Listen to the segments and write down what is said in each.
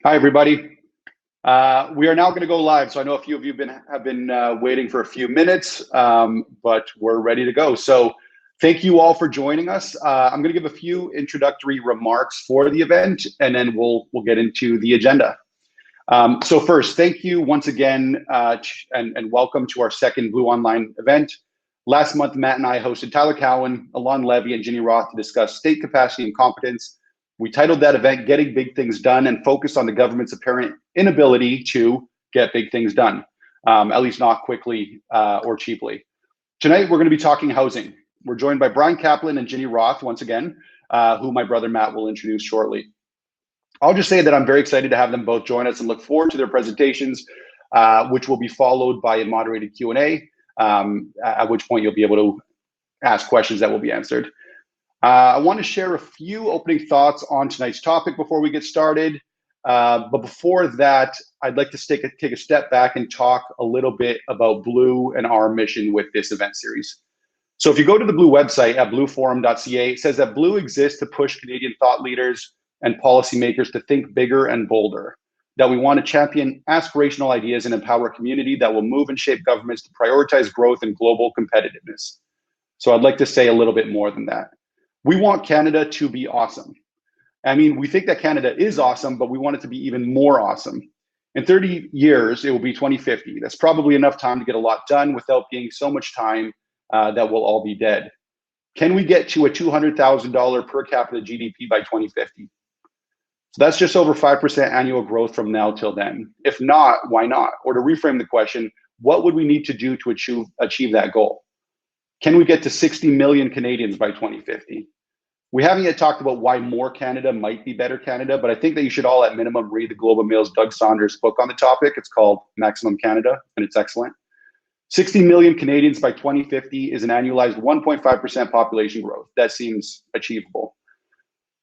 Hi, everybody. We are now going to go live. So I know a few of you have been waiting for a few minutes, but we're ready to go. So thank you all for joining us. I'm going to give a few introductory remarks for the event, and then we'll get into the agenda. So first, thank you once again, and welcome to our second Blue Online event. Last month, Matt and I hosted Tyler Cowan, Alon Levy, and Ginny Roth to discuss state capacity and competence. We titled that event Getting Big Things Done and focused on the government's apparent inability to get big things done, at least not quickly or cheaply. Tonight, we're going to be talking housing. We're joined by Bryan Caplan and Ginny Roth once again, who my brother Matt will introduce shortly. I'll just say that I'm very excited to have them both join us and look forward to their presentations, which will be followed by a moderated Q&A, at which point you'll be able to ask questions that will be answered. I want to share a few opening thoughts on tonight's topic before we get started. But before that, I'd like to take a step back and talk a little bit about Blue and our mission with this event series. So if you go to the Blue website at blueforum.ca, it says that Blue exists to push Canadian thought leaders and policymakers to think bigger and bolder, that we want to champion aspirational ideas and empower a community that will move and shape governments to prioritize growth and global competitiveness. So I'd like to say a little bit more than that. We want Canada to be awesome. I mean, we think that Canada is awesome, but we want it to be even more awesome. In 30 years, it will be 2050. That's probably enough time to get a lot done without being so much time that we'll all be dead. Can we get to a $200,000 per capita GDP by 2050? So that's just over 5% annual growth from now till then. If not, why not? Or to reframe the question, what would we need to do to achieve that goal? Can we get to 60 million Canadians by 2050? We haven't yet talked about why more Canada might be better Canada, but I think that you should all at minimum read the Globe and Mail's Doug Saunders book on the topic. It's called Maximum Canada, and it's excellent. 60 million Canadians by 2050 is an annualized 1.5% population growth. That seems achievable.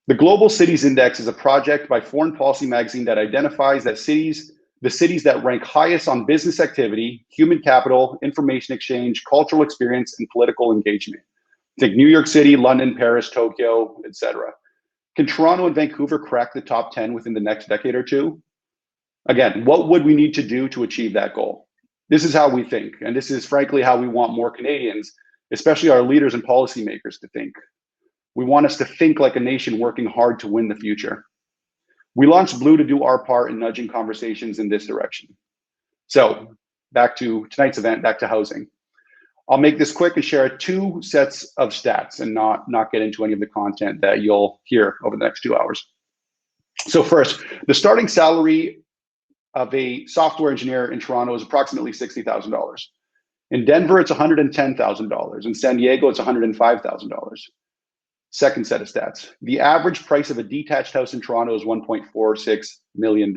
The Global Cities Index is a project by Foreign Policy magazine that identifies that the cities that rank highest on business activity, human capital, information exchange, cultural experience, and political engagement. Think New York City, London, Paris, Tokyo, etc. Can Toronto and Vancouver crack the top 10 within the next decade or two? Again, what would we need to do to achieve that goal? This is how we think, and this is frankly how we want more Canadians, especially our leaders and policymakers, to think. We want us to think like a nation working hard to win the future. We launched Blue to do our part in nudging conversations in this direction. So back to tonight's event, back to housing. I'll make this quick and share two sets of stats and not get into any of the content that you'll hear over the next 2 hours. So first, the starting salary of a software engineer in Toronto is approximately $60,000. In Denver, it's $110,000. In San Diego, it's $105,000. Second set of stats. The average price of a detached house in Toronto is $1.46 million.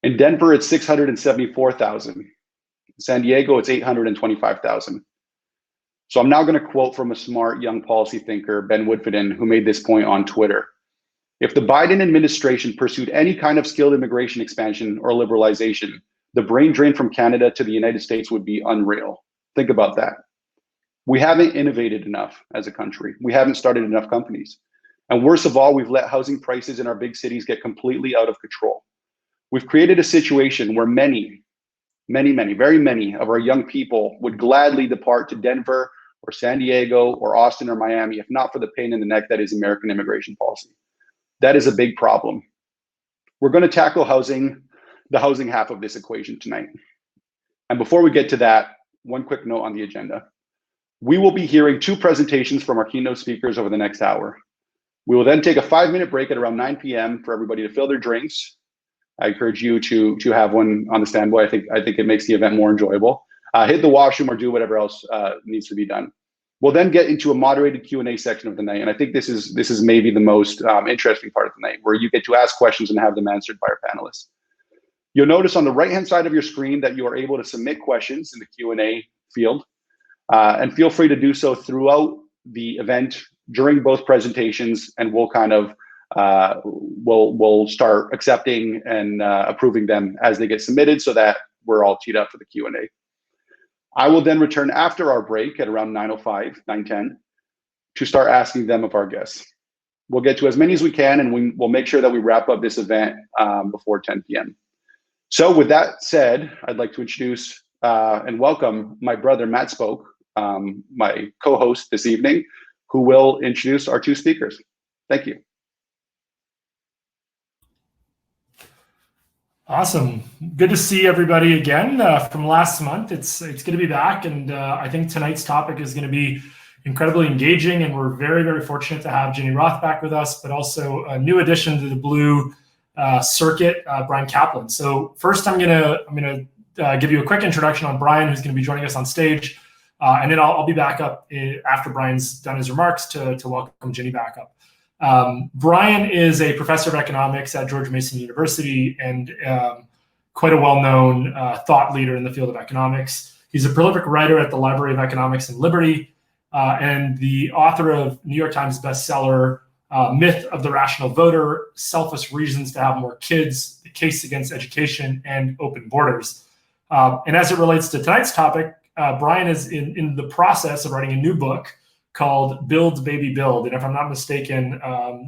In Denver, it's $674,000. San Diego, it's $825,000. So I'm now going to quote from a smart young policy thinker, Ben Woodforden, who made this point on Twitter. If the Biden administration pursued any kind of skilled immigration expansion or liberalization, the brain drain from Canada to the United States would be unreal. Think about that. We haven't innovated enough as a country. We haven't started enough companies. And worst of all, we've let housing prices in our big cities get completely out of control. We've created a situation where many, very many of our young people would gladly depart to Denver or San Diego or Austin or Miami, if not for the pain in the neck that is American immigration policy. That is a big problem. We're going to tackle the housing half of this equation tonight. And before we get to that, one quick note on the agenda. We will be hearing two presentations from our keynote speakers over the next hour. We will then take a 5-minute break at around 9 p.m. for everybody to fill their drinks. I encourage you to have one on the standby. I think it makes the event more enjoyable. Hit the washroom or do whatever else needs to be done. We'll then get into a moderated Q&A section of the night, and I think this is maybe the most interesting part of the night, where you get to ask questions and have them answered by our panelists. You'll notice on the right-hand side of your screen that you are able to submit questions in the Q&A field, and feel free to do so throughout the event during both presentations, and we'll kind of we'll start accepting and approving them as they get submitted so that we're all teed up for the Q&A. I will then return after our break at around 9:05, 9:10 to start asking them of our guests. we'll get to as many as we can, and we'll make sure that we wrap up this event before 10 p.m. So with that said, I'd like to introduce and welcome my brother, Matt Spoke, my co-host this evening, who will introduce our two speakers. Thank you. Awesome. Good to see everybody again from last month. It's good to be back, and I think tonight's topic is going to be incredibly engaging, and we're very, very fortunate to have Ginny Roth back with us, but also a new addition to the Blue circuit, Bryan Caplan. So first, I'm gonna give you a quick introduction on Bryan, who's going to be joining us on stage, and then I'll be back up after Bryan's done his remarks to welcome Ginny back up. Bryan is a professor of economics at George Mason University and quite a well-known thought leader in the field of economics. He's a prolific writer at the Library of Economics and Liberty and the author of New York Times bestseller, Myth of the Rational Voter, Selfish Reasons to Have More Kids, The Case Against Education, and Open Borders. And as it relates to tonight's topic, Bryan is in the process of writing a new book called Build, Baby, Build. And if I'm not mistaken,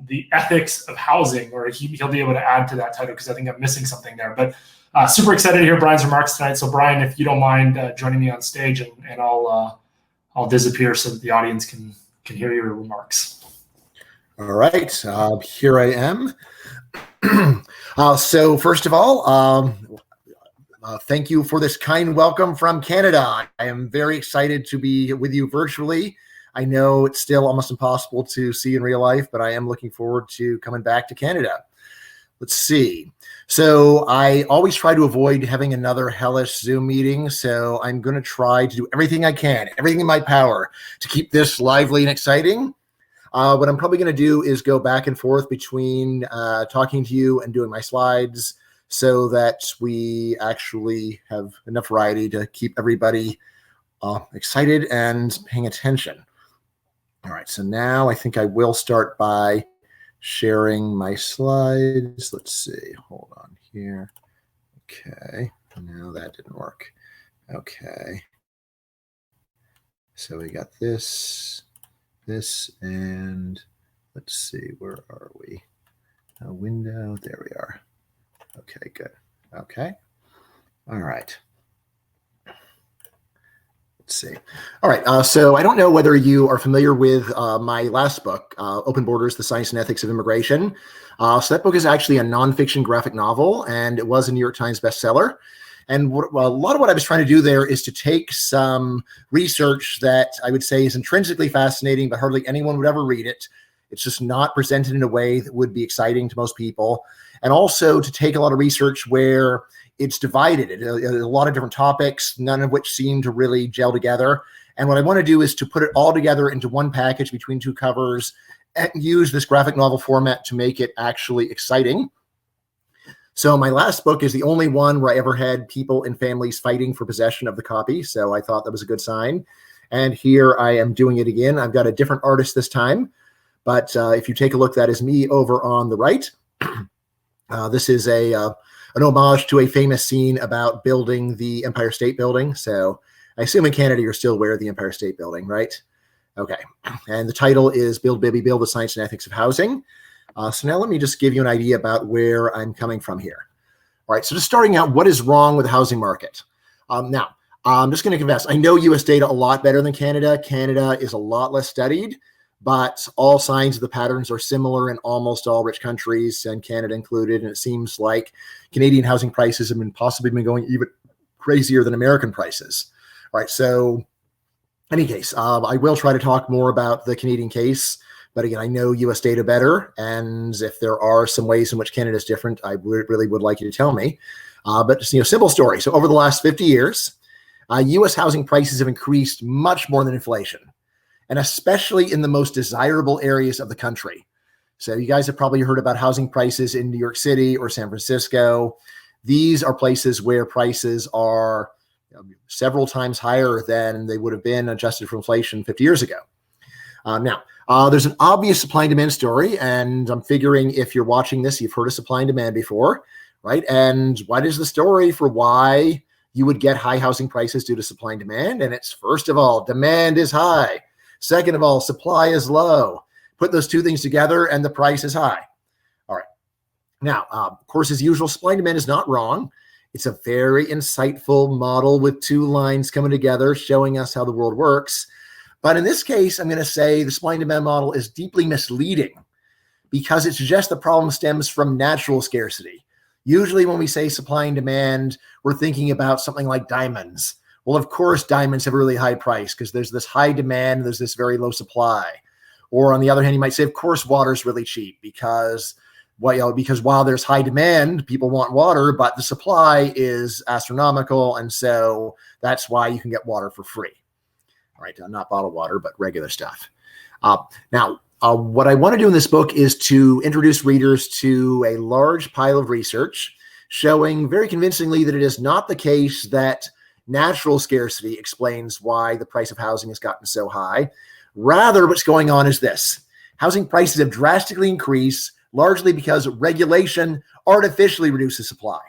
the ethics of housing, or he'll be able to add to that title because I think I'm missing something there. But super excited to hear Bryan's remarks tonight. So Bryan, if you don't mind joining me on stage, and I'll disappear so that the audience can hear your remarks. All right, here I am. So first of all, thank you for this kind welcome from Canada. I am very excited to be with you virtually. I know it's still almost impossible to see in real life, but I am looking forward to coming back to Canada. Let's see. So I always try to avoid having another hellish Zoom meeting. So I'm going to try to do everything I can, everything in my power to keep this lively and exciting. What I'm probably going to do is go back and forth between talking to you and doing my slides so that we actually have enough variety to keep everybody excited and paying attention. All right, so now I think I will start by sharing my slides. Let's see, hold on here. Okay, no, that didn't work. Okay, so we got this, and let's see, where are we? A window, there we are. Okay, good. Okay, all right. Let's see. All right. So I don't know whether you are familiar with my last book, Open Borders, The Science and Ethics of Immigration. So that book is actually a nonfiction graphic novel, and it was a New York Times bestseller. And a lot of what I was trying to do there is to take some research that I would say is intrinsically fascinating, but hardly anyone would ever read it. It's just not presented in a way that would be exciting to most people. And also to take a lot of research where it's divided, a lot of different topics, none of which seem to really gel together. And what I want to do is to put it all together into one package between two covers and use this graphic novel format to make it actually exciting. So my last book is the only one where I ever had people and families fighting for possession of the copy. So I thought that was a good sign. And here I am doing it again. I've got a different artist this time. But if you take a look, that is me over on the right. This is an homage to a famous scene about building the Empire State Building. So I assume in Canada, you're still aware of the Empire State Building, right? Okay. And the title is Build, Baby, Build, The Science and Ethics of Housing. So now let me just give you an idea about where I'm coming from here. All right. So just starting out, what is wrong with the housing market? Now, I'm just going to confess, I know US data a lot better than Canada. Canada is a lot less studied, but all signs of the patterns are similar in almost all rich countries, and Canada included. And it seems like Canadian housing prices have possibly been going even crazier than American prices. All right, so in any case, I will try to talk more about the Canadian case, but again, I know US data better, and if there are some ways in which Canada is different, I really would like you to tell me. But just, simple story. So over the last 50 years, US housing prices have increased much more than inflation, and especially in the most desirable areas of the country. So you guys have probably heard about housing prices in New York City or San Francisco. These are places where prices are several times higher than they would have been adjusted for inflation 50 years ago. Now, there's an obvious supply and demand story, and I'm figuring if you're watching this, you've heard of supply and demand before, right? And what is the story for why you would get high housing prices due to supply and demand? And it's, first of all, demand is high. Second of all, supply is low. Put those two things together and the price is high. All right. Now, of course, as usual, supply and demand is not wrong. It's a very insightful model with two lines coming together, showing us how the world works. But in this case, I'm going to say the supply and demand model is deeply misleading because it suggests the problem stems from natural scarcity. Usually when we say supply and demand, we're thinking about something like diamonds. Well, of course, diamonds have a really high price because there's this high demand, there's this very low supply. Or on the other hand, you might say, of course, water is really cheap because while there's high demand, people want water, but the supply is astronomical. And so that's why you can get water for free. All right, not bottled water, but regular stuff. Now, what I want to do in this book is to introduce readers to a large pile of research showing very convincingly that it is not the case that natural scarcity explains why the price of housing has gotten so high. Rather, what's going on is this. Housing prices have drastically increased, largely because regulation artificially reduces supply.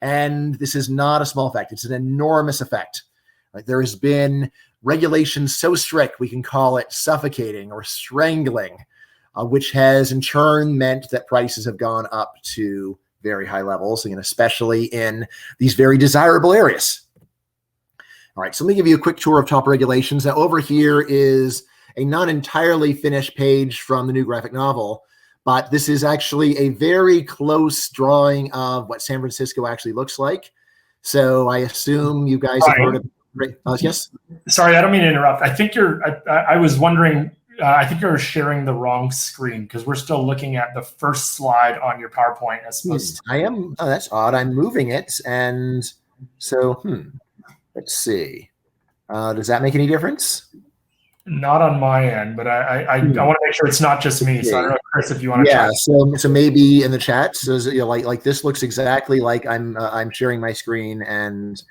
And this is not a small effect. It's an enormous effect. Right? There has been regulation so strict, we can call it suffocating or strangling, which has in turn meant that prices have gone up to very high levels, and especially in these very desirable areas. All right, so let me give you a quick tour of top regulations. Now, over here is a not entirely finished page from the new graphic novel, but this is actually a very close drawing of what San Francisco actually looks like. So I assume you guys have heard of yes? Sorry, I don't mean to interrupt. I think I was wondering, I think you're sharing the wrong screen because we're still looking at the first slide on your PowerPoint as opposed to. I am, oh, that's odd. I'm moving it. And so, let's see. Does that make any difference? Not on my end, but I want to make sure it's not just me. So I don't know, Chris, if you want to chat. Yeah, so maybe in the chat, so like this looks exactly like I'm sharing my screen, and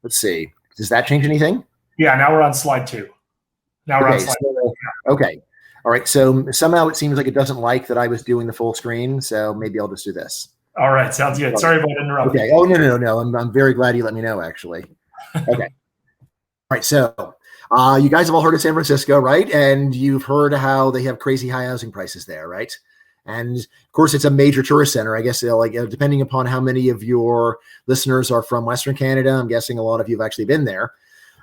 let's see. Does that change anything? Yeah, now we're on slide 2. Now we're on slide 2. Okay. All right. So somehow it seems like it doesn't like that I was doing the full screen. So maybe I'll just do this. All right. Sounds good. Sorry about interrupting. Okay. Oh, no. I'm very glad you let me know, actually. Okay. All right. So you guys have all heard of San Francisco, right? And you've heard how they have crazy high housing prices there, right? And of course, it's a major tourist center. I guess depending upon how many of your listeners are from Western Canada, I'm guessing a lot of you have actually been there.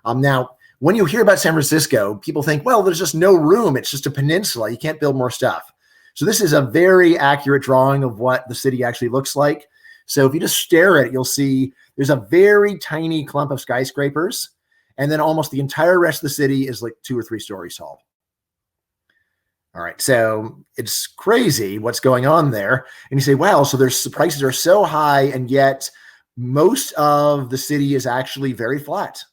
Now, when you hear about San Francisco, people think, well, there's just no room. It's just a peninsula. You can't build more stuff. So this is a very accurate drawing of what the city actually looks like. So if you just stare at it, you'll see there's a very tiny clump of skyscrapers. And then almost the entire rest of the city is like 2 or 3 stories tall. All right, so it's crazy what's going on there. And you say, wow, so the prices are so high, and yet most of the city is actually very flat.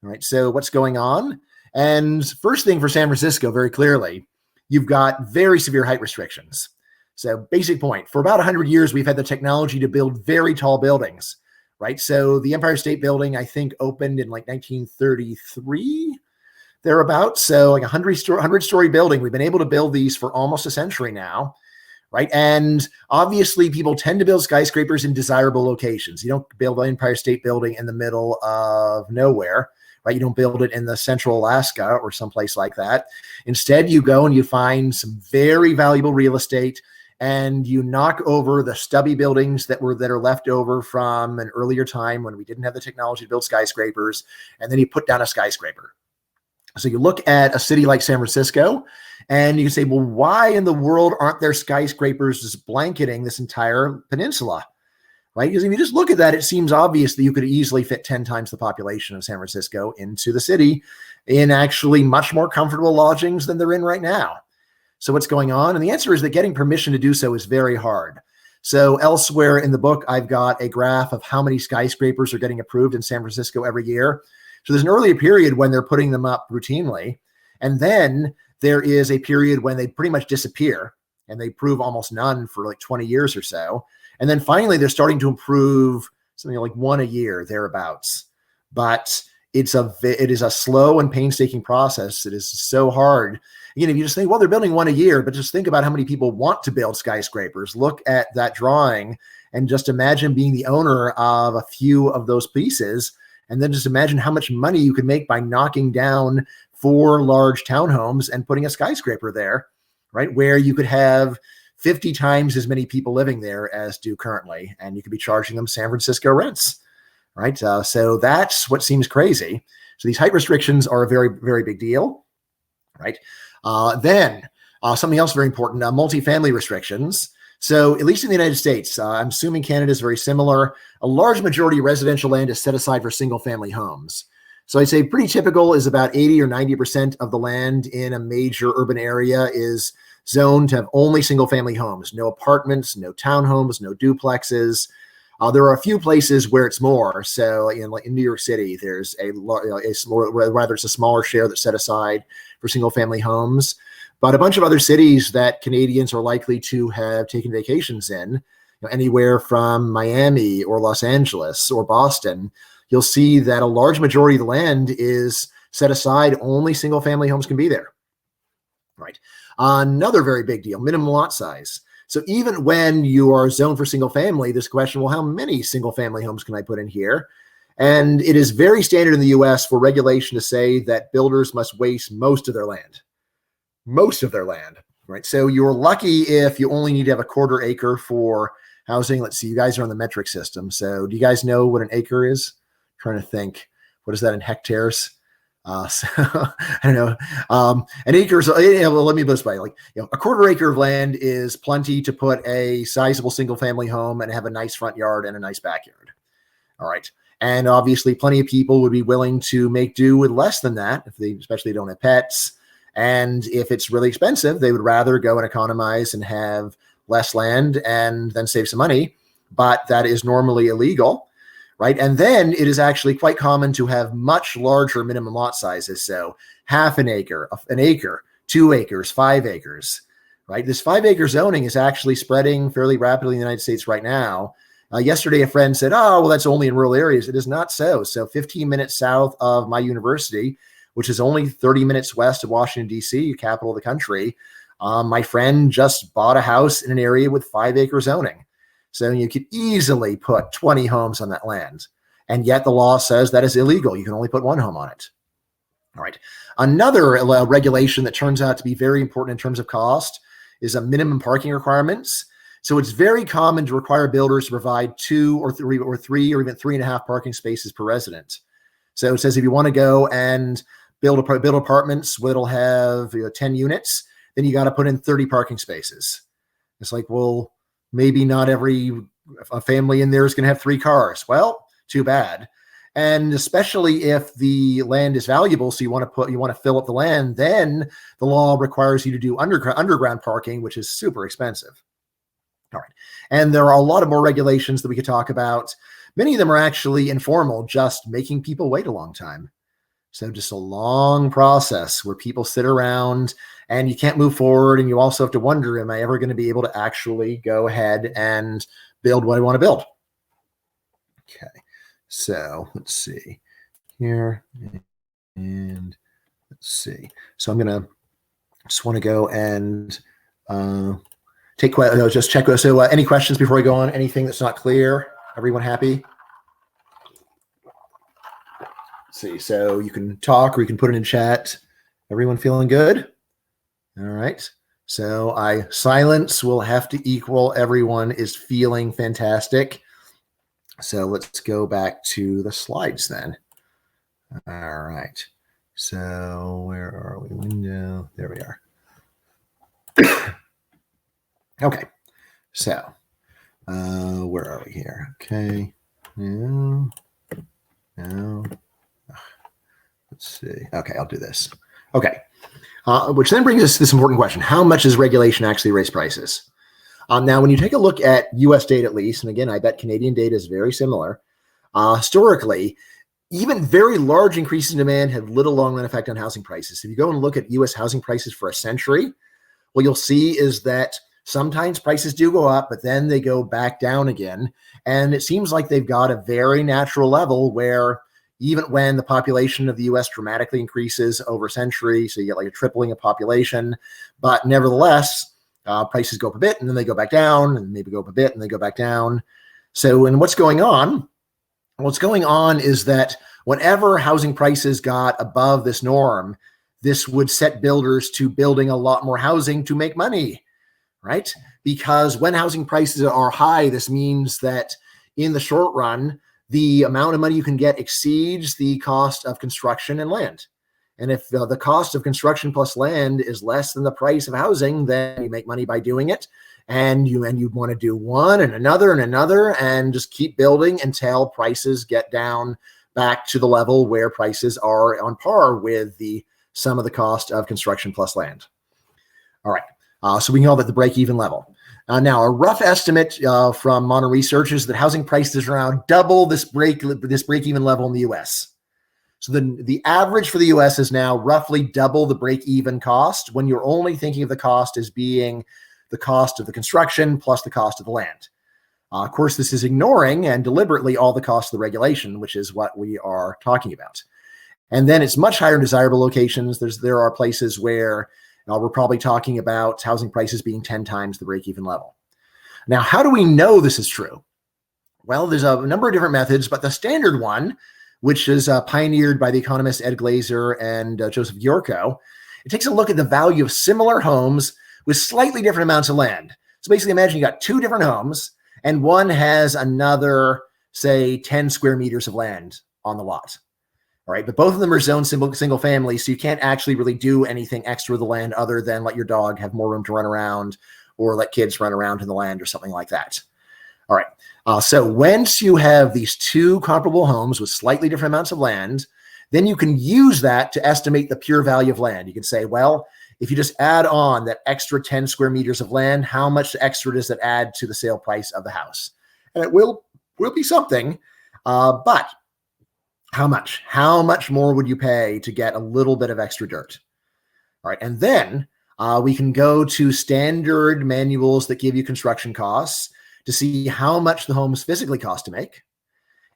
All right, so what's going on? And first thing for San Francisco, very clearly, you've got very severe height restrictions. So basic point, for about 100 years, we've had the technology to build very tall buildings, right? So the Empire State Building, I think, opened in like 1933. Thereabouts. So like a 100-story building. We've been able to build these for almost a century now, right? And obviously people tend to build skyscrapers in desirable locations. You don't build the Empire State Building in the middle of nowhere, right? You don't build it in the central Alaska or someplace like that. Instead, you go and you find some very valuable real estate and you knock over the stubby buildings that are left over from an earlier time when we didn't have the technology to build skyscrapers, and then you put down a skyscraper. So you look at a city like San Francisco and you can say, well, why in the world aren't there skyscrapers just blanketing this entire peninsula, right? Because if you just look at that, it seems obvious that you could easily fit 10 times the population of San Francisco into the city in actually much more comfortable lodgings than they're in right now. So what's going on? And the answer is that getting permission to do so is very hard. So elsewhere in the book, I've got a graph of how many skyscrapers are getting approved in San Francisco every year. So there's an earlier period when they're putting them up routinely. And then there is a period when they pretty much disappear and they approve almost none for like 20 years or so. And then finally, they're starting to improve something like 1 a year, thereabouts. But it is a slow and painstaking process. It is so hard. Again, if you just think, well, they're building 1 a year, but just think about how many people want to build skyscrapers. Look at that drawing and just imagine being the owner of a few of those pieces. And then just imagine how much money you could make by knocking down 4 large townhomes and putting a skyscraper there, right? Where you could have 50 times as many people living there as do currently, and you could be charging them San Francisco rents, right? So that's what seems crazy. So these height restrictions are a very, very big deal, right? Then something else very important, multifamily restrictions. So at least in the United States, I'm assuming Canada is very similar. A large majority of residential land is set aside for single family homes. So I'd say pretty typical is about 80 or 90% of the land in a major urban area is zoned to have only single family homes, no apartments, no townhomes, no duplexes. There are a few places where it's more. So like in New York City, there's a smaller share that's set aside for single family homes. But a bunch of other cities that Canadians are likely to have taken vacations in, anywhere from Miami or Los Angeles or Boston, you'll see that a large majority of the land is set aside. Only single family homes can be there, right? Another very big deal, minimum lot size. So even when you are zoned for single family, this question, well, how many single family homes can I put in here? And it is very standard in the US for regulation to say that builders must waste most of their land, right? So you're lucky if you only need to have a quarter acre for housing. Let's see, you guys are on the metric system. So do you guys know what an acre is? I'm trying to think, what is that in hectares? So I don't know. An acre is, well, let me put this way, a quarter acre of land is plenty to put a sizable single family home and have a nice front yard and a nice backyard. All right. And obviously plenty of people would be willing to make do with less than that if they especially don't have pets. And if it's really expensive, they would rather go and economize and have less land and then save some money. But that is normally illegal, right? And then it is actually quite common to have much larger minimum lot sizes. So half an acre, 2 acres, 5 acres, right? This 5 acre zoning is actually spreading fairly rapidly in the United States right now. Yesterday, a friend said, oh, well, that's only in rural areas. It is not so. So 15 minutes south of my university, which is only 30 minutes west of Washington, D.C., capital of the country, my friend just bought a house in an area with 5 acre zoning. So you could easily put 20 homes on that land. And yet the law says that is illegal. You can only put 1 home on it. All right. Another regulation that turns out to be very important in terms of cost is a minimum parking requirements. So it's very common to require builders to provide 2 or 3 or even 3.5 parking spaces per resident. So it says if you want to go and build apartments that'll have 10 units, then you got to put in 30 parking spaces. It's like, well, maybe not every family in there is going to have 3 cars. Well, too bad. And especially if the land is valuable, so you want to fill up the land, then the law requires you to do underground parking, which is super expensive. All right. And there are a lot of more regulations that we could talk about. Many of them are actually informal, just making people wait a long time. So just a long process where people sit around and you can't move forward. And you also have to wonder, am I ever going to be able to actually go ahead and build what I want to build? Okay. So let's see here. And let's see. So I'm going to just want to go and just check. So any questions before I go on? Anything that's not clear? Everyone happy? See, so you can talk or you can put it in chat. Everyone feeling good? All right. So silence will have to equal everyone is feeling fantastic. So let's go back to the slides then. All right. So where are we? Window. There we are. Okay. So where are we here? Okay. No. Let's see. Okay, I'll do this. Okay. Which then brings us to this important question. How much does regulation actually raise prices? Now, when you take a look at US data at least, and again, I bet Canadian data is very similar, historically, even very large increases in demand had little long-run effect on housing prices. If you go and look at US housing prices for a century, what you'll see is that sometimes prices do go up, but then they go back down again. And it seems like they've got a very natural level where even when the population of the US dramatically increases over a century, so you get like a tripling of population, but nevertheless, prices go up a bit and then they go back down and maybe go up a bit and they go back down. So, and what's going on? What's going on is that whenever housing prices got above this norm, this would set builders to building a lot more housing to make money, right? Because when housing prices are high, this means that in the short run, the amount of money you can get exceeds the cost of construction and land. And if the cost of construction plus land is less than the price of housing, then you make money by doing it. And you want to do one and another and just keep building until prices get down back to the level where prices are on par with the sum of the cost of construction plus land. All right, so we can call that the break-even level. Now, a rough estimate from modern research is that housing prices are around double this break-even level in the U.S. So the average for the U.S. is now roughly double the break-even cost when you're only thinking of the cost as being the cost of the construction plus the cost of the land. Of course, this is ignoring and deliberately all the costs of the regulation, which is what we are talking about. And then it's much higher in desirable locations. There are places where we're probably talking about housing prices being 10 times the break-even level. Now, how do we know this is true? Well, there's a number of different methods, but the standard one, which is pioneered by the economists Ed Glazer and Joseph Yorko, it takes a look at the value of similar homes with slightly different amounts of land. So basically, imagine you got two different homes, and one has another, say, 10 square meters of land on the lot. All right, but both of them are zoned single family, so you can't actually really do anything extra with the land other than let your dog have more room to run around or let kids run around in the land or something like that. All right, so once you have these two comparable homes with slightly different amounts of land, then you can use that to estimate the pure value of land. You can say, well, if you just add on that extra 10 square meters of land, how much extra does that add to the sale price of the house? And it will be something, but how much? How much more would you pay to get a little bit of extra dirt? All right, and then we can go to standard manuals that give you construction costs to see how much the homes physically cost to make.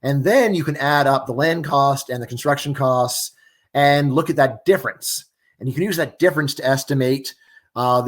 And then you can add up the land cost and the construction costs and look at that difference. And you can use that difference to estimate the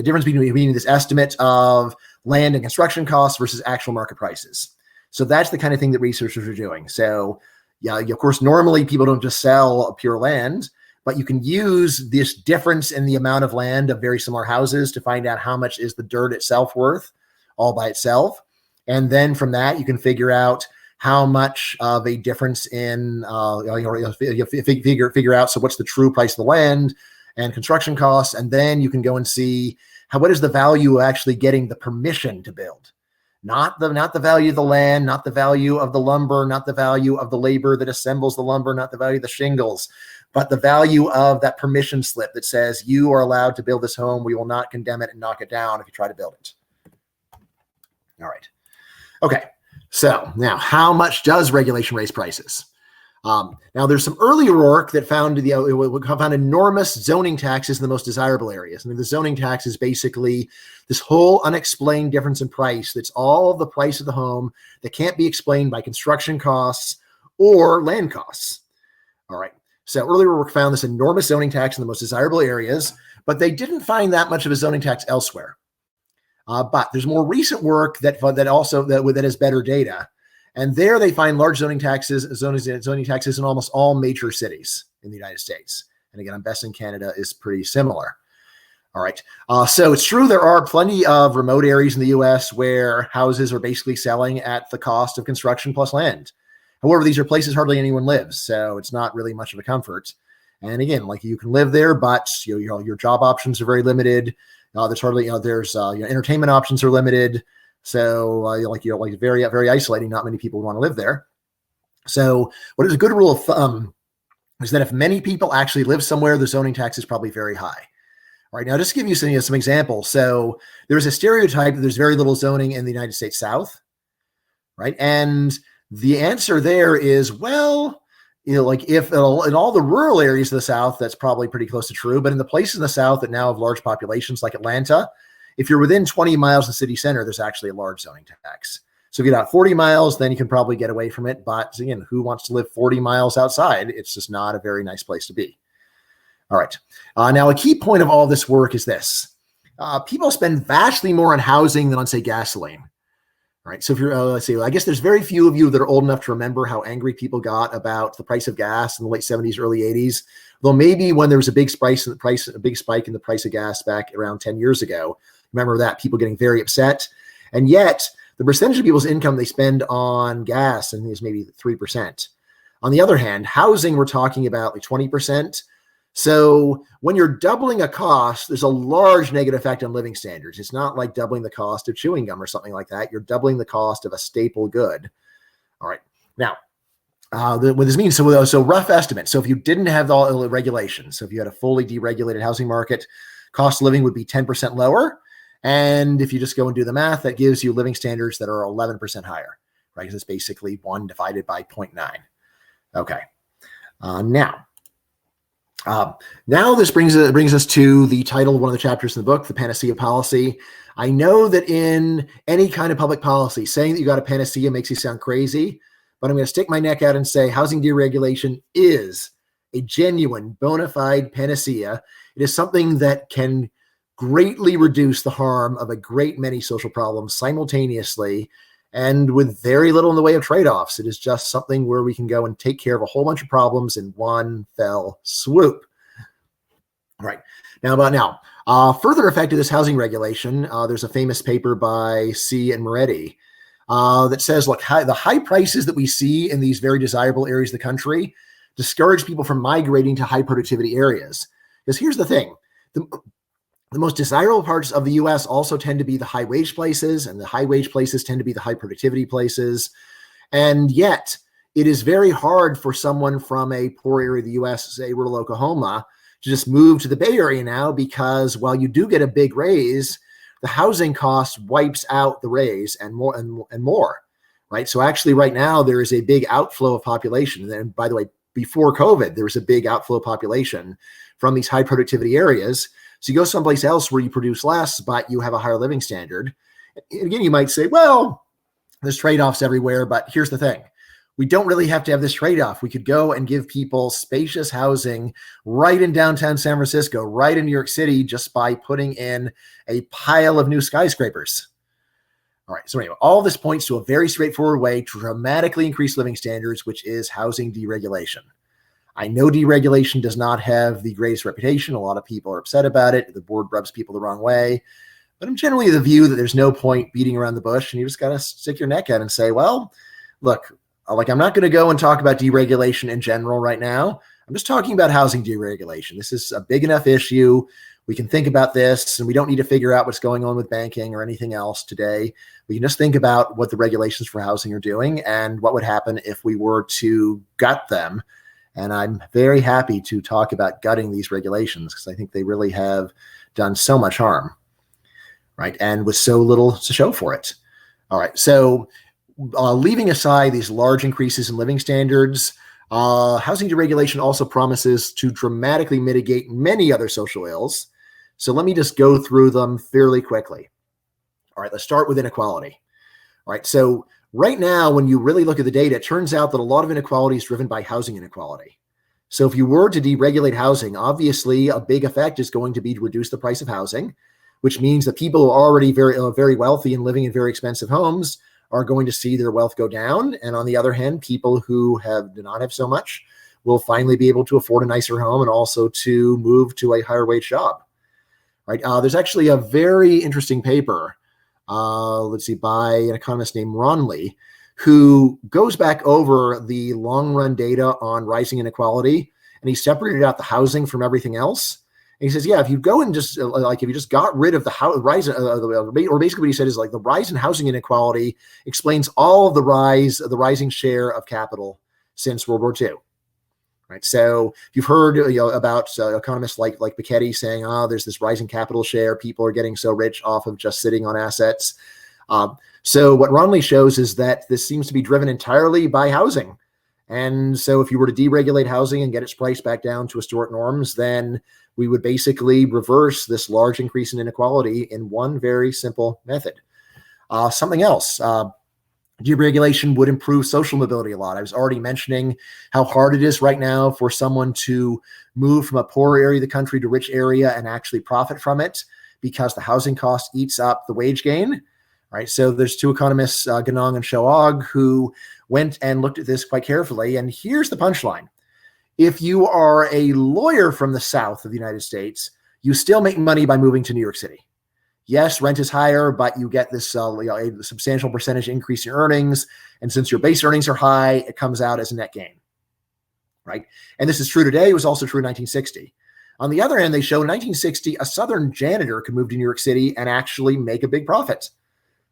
difference between this estimate of land and construction costs versus actual market prices. So that's the kind of thing that researchers are doing. So yeah, of course, normally people don't just sell pure land, but you can use this difference in the amount of land of very similar houses to find out how much is the dirt itself worth all by itself. And then from that, you can figure out how much of a difference in, figure out, so what's the true price of the land and construction costs. And then you can go and see what is the value of actually getting the permission to build. Not the value of the land, not the value of the lumber, not the value of the labor that assembles the lumber, not the value of the shingles, but the value of that permission slip that says you are allowed to build this home. We will not condemn it and knock it down if you try to build it. All right. Okay. So now, how much does regulation raise prices? Now, there's some earlier work that found enormous zoning taxes in the most desirable areas. I mean, the zoning tax is basically this whole unexplained difference in price. That's all of the price of the home that can't be explained by construction costs or land costs. All right. So earlier work found this enormous zoning tax in the most desirable areas, but they didn't find that much of a zoning tax elsewhere. But there's more recent work that has better data. And there they find large zoning taxes in almost all major cities in the United States. And again, I'm guessing Canada is pretty similar. All right. So it's true there are plenty of remote areas in the U.S. where houses are basically selling at the cost of construction plus land. However, these are places hardly anyone lives, so it's not really much of a comfort. And again, like you can live there, but your job options are very limited. There's hardly entertainment options are limited. So very, very isolating. Not many people want to live there. So what is a good rule of thumb is that if many people actually live somewhere, the zoning tax is probably very high. All right, now just to give you some examples. So there's a stereotype that there's very little zoning in the United States South, right? And the answer there is, well, if in all the rural areas of the South, that's probably pretty close to true. But in the places in the South that now have large populations like Atlanta, if you're within 20 miles of the city center, there's actually a large zoning tax. So if you're out 40 miles, then you can probably get away from it. But again, who wants to live 40 miles outside? It's just not a very nice place to be. All right. Now, a key point of all this work is this. People spend vastly more on housing than on, say, gasoline. All right. So if you're, let's see, I guess there's very few of you that are old enough to remember how angry people got about the price of gas in the late 70s, early 80s. Though maybe when there was a big spike in the price of gas back around 10 years ago, remember that, people getting very upset. And yet the percentage of people's income they spend on gas, I think, is maybe 3%. On the other hand, housing, we're talking about like 20%. So when you're doubling a cost, there's a large negative effect on living standards. It's not like doubling the cost of chewing gum or something like that. You're doubling the cost of a staple good. All right. Now, what this means, so rough estimate. So if you didn't have all the regulations, so if you had a fully deregulated housing market, cost of living would be 10% lower. And if you just go and do the math, that gives you living standards that are 11% higher, right? Because it's basically 1 divided by 0.9. Okay. Now this brings us to the title of one of the chapters in the book, The Panacea Policy. I know that in any kind of public policy, saying that you got a panacea makes you sound crazy, but I'm going to stick my neck out and say housing deregulation is a genuine, bona fide panacea. It is something that can greatly reduce the harm of a great many social problems simultaneously and with very little in the way of trade-offs. It is just something where we can go and take care of a whole bunch of problems in one fell swoop. All right. Further effect of this housing regulation, there's a famous paper by C. and Moretti that says, look, the high prices that we see in these very desirable areas of the country discourage people from migrating to high productivity areas. Because here's the thing. The most desirable parts of the U.S. also tend to be the high wage places, and the high wage places tend to be the high productivity places. And yet it is very hard for someone from a poor area of the U.S., say rural Oklahoma, to just move to the Bay Area now, because while you do get a big raise, the housing cost wipes out the raise and more and more, right? So actually right now there is a big outflow of population. And by the way, before COVID, there was a big outflow of population from these high productivity areas. So you go someplace else where you produce less, but you have a higher living standard. And again, you might say, well, there's trade-offs everywhere, but here's the thing. We don't really have to have this trade-off. We could go and give people spacious housing right in downtown San Francisco, right in New York City, just by putting in a pile of new skyscrapers. All right. So anyway, all this points to a very straightforward way to dramatically increase living standards, which is housing deregulation. I know deregulation does not have the greatest reputation. A lot of people are upset about it. The board rubs people the wrong way. But I'm generally of the view that there's no point beating around the bush, and you just got to stick your neck out and say, well, look, like, I'm not going to go and talk about deregulation in general right now. I'm just talking about housing deregulation. This is a big enough issue. We can think about this, and we don't need to figure out what's going on with banking or anything else today. We can just think about what the regulations for housing are doing and what would happen if we were to gut them. And I'm very happy to talk about gutting these regulations because I think they really have done so much harm, right? And with so little to show for it. All right. So leaving aside these large increases in living standards, housing deregulation also promises to dramatically mitigate many other social ills. So let me just go through them fairly quickly. All right. Let's start with inequality. All right. So right now, when you really look at the data, it turns out that a lot of inequality is driven by housing inequality. So if you were to deregulate housing, obviously a big effect is going to be to reduce the price of housing, which means that people who are already very wealthy and living in very expensive homes are going to see their wealth go down. And on the other hand, people who do not have so much will finally be able to afford a nicer home and also to move to a higher wage job. Right? There's actually a very interesting paper by an economist named Ronley, who goes back over the long run data on rising inequality, and he separated out the housing from everything else. And he says, yeah, if you go and just if you just got rid of the rise, or basically what he said is like the rise in housing inequality explains all of the rising share of capital since World War II. Right. So you've heard about economists like Piketty saying, there's this rising capital share. People are getting so rich off of just sitting on assets. So what Ronley shows is that this seems to be driven entirely by housing. And so if you were to deregulate housing and get its price back down to historic norms, then we would basically reverse this large increase in inequality in one very simple method. Something else. Deregulation would improve social mobility a lot. I was already mentioning how hard it is right now for someone to move from a poor area of the country to a rich area and actually profit from it because the housing cost eats up the wage gain. right? So there's two economists, Ganong and Shoag, who went and looked at this quite carefully. And here's the punchline. If you are a lawyer from the South of the United States, you still make money by moving to New York City. Yes, rent is higher, but you get this a substantial percentage increase in earnings. And since your base earnings are high, it comes out as a net gain, right? And this is true today. It was also true in 1960. On the other hand, they show in 1960, a Southern janitor could move to New York City and actually make a big profit.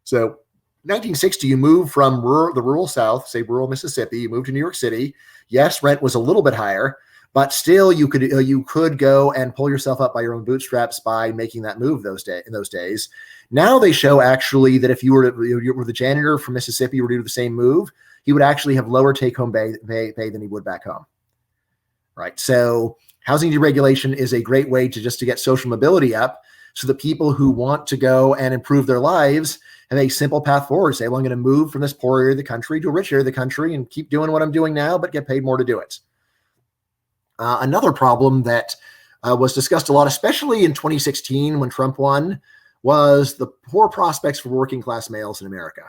So 1960, you move from the rural South, say rural Mississippi, you move to New York City. Yes, rent was a little bit higher, but still you could go and pull yourself up by your own bootstraps by making that move in those days. Now they show actually that if you were the janitor from Mississippi, were to do the same move, he would actually have lower take-home pay than he would back home, right? So housing deregulation is a great way to get social mobility up, so that people who want to go and improve their lives have a simple path forward. Say, well, I'm going to move from this poor area of the country to a rich area of the country and keep doing what I'm doing now, but get paid more to do it. Another problem that was discussed a lot, especially in 2016 when Trump won, was the poor prospects for working class males in America.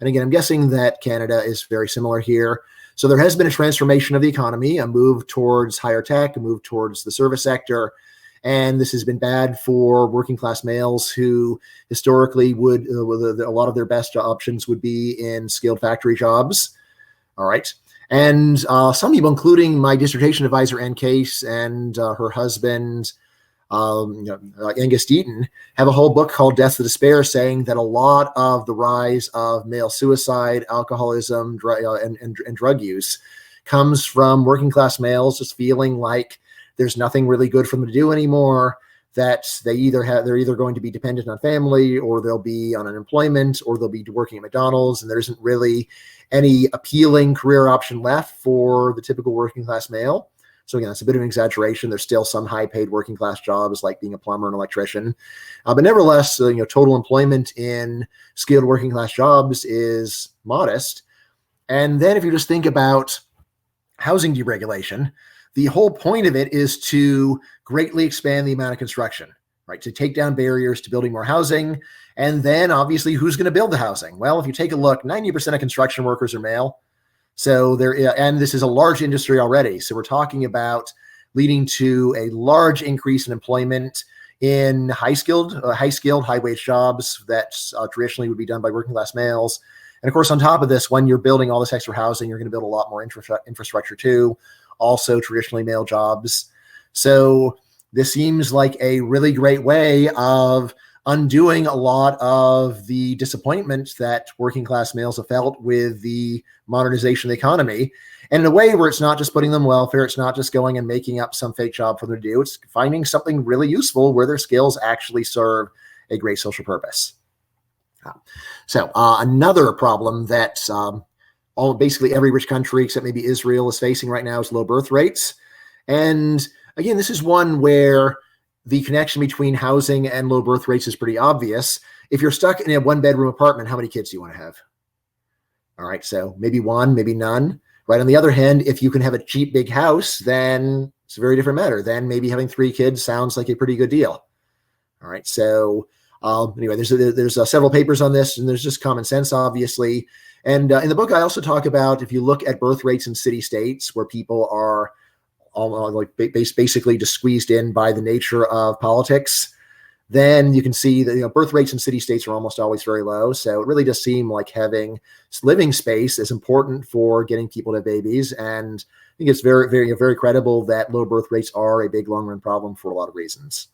And again, I'm guessing that Canada is very similar here. So there has been a transformation of the economy, a move towards higher tech, a move towards the service sector. And this has been bad for working class males who historically would, a lot of their best options would be in skilled factory jobs. All right. And some people, including my dissertation advisor, Ann Case, and her husband, Angus Deaton, have a whole book called Death to Despair, saying that a lot of the rise of male suicide, alcoholism, and drug use comes from working class males just feeling like there's nothing really good for them to do anymore, that they're either going to be dependent on family, or they'll be on unemployment, or they'll be working at McDonald's, and there isn't really any appealing career option left for the typical working class male. So again, it's a bit of an exaggeration. There's still some high paid working class jobs like being a plumber and electrician. But nevertheless, total employment in skilled working class jobs is modest. And then if you just think about housing deregulation, the whole point of it is to greatly expand the amount of construction, right? To take down barriers to building more housing. And then obviously, who's going to build the housing? Well, if you take a look, 90% of construction workers are male. So and this is a large industry already. So we're talking about leading to a large increase in employment in high-skilled, high-wage jobs that traditionally would be done by working class males. And of course, on top of this, when you're building all this extra housing, you're going to build a lot more infrastructure too. Also traditionally male jobs. So this seems like a really great way of undoing a lot of the disappointment that working class males have felt with the modernization of the economy. And in a way where it's not just putting them on welfare, it's not just going and making up some fake job for them to do, it's finding something really useful where their skills actually serve a great social purpose. So another problem that basically every rich country except maybe Israel is facing right now is low birth rates. And again, this is one where the connection between housing and low birth rates is pretty obvious. If you're stuck in a one-bedroom apartment, how many kids do you want to have? All right, so maybe one, maybe none. Right. On the other hand, if you can have a cheap, big house, then it's a very different matter. Then maybe having 3 kids sounds like a pretty good deal. All right, so anyway, there's several papers on this, and there's just common sense, obviously. And in the book, I also talk about, if you look at birth rates in city states where people are basically just squeezed in by the nature of politics, then you can see that birth rates in city states are almost always very low. So it really does seem like having living space is important for getting people to have babies. And I think it's very, very, very credible that low birth rates are a big long-run problem for a lot of reasons.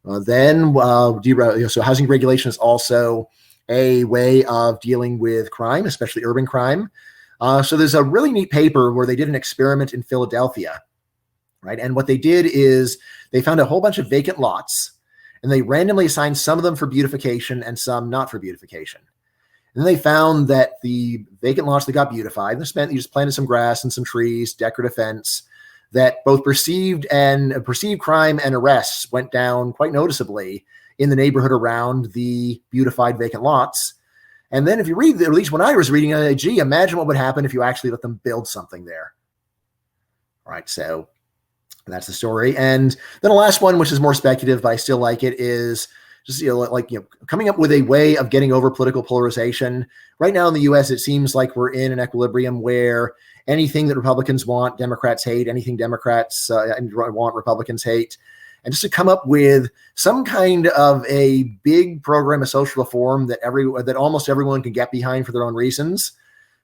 So housing regulation is also a way of dealing with crime, especially urban crime. So there's a really neat paper where they did an experiment in Philadelphia, right? And what they did is they found a whole bunch of vacant lots, and they randomly assigned some of them for beautification and some not for beautification. And then they found that the vacant lots that got beautified, you just planted some grass and some trees, decorative fence, that both perceived crime and arrests went down quite noticeably in the neighborhood around the beautified vacant lots. And then if you read, at least when I was reading, imagine what would happen if you actually let them build something there. All right, so that's the story. And then the last one, which is more speculative, but I still like it, is just, coming up with a way of getting over political polarization. Right now in the US, it seems like we're in an equilibrium where anything that Republicans want, Democrats hate. Anything Democrats want, Republicans hate. And just to come up with some kind of a big program of social reform that almost everyone can get behind for their own reasons.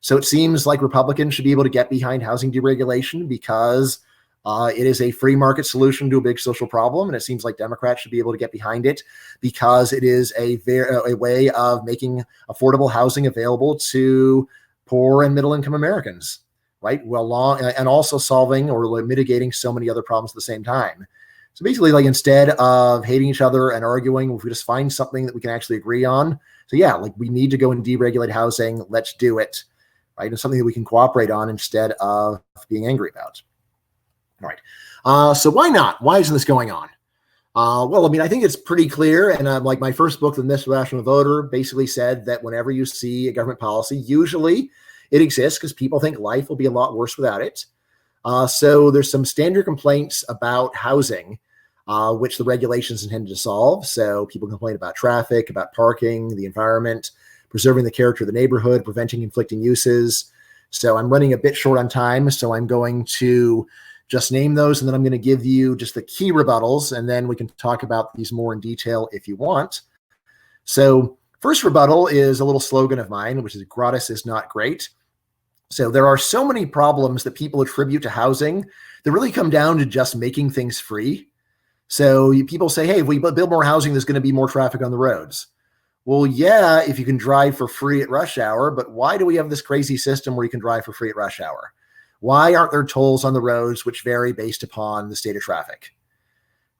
So it seems like Republicans should be able to get behind housing deregulation because it is a free market solution to a big social problem. And it seems like Democrats should be able to get behind it because it is a way of making affordable housing available to poor and middle income Americans, right? And also solving or mitigating so many other problems at the same time. So basically, like, instead of hating each other and arguing, if we just find something that we can actually agree on. So yeah, like, we need to go and deregulate housing. Let's do it, right? And something that we can cooperate on instead of being angry about. All right. So why not? Why isn't this going on? Well, I mean, I think it's pretty clear. And like my first book, The Misrational Voter, basically said that whenever you see a government policy, usually it exists because people think life will be a lot worse without it. So there's some standard complaints about housing, which the regulations intended to solve. So people complain about traffic, about parking, the environment, preserving the character of the neighborhood, preventing conflicting uses. So I'm running a bit short on time, so I'm going to just name those, and then I'm going to give you just the key rebuttals, and then we can talk about these more in detail if you want. So first rebuttal is a little slogan of mine, which is gratis is not great. So there are so many problems that people attribute to housing that really come down to just making things free. So people say, hey, if we build more housing, there's going to be more traffic on the roads. Well, yeah, if you can drive for free at rush hour, but why do we have this crazy system where you can drive for free at rush hour? Why aren't there tolls on the roads which vary based upon the state of traffic?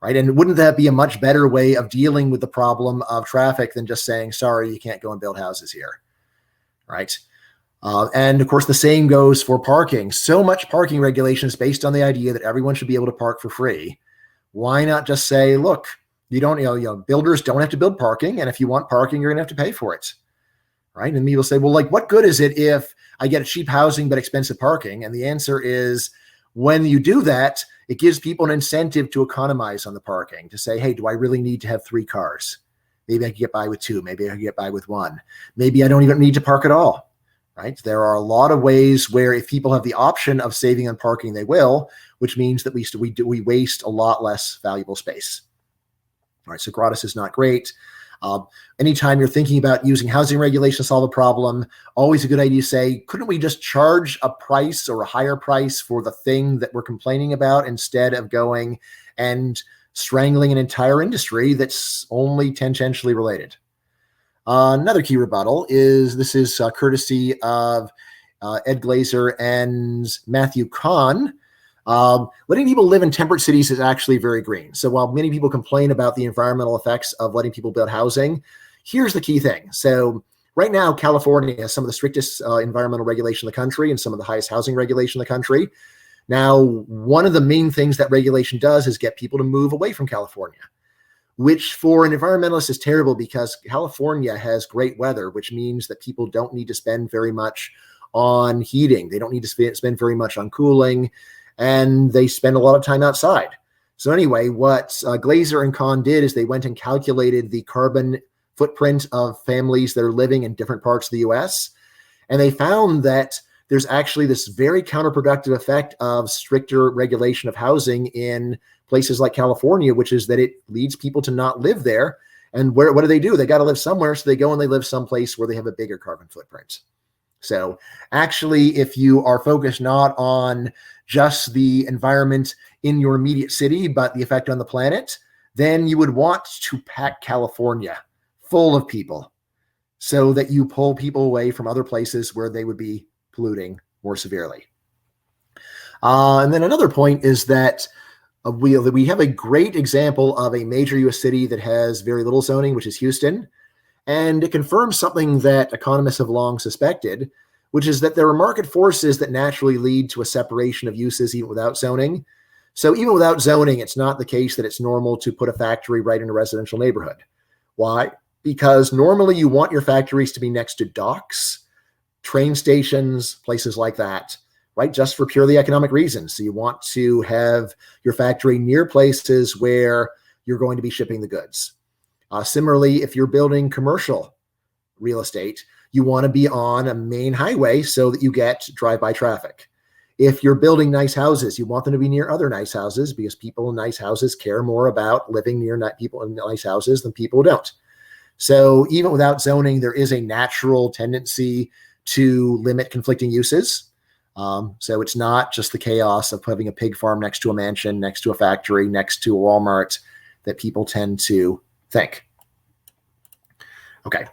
Right? And wouldn't that be a much better way of dealing with the problem of traffic than just saying, sorry, you can't go and build houses here? Right? And of course, the same goes for parking. So much parking regulation is based on the idea that everyone should be able to park for free. Why not just say, look, builders don't have to build parking, and if you want parking, you're going to have to pay for it, right? And people say, well, like, what good is it if I get cheap housing but expensive parking? And the answer is, when you do that, it gives people an incentive to economize on the parking, to say, hey, do I really need to have 3 cars? Maybe I can get by with 2. Maybe I can get by with 1. Maybe I don't even need to park at all, right? There are a lot of ways where if people have the option of saving on parking, they will, which means that we waste a lot less valuable space. All right, so gratis is not great. Anytime you're thinking about using housing regulation to solve a problem, always a good idea to say, couldn't we just charge a price or a higher price for the thing that we're complaining about instead of going and strangling an entire industry that's only tangentially related? Another key rebuttal is, this is courtesy of Ed Glazer and Matthew Kahn. Letting people live in temperate cities is actually very green. So while many people complain about the environmental effects of letting people build housing, here's the key thing. So right now, California has some of the strictest environmental regulation in the country and some of the highest housing regulation in the country. Now, one of the main things that regulation does is get people to move away from California, which for an environmentalist is terrible because California has great weather, which means that people don't need to spend very much on heating. They don't need to spend very much on cooling, and they spend a lot of time outside. So anyway, what Glazer and Kahn did is they went and calculated the carbon footprint of families that are living in different parts of the US. And they found that there's actually this very counterproductive effect of stricter regulation of housing in places like California, which is that it leads people to not live there. And what do? They got to live somewhere. So they go and they live someplace where they have a bigger carbon footprint. So actually, if you are focused not on just the environment in your immediate city, but the effect on the planet, then you would want to pack California full of people so that you pull people away from other places where they would be polluting more severely. And then another point is that we have a great example of a major US city that has very little zoning, which is Houston. And it confirms something that economists have long suspected, which is that there are market forces that naturally lead to a separation of uses even without zoning. So even without zoning, it's not the case that it's normal to put a factory right in a residential neighborhood. Why? Because normally you want your factories to be next to docks, train stations, places like that, right? Just for purely economic reasons. So you want to have your factory near places where you're going to be shipping the goods. Similarly, if you're building commercial real estate, you want to be on a main highway so that you get drive-by traffic. If you're building nice houses, you want them to be near other nice houses because people in nice houses care more about living near people in nice houses than people who don't. So even without zoning, there is a natural tendency to limit conflicting uses. So it's not just the chaos of having a pig farm next to a mansion, next to a factory, next to a Walmart that people tend to think. Okay,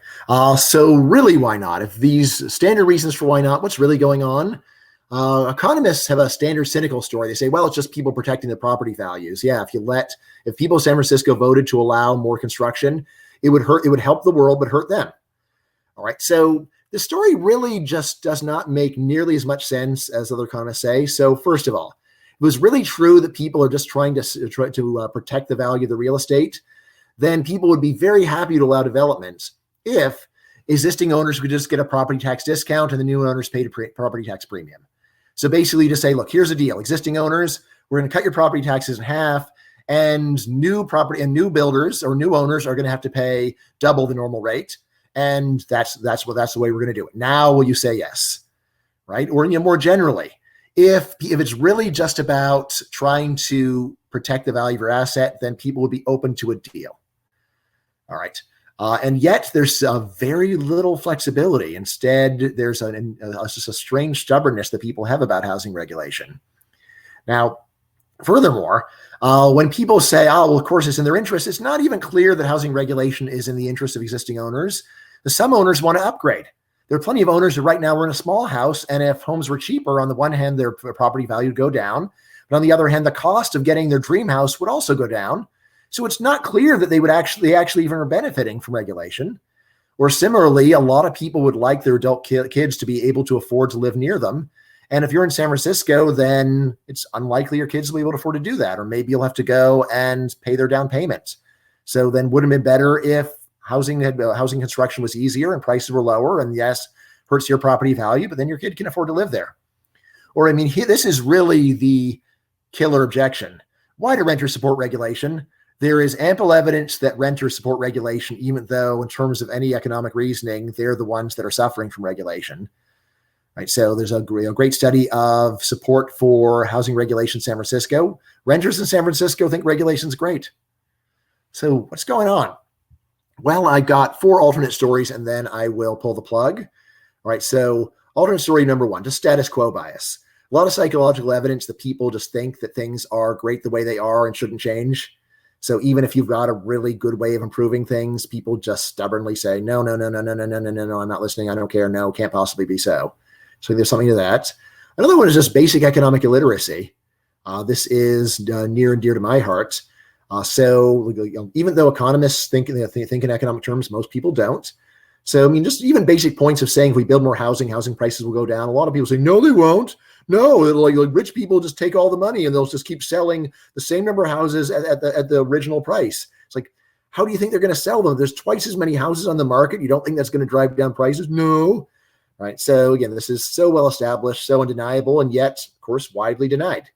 so really, why not? If these standard reasons for why not, what's really going on? Economists have a standard cynical story. They say, well, it's just people protecting their property values. Yeah, if people in San Francisco voted to allow more construction, it would help the world, but hurt them. All right, so the story really just does not make nearly as much sense as other economists say. So first of all, if it was really true that people are just trying to protect the value of the real estate, then people would be very happy to allow development if existing owners could just get a property tax discount and the new owners paid a property tax premium. So basically to say, look, here's a deal. Existing owners, we're going to cut your property taxes in half, and new builders or new owners are going to have to pay double the normal rate. And that's the way we're going to do it. Now, will you say yes? Right? Or more generally, if it's really just about trying to protect the value of your asset, then people would be open to a deal. All right. And yet there's very little flexibility. Instead, there's just a strange stubbornness that people have about housing regulation. Now, furthermore, when people say, oh, well, of course, it's in their interest, it's not even clear that housing regulation is in the interest of existing owners. Some owners want to upgrade. There are plenty of owners who right now are in a small house, and if homes were cheaper, on the one hand, their property value would go down, but on the other hand, the cost of getting their dream house would also go down. So it's not clear that they would actually even are benefiting from regulation. Or similarly, a lot of people would like their adult kids to be able to afford to live near them. And if you're in San Francisco, then it's unlikely your kids will be able to afford to do that. Or maybe you'll have to go and pay their down payment. So then wouldn't it be better if housing construction was easier and prices were lower, and yes, hurts your property value, but then your kid can afford to live there? Or, I mean, this is really the killer objection. Why do renters support regulation? There is ample evidence that renters support regulation, even though in terms of any economic reasoning, they're the ones that are suffering from regulation. Right, so there's a great study of support for housing regulation in San Francisco. Renters in San Francisco think regulation's great. So what's going on? Well, I got 4 alternate stories, and then I will pull the plug. All right, so alternate story number 1, just status quo bias. A lot of psychological evidence that people just think that things are great the way they are and shouldn't change. So even if you've got a really good way of improving things, people just stubbornly say, no, I'm not listening. I don't care. No, can't possibly be so. So there's something to that. Another one is just basic economic illiteracy. This is near and dear to my heart. So even though economists think in economic terms, most people don't. So, I mean, just even basic points of saying if we build more housing prices will go down. A lot of people say, no, they won't. No, like rich people just take all the money and they'll just keep selling the same number of houses at the original price. It's like, how do you think they're going to sell them? There's twice as many houses on the market. You don't think that's going to drive down prices? No. Right. So again, this is so well established, so undeniable, and yet, of course, widely denied.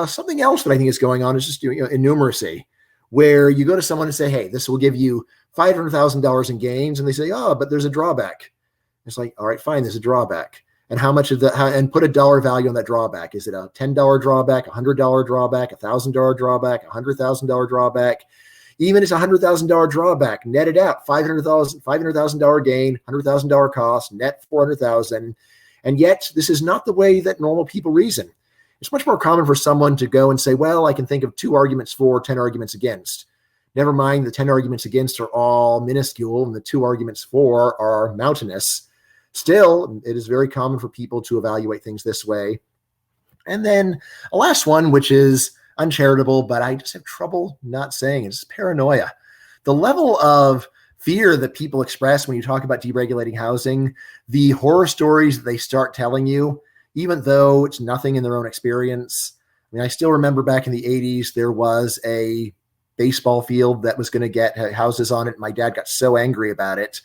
Something else that I think is going on is just innumeracy, where you go to someone and say, hey, this will give you $500,000 in gains. And they say, oh, but there's a drawback. It's like, all right, fine, there's a drawback. And how much of and put a dollar value on that drawback. Is it a $10 drawback, $100 drawback, $1,000 drawback, $100,000 drawback? Even if it's $100,000 drawback, net it out, $500,000 gain, $100,000 cost, net $400,000. And yet this is not the way that normal people reason. It's much more common for someone to go and say, well, I can think of 2 arguments for, 10 arguments against. Never mind, the 10 arguments against are all minuscule and the 2 arguments for are mountainous. Still, it is very common for people to evaluate things this way. And then a last one, which is uncharitable, but I just have trouble not saying it, is paranoia. The level of fear that people express when you talk about deregulating housing, the horror stories that they start telling you, even though it's nothing in their own experience. I mean, I still remember back in the 80s, there was a baseball field that was going to get houses on it. My dad got so angry about it.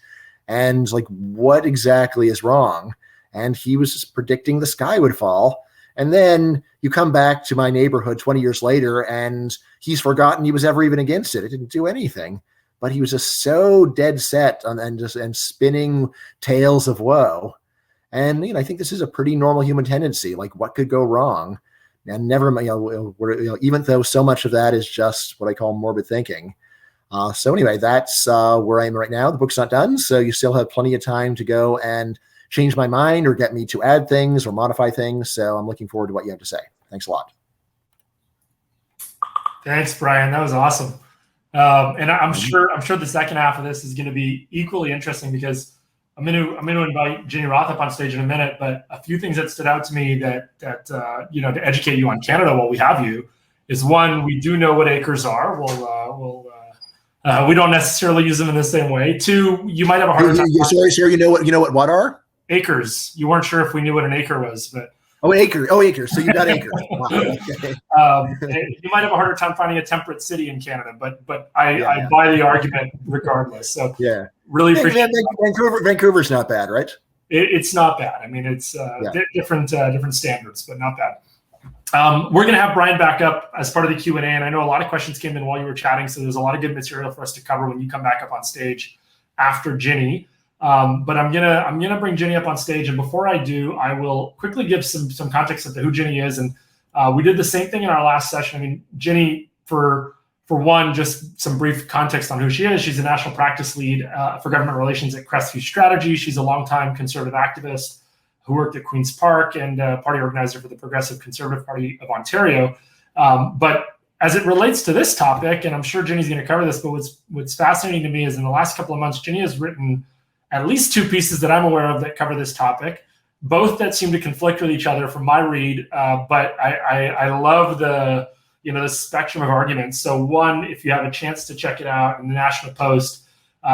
And like, what exactly is wrong? And he was just predicting the sky would fall. And then you come back to my neighborhood 20 years later, and he's forgotten he was ever even against it. It didn't do anything. but he was just so dead set on and spinning tales of woe. And I think this is a pretty normal human tendency. Like, what could go wrong? And never, even though so much of that is just what I call morbid thinking. So anyway, that's where I am right now. The book's not done, so you still have plenty of time to go and change my mind or get me to add things or modify things. So I'm looking forward to what you have to say. Thanks a lot. Thanks, Bryan. That was awesome. And I'm sure the second half of this is going to be equally interesting, because I'm going to invite Ginny Roth up on stage in a minute. But a few things that stood out to me that to educate you on Canada while we have you is, one, we do know what acres are. We don't necessarily use them in the same way. Two, you might have a harder time. Sorry, you know what are? Acres. You weren't sure if we knew what an acre was, but acre. So you got acres. Wow. Okay. You might have a harder time finding a temperate city in Canada, but I buy the argument regardless. So yeah, really appreciate Vancouver's not bad, right? It's not bad. I mean, it's different standards, but not bad. We're going to have Bryan back up as part of the Q&A, and I know a lot of questions came in while you were chatting, so there's a lot of good material for us to cover when you come back up on stage after Ginny. But I'm gonna bring Ginny up on stage, and before I do, I will quickly give some context as to who Ginny is. And we did the same thing in our last session. I mean, Ginny, for one, just some brief context on who she is. She's a national practice lead for government relations at Crestview Strategy. She's a longtime conservative activist who worked at Queen's Park and party organizer for the Progressive Conservative Party of Ontario. But as it relates to this topic, and I'm sure Ginny's going to cover this, but what's fascinating to me is in the last couple of months, Ginny has written at least two pieces that I'm aware of that cover this topic, both that seem to conflict with each other from my read. But I love the spectrum of arguments. So one, if you have a chance to check it out in the National Post,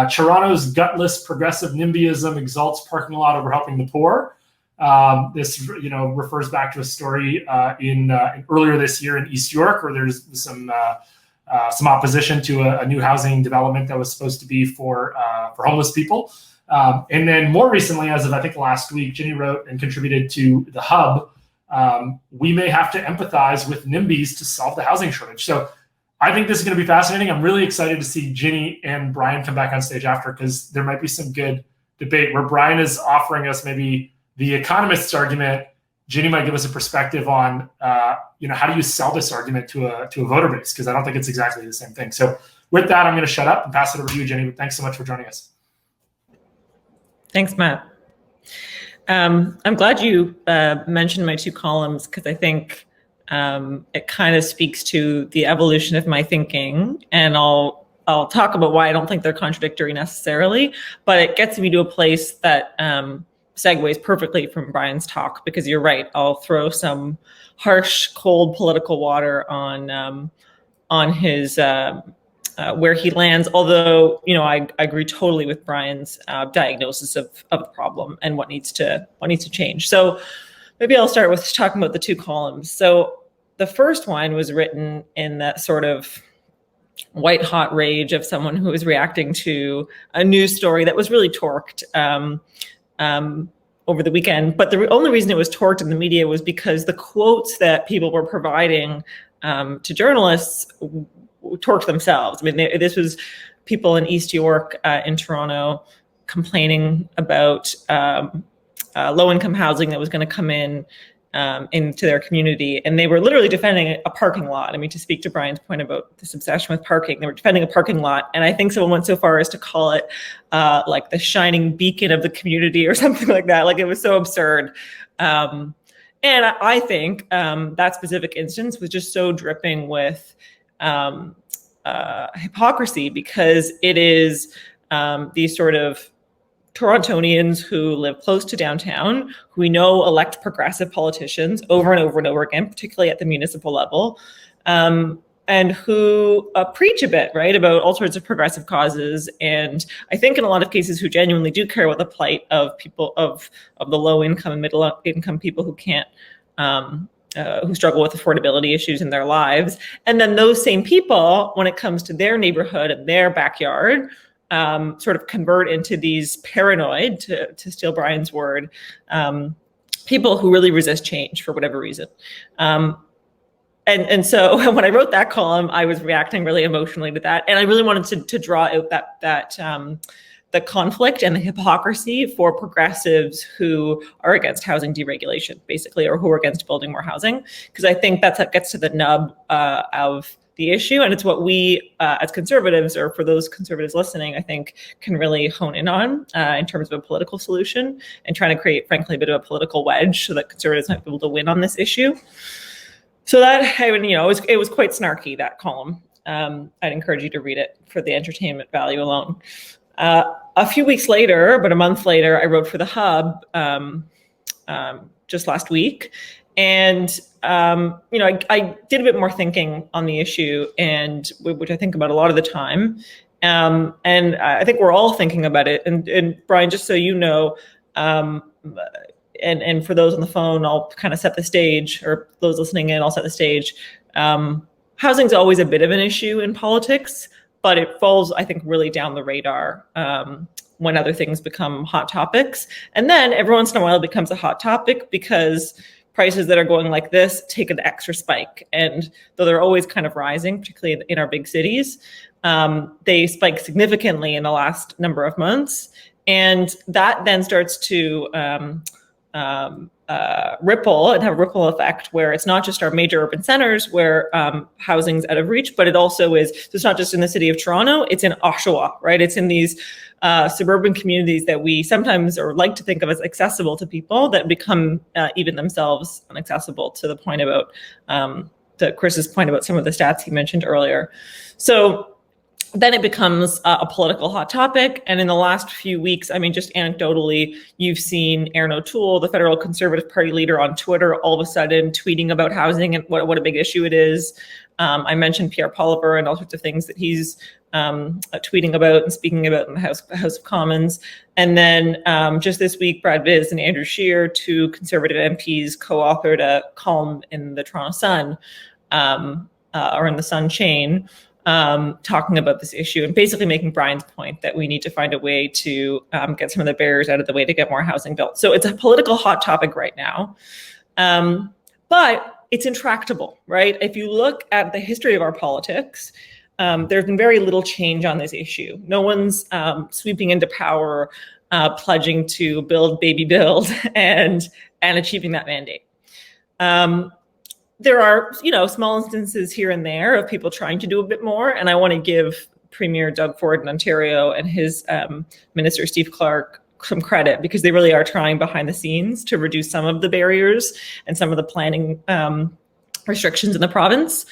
Toronto's gutless progressive NIMBYism exalts parking lot over helping the poor. This refers back to a story in earlier this year in East York, where there's some opposition to a new housing development that was supposed to be for homeless people. And then more recently, as of I think last week, Ginny wrote and contributed to The Hub, we may have to empathize with NIMBYs to solve the housing shortage. So I think this is going to be fascinating. I'm really excited to see Ginny and Bryan come back on stage after, because there might be some good debate where Bryan is offering us maybe the economist's argument. Ginny might give us a perspective on, how do you sell this argument to a voter base? Because I don't think it's exactly the same thing. So with that, I'm going to shut up and pass it over to you, Ginny. But thanks so much for joining us. Thanks, Matt. I'm glad you mentioned my two columns, because I think it kind of speaks to the evolution of my thinking, and I'll talk about why I don't think they're contradictory necessarily, but it gets me to a place that segues perfectly from Bryan's talk, because you're right. I'll throw some harsh, cold political water on his where he lands. Although, I agree totally with Bryan's diagnosis of the problem and what needs to change. So maybe I'll start with talking about the two columns. So the first one was written in that sort of white hot rage of someone who was reacting to a news story that was really torqued over the weekend. But the only reason it was torqued in the media was because the quotes that people were providing to journalists torqued themselves. I mean, this was people in East York, in Toronto, complaining about low-income housing that was going to come into their community, and they were literally defending a parking lot. I mean, to speak to Bryan's point about this obsession with parking, they were defending a parking lot, and I think someone went so far as to call it like the shining beacon of the community or something like that. Like, it was so absurd. And I think that specific instance was just so dripping with hypocrisy, because it is these sort of Torontonians who live close to downtown, who we know elect progressive politicians over and over and over again, particularly at the municipal level, and who preach a bit, right, about all sorts of progressive causes. And I think in a lot of cases who genuinely do care about the plight of people of the low income and middle income people who can't who struggle with affordability issues in their lives. And then those same people, when it comes to their neighborhood and their backyard, sort of convert into these paranoid, to steal Bryan's word, people who really resist change for whatever reason. And and so when I wrote that column, I was reacting really emotionally to that, and I really wanted to draw out that the conflict and the hypocrisy for progressives who are against housing deregulation, basically, or who are against building more housing, because I think that gets to the nub of the issue, and it's what we as conservatives, or for those conservatives listening, I think can really hone in on in terms of a political solution, and trying to create, frankly, a bit of a political wedge so that conservatives might be able to win on this issue. So that, I mean, it was quite snarky, that column. I'd encourage you to read it for the entertainment value alone. A few weeks later, about a month later, I wrote for The Hub just last week. And, I did a bit more thinking on the issue, and which I think about a lot of the time. And I think we're all thinking about it. And Bryan, just so you know, and for those on the phone, I'll kind of set the stage, or those listening in, I'll set the stage. Housing is always a bit of an issue in politics, but it falls, I think, really down the radar when other things become hot topics. And then every once in a while it becomes a hot topic because prices that are going like this take an extra spike. And though they're always kind of rising, particularly in our big cities, they spike significantly in the last number of months. And that then starts to ripple and have a ripple effect, where it's not just our major urban centers where housing's out of reach, but it also is, so it's not just in the city of Toronto, it's in Oshawa, right? It's in these suburban communities that we sometimes, or like to think of as accessible to people, that become even themselves inaccessible, to the point about, to Chris's point about some of the stats he mentioned earlier. So then it becomes a political hot topic. And in the last few weeks, I mean, just anecdotally, you've seen Erin O'Toole, the federal Conservative Party leader, on Twitter, all of a sudden tweeting about housing and what a big issue it is. I mentioned Pierre Poilievre and all sorts of things that he's tweeting about and speaking about in the House of Commons. And then just this week, Brad Viz and Andrew Scheer, two Conservative MPs, co-authored a column in the Toronto Sun, or in the Sun chain, talking about this issue, and basically making Bryan's point that we need to find a way to get some of the barriers out of the way to get more housing built. So it's a political hot topic right now, but it's intractable, right? If you look at the history of our politics, there's been very little change on this issue. No one's sweeping into power, pledging to build, baby build, and achieving that mandate. There are, small instances here and there of people trying to do a bit more. And I want to give Premier Doug Ford in Ontario and his Minister Steve Clark some credit, because they really are trying behind the scenes to reduce some of the barriers and some of the planning restrictions in the province.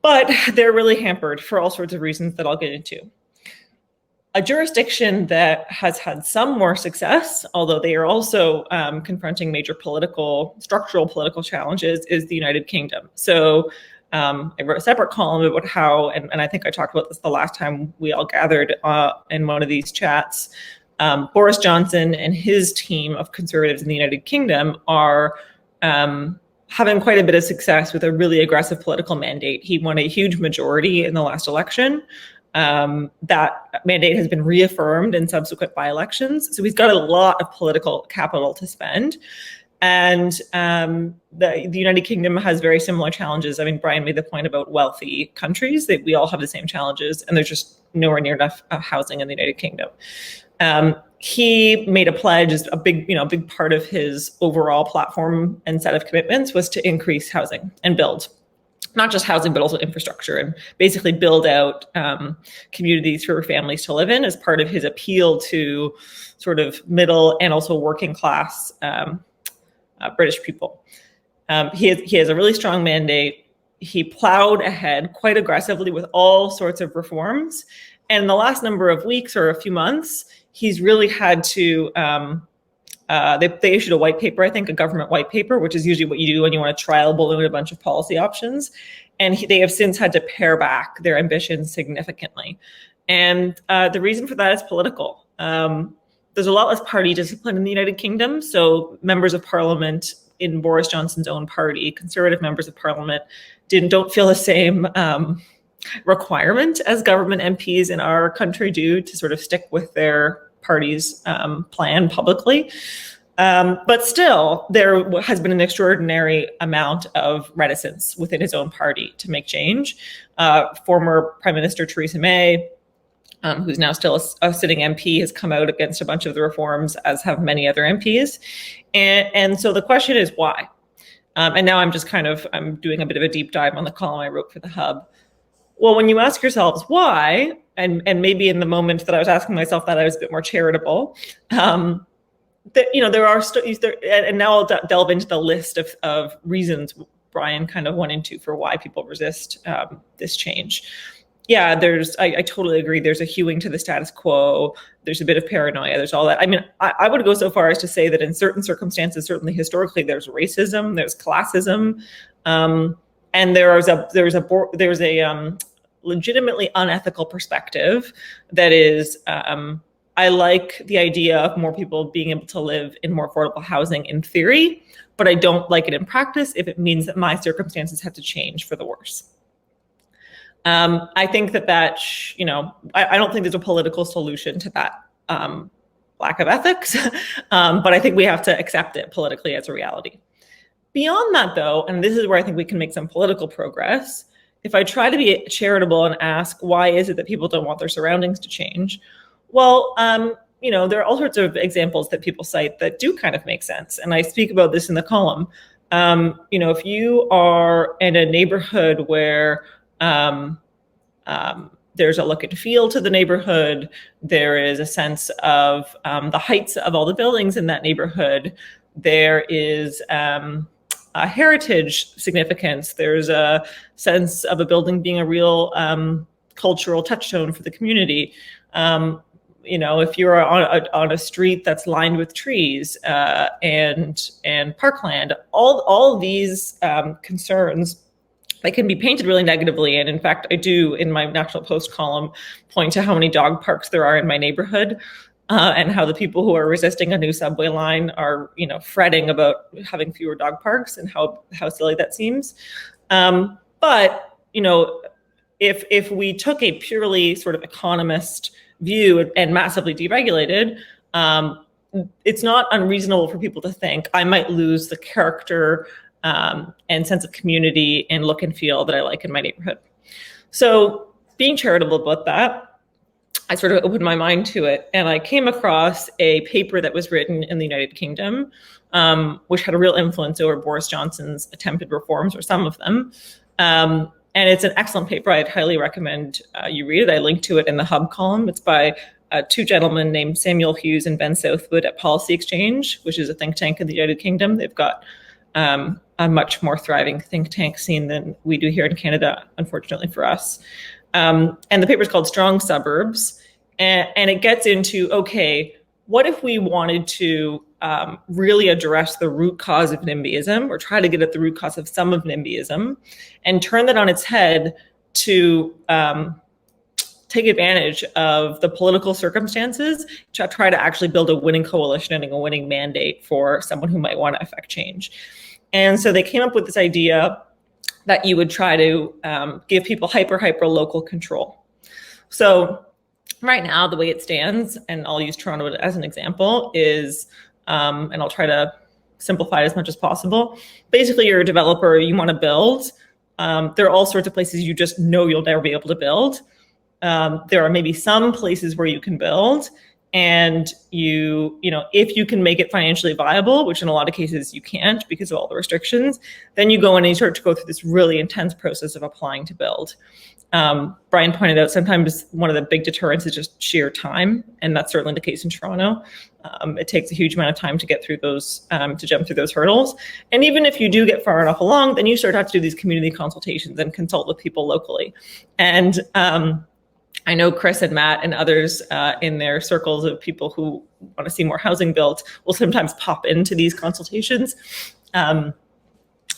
But they're really hampered for all sorts of reasons that I'll get into. A jurisdiction that has had some more success, although they are also confronting major structural political challenges, is the United Kingdom. So I wrote a separate column about how, and I think I talked about this the last time we all gathered in one of these chats, Boris Johnson and his team of Conservatives in the United Kingdom are having quite a bit of success with a really aggressive political mandate. He won a huge majority in the last election. That mandate has been reaffirmed in subsequent by-elections. So he's got a lot of political capital to spend. And the United Kingdom has very similar challenges. I mean, Bryan made the point about wealthy countries, that we all have the same challenges, and there's just nowhere near enough housing in the United Kingdom. He made a pledge, as a big part of his overall platform and set of commitments was to increase housing and build. Not just housing, but also infrastructure, and basically build out communities for families to live in as part of his appeal to sort of middle and also working class British people. He has a really strong mandate. He plowed ahead quite aggressively with all sorts of reforms. And in the last number of weeks or a few months, he's really had to they issued a white paper, I think, a government white paper, which is usually what you do when you want to trial balloon a bunch of policy options. And they have since had to pare back their ambitions significantly. And the reason for that is political. There's a lot less party discipline in the United Kingdom. So members of parliament in Boris Johnson's own party, Conservative members of parliament, don't feel the same requirement as government MPs in our country do to sort of stick with their party's plan publicly. But still, there has been an extraordinary amount of reticence within his own party to make change. Former Prime Minister Theresa May, who's now still a sitting MP, has come out against a bunch of the reforms, as have many other MPs. And so the question is why? And now I'm doing a bit of a deep dive on the column I wrote for the Hub. Well, when you ask yourselves why, and maybe in the moment that I was asking myself that, I was a bit more charitable. There are and now I'll delve into the list of reasons Bryan kind of went into for why people resist this change. Yeah, I totally agree. There's a hewing to the status quo. There's a bit of paranoia. There's all that. I mean, I would go so far as to say that in certain circumstances, certainly historically, there's racism, there's classism, and there's a legitimately unethical perspective that is. I like the idea of more people being able to live in more affordable housing in theory, but I don't like it in practice if it means that my circumstances have to change for the worse. I think that I don't think there's a political solution to that lack of ethics, but I think we have to accept it politically as a reality. Beyond that, though, and this is where I think we can make some political progress, if I try to be charitable and ask, why is it that people don't want their surroundings to change? Well, there are all sorts of examples that people cite that do kind of make sense. And I speak about this in the column. If you are in a neighborhood where there's a look and feel to the neighborhood, there is a sense of the heights of all the buildings in that neighborhood, there is a heritage significance, there's a sense of a building being a real cultural touchstone for the community. If you're on a street that's lined with trees and parkland, all these concerns, they can be painted really negatively. And in fact, I do in my National Post column point to how many dog parks there are in my neighborhood, and how the people who are resisting a new subway line are, fretting about having fewer dog parks and how silly that seems. But if we took a purely sort of economist view and massively deregulated, it's not unreasonable for people to think I might lose the character and sense of community and look and feel that I like in my neighborhood. So being charitable about that, I sort of opened my mind to it, and I came across a paper that was written in the United Kingdom, which had a real influence over Boris Johnson's attempted reforms, or some of them. And it's an excellent paper. I'd highly recommend you read it. I linked to it in the Hub column. It's by two gentlemen named Samuel Hughes and Ben Southwood at Policy Exchange, which is a think tank in the United Kingdom. They've got a much more thriving think tank scene than we do here in Canada, unfortunately for us. And the paper is called Strong Suburbs. And it gets into, okay, what if we wanted to really address the root cause of NIMBYism, or try to get at the root cause of some of NIMBYism, and turn that on its head to take advantage of the political circumstances to try to actually build a winning coalition and a winning mandate for someone who might want to affect change. And so they came up with this idea that you would try to give people hyper local control. So right now, the way it stands, and I'll use Toronto as an example, is, and I'll try to simplify it as much as possible. Basically, you're a developer, you want to build. There are all sorts of places you just know you'll never be able to build. There are maybe some places where you can build, and if you can make it financially viable, which in a lot of cases you can't because of all the restrictions, then you go in and you start to go through this really intense process of applying to build. Bryan pointed out sometimes one of the big deterrents is just sheer time, and that's certainly the case in Toronto. It takes a huge amount of time to get through those, to jump through those hurdles. And even if you do get far enough along, then you start to have to do these community consultations and consult with people locally. And I know Chris and Matt and others in their circles of people who want to see more housing built will sometimes pop into these consultations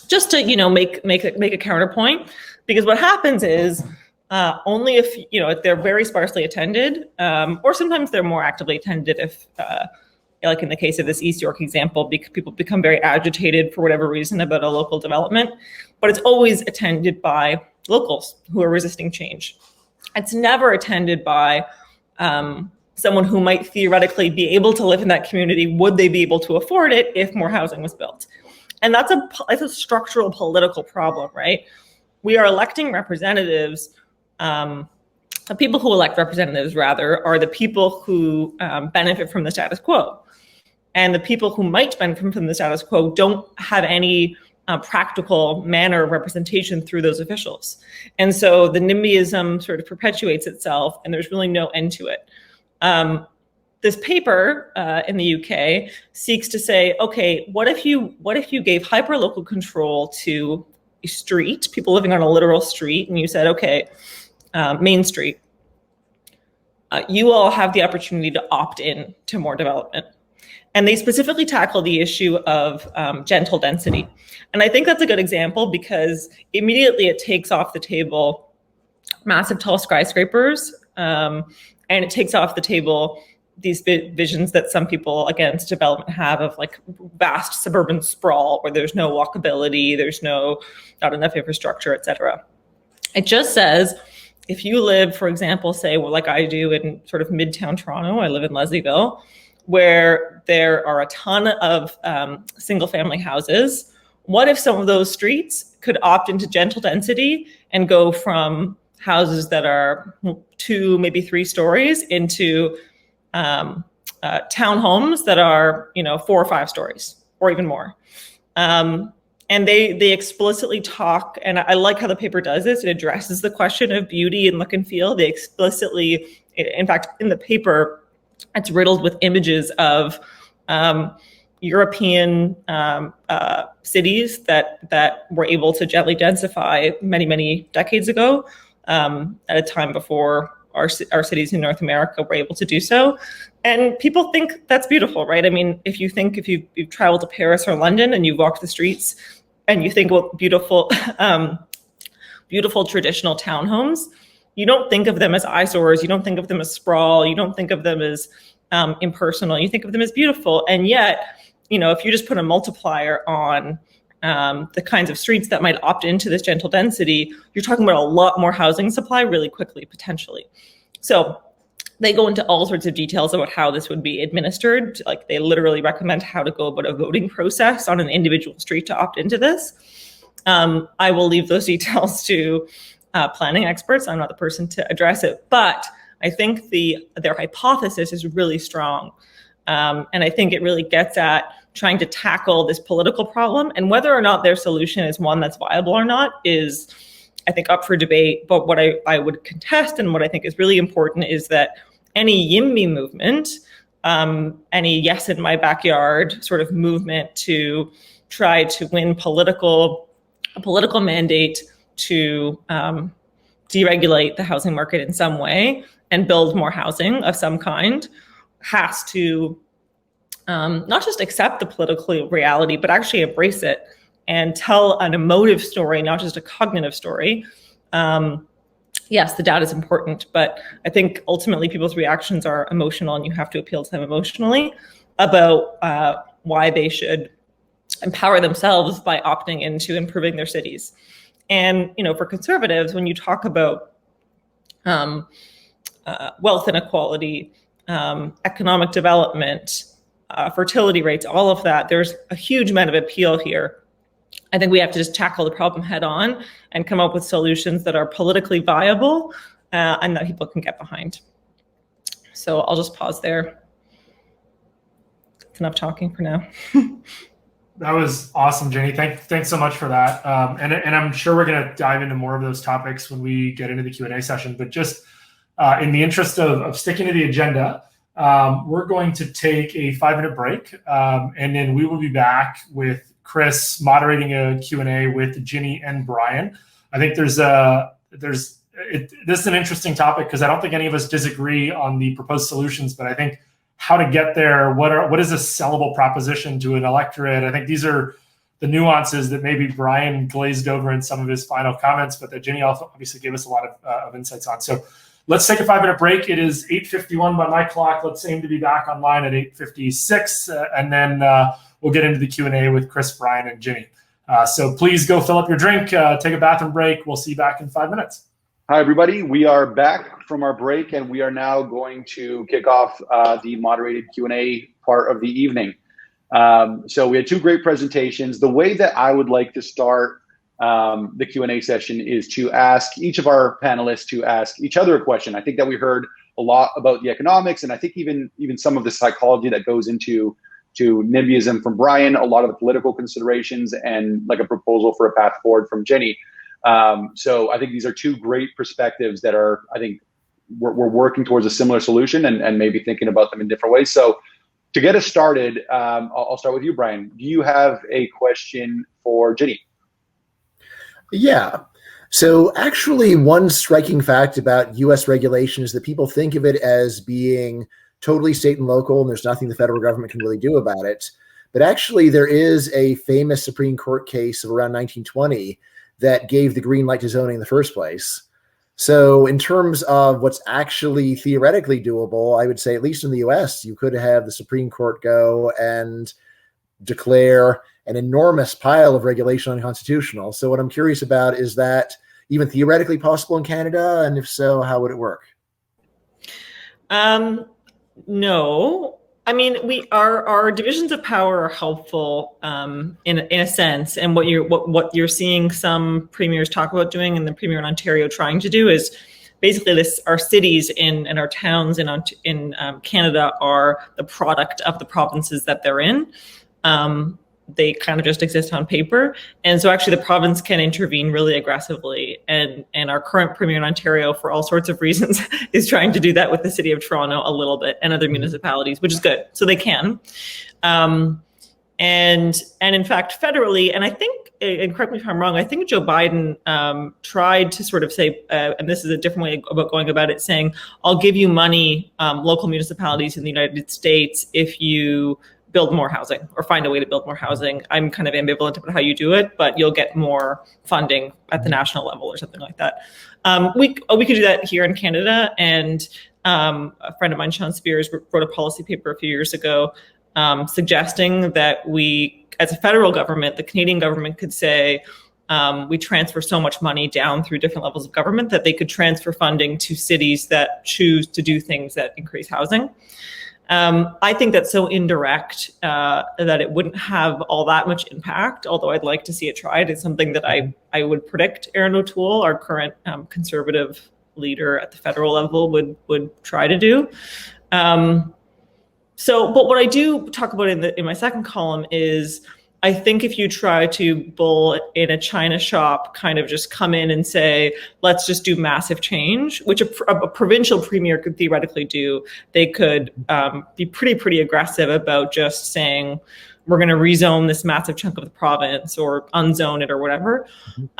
just to make a counterpoint. Because what happens is only if they're very sparsely attended, or sometimes they're more actively attended if, like in the case of this East York example, people become very agitated for whatever reason about a local development, but it's always attended by locals who are resisting change. It's never attended by someone who might theoretically be able to live in that community, would they be able to afford it if more housing was built? And that's a structural political problem, right? We are electing representatives. The people who elect representatives, rather, are the people who benefit from the status quo. And the people who might benefit from the status quo don't have any practical manner of representation through those officials. And so the NIMBYism sort of perpetuates itself, and there's really no end to it. This paper in the UK seeks to say, okay, what if you gave hyperlocal control to a street, people living on a literal street, and you said, okay, Main Street, you all have the opportunity to opt in to more development. And they specifically tackle the issue of gentle density. And I think that's a good example because immediately it takes off the table massive tall skyscrapers, and it takes off the table these visions that some people against development have of like vast suburban sprawl where there's no walkability, there's not enough infrastructure, et cetera. It just says, if you live, for example, say, well, like I do in sort of midtown Toronto, I live in Leslieville, where there are a ton of single family houses. What if some of those streets could opt into gentle density and go from houses that are 2, maybe 3 stories into townhomes that are, 4 or 5 stories or even more. And they explicitly talk, and I like how the paper does this. It addresses the question of beauty and look and feel. They explicitly, in fact, in the paper, it's riddled with images of European cities that were able to gently densify many, many decades ago, at a time before our cities in North America were able to do so. And people think that's beautiful, right? I mean, if you've traveled to Paris or London and you've walked the streets and you think, well, beautiful traditional townhomes, you don't think of them as eyesores. You don't think of them as sprawl. You don't think of them as impersonal. You think of them as beautiful. And yet, if you just put a multiplier on the kinds of streets that might opt into this gentle density, you're talking about a lot more housing supply really quickly, potentially. So they go into all sorts of details about how this would be administered. Like they literally recommend how to go about a voting process on an individual street to opt into this. I will leave those details to planning experts. I'm not the person to address it, but I think their hypothesis is really strong. And I think it really gets at trying to tackle this political problem, and whether or not their solution is one that's viable or not is, I think, up for debate. But what I would contest and what I think is really important is that any YIMBY movement, any yes in my backyard sort of movement to try to win a political mandate to deregulate the housing market in some way and build more housing of some kind, has to not just accept the political reality, but actually embrace it and tell an emotive story, not just a cognitive story. Yes, the data is important, but I think ultimately people's reactions are emotional, and you have to appeal to them emotionally about why they should empower themselves by opting into improving their cities. And, for conservatives, when you talk about wealth inequality, economic development, fertility rates, all of that, there's a huge amount of appeal here. I think we have to just tackle the problem head on and come up with solutions that are politically viable and that people can get behind. So I'll just pause there. It's enough talking for now. That was awesome, Ginny. Thanks so much for that. And I'm sure we're going to dive into more of those topics when we get into the Q&A session. But just in the interest of sticking to the agenda, we're going to take a 5-minute break, and then we will be back with Chris moderating a Q&A with Ginny and Bryan. I think this is an interesting topic because I don't think any of us disagree on the proposed solutions, but I think how to get there, what is a sellable proposition to an electorate? I think these are the nuances that maybe Bryan glazed over in some of his final comments, but that Ginny also obviously gave us a lot of insights on. So let's take a 5-minute break. It is 8:51 by my clock. Let's aim to be back online at 8:56, and then we'll get into the Q&A with Chris, Bryan, and Ginny. So please go fill up your drink, take a bathroom break. We'll see you back in 5 minutes. Hi, everybody. We are back from our break, and we are now going to kick off the moderated Q&A part of the evening. So we had two great presentations. The way that I would like to start the Q&A session is to ask each of our panelists to ask each other a question. I think that we heard a lot about the economics, and I think even some of the psychology that goes into NIMBYism from Bryan, a lot of the political considerations, and like a proposal for a path forward from Ginny. So I think these are two great perspectives that are, I think we're working towards a similar solution and maybe thinking about them in different ways. So to get us started, I'll start with you, Bryan. Do you have a question for Ginny? Yeah. So actually, one striking fact about U.S. regulation is that people think of it as being totally state and local, and there's nothing the federal government can really do about it. But actually, there is a famous Supreme Court case of around 1920 that gave the green light to zoning in the first place. So in terms of what's actually theoretically doable, I would say, at least in the US, you could have the Supreme Court go and declare an enormous pile of regulation unconstitutional. So what I'm curious about is that even theoretically possible in Canada? And if so, how would it work? No. I mean, our divisions of power are helpful in a sense, and what you're seeing some premiers talk about doing, and the premier in Ontario trying to do, is basically our cities and our towns in Canada are the product of the provinces that they're in. They kind of just exist on paper, and so actually the province can intervene really aggressively. And our current premier in Ontario, for all sorts of reasons, is trying to do that with the city of Toronto a little bit and other municipalities, which is good. So they can, and in fact federally, and I think, and correct me if I'm wrong, I think Joe Biden tried to sort of say, and this is a different way about going about it, saying, I'll give you money, local municipalities in the United States, if you build more housing or find a way to build more housing. I'm kind of ambivalent about how you do it, but you'll get more funding at the national level or something like that. We could do that here in Canada. And a friend of mine, Sean Spears, wrote a policy paper a few years ago suggesting that we, as a federal government, the Canadian government could say, we transfer so much money down through different levels of government that they could transfer funding to cities that choose to do things that increase housing. I think that's so indirect that it wouldn't have all that much impact, although I'd like to see it tried. It's something that I would predict Erin O'Toole, our current conservative leader at the federal level, would try to do. But what I do talk about in my second column is, I think if you try to bull in a China shop, kind of just come in and say, let's just do massive change, which a provincial premier could theoretically do. They could be pretty aggressive about just saying, we're going to rezone this massive chunk of the province or unzone it or whatever.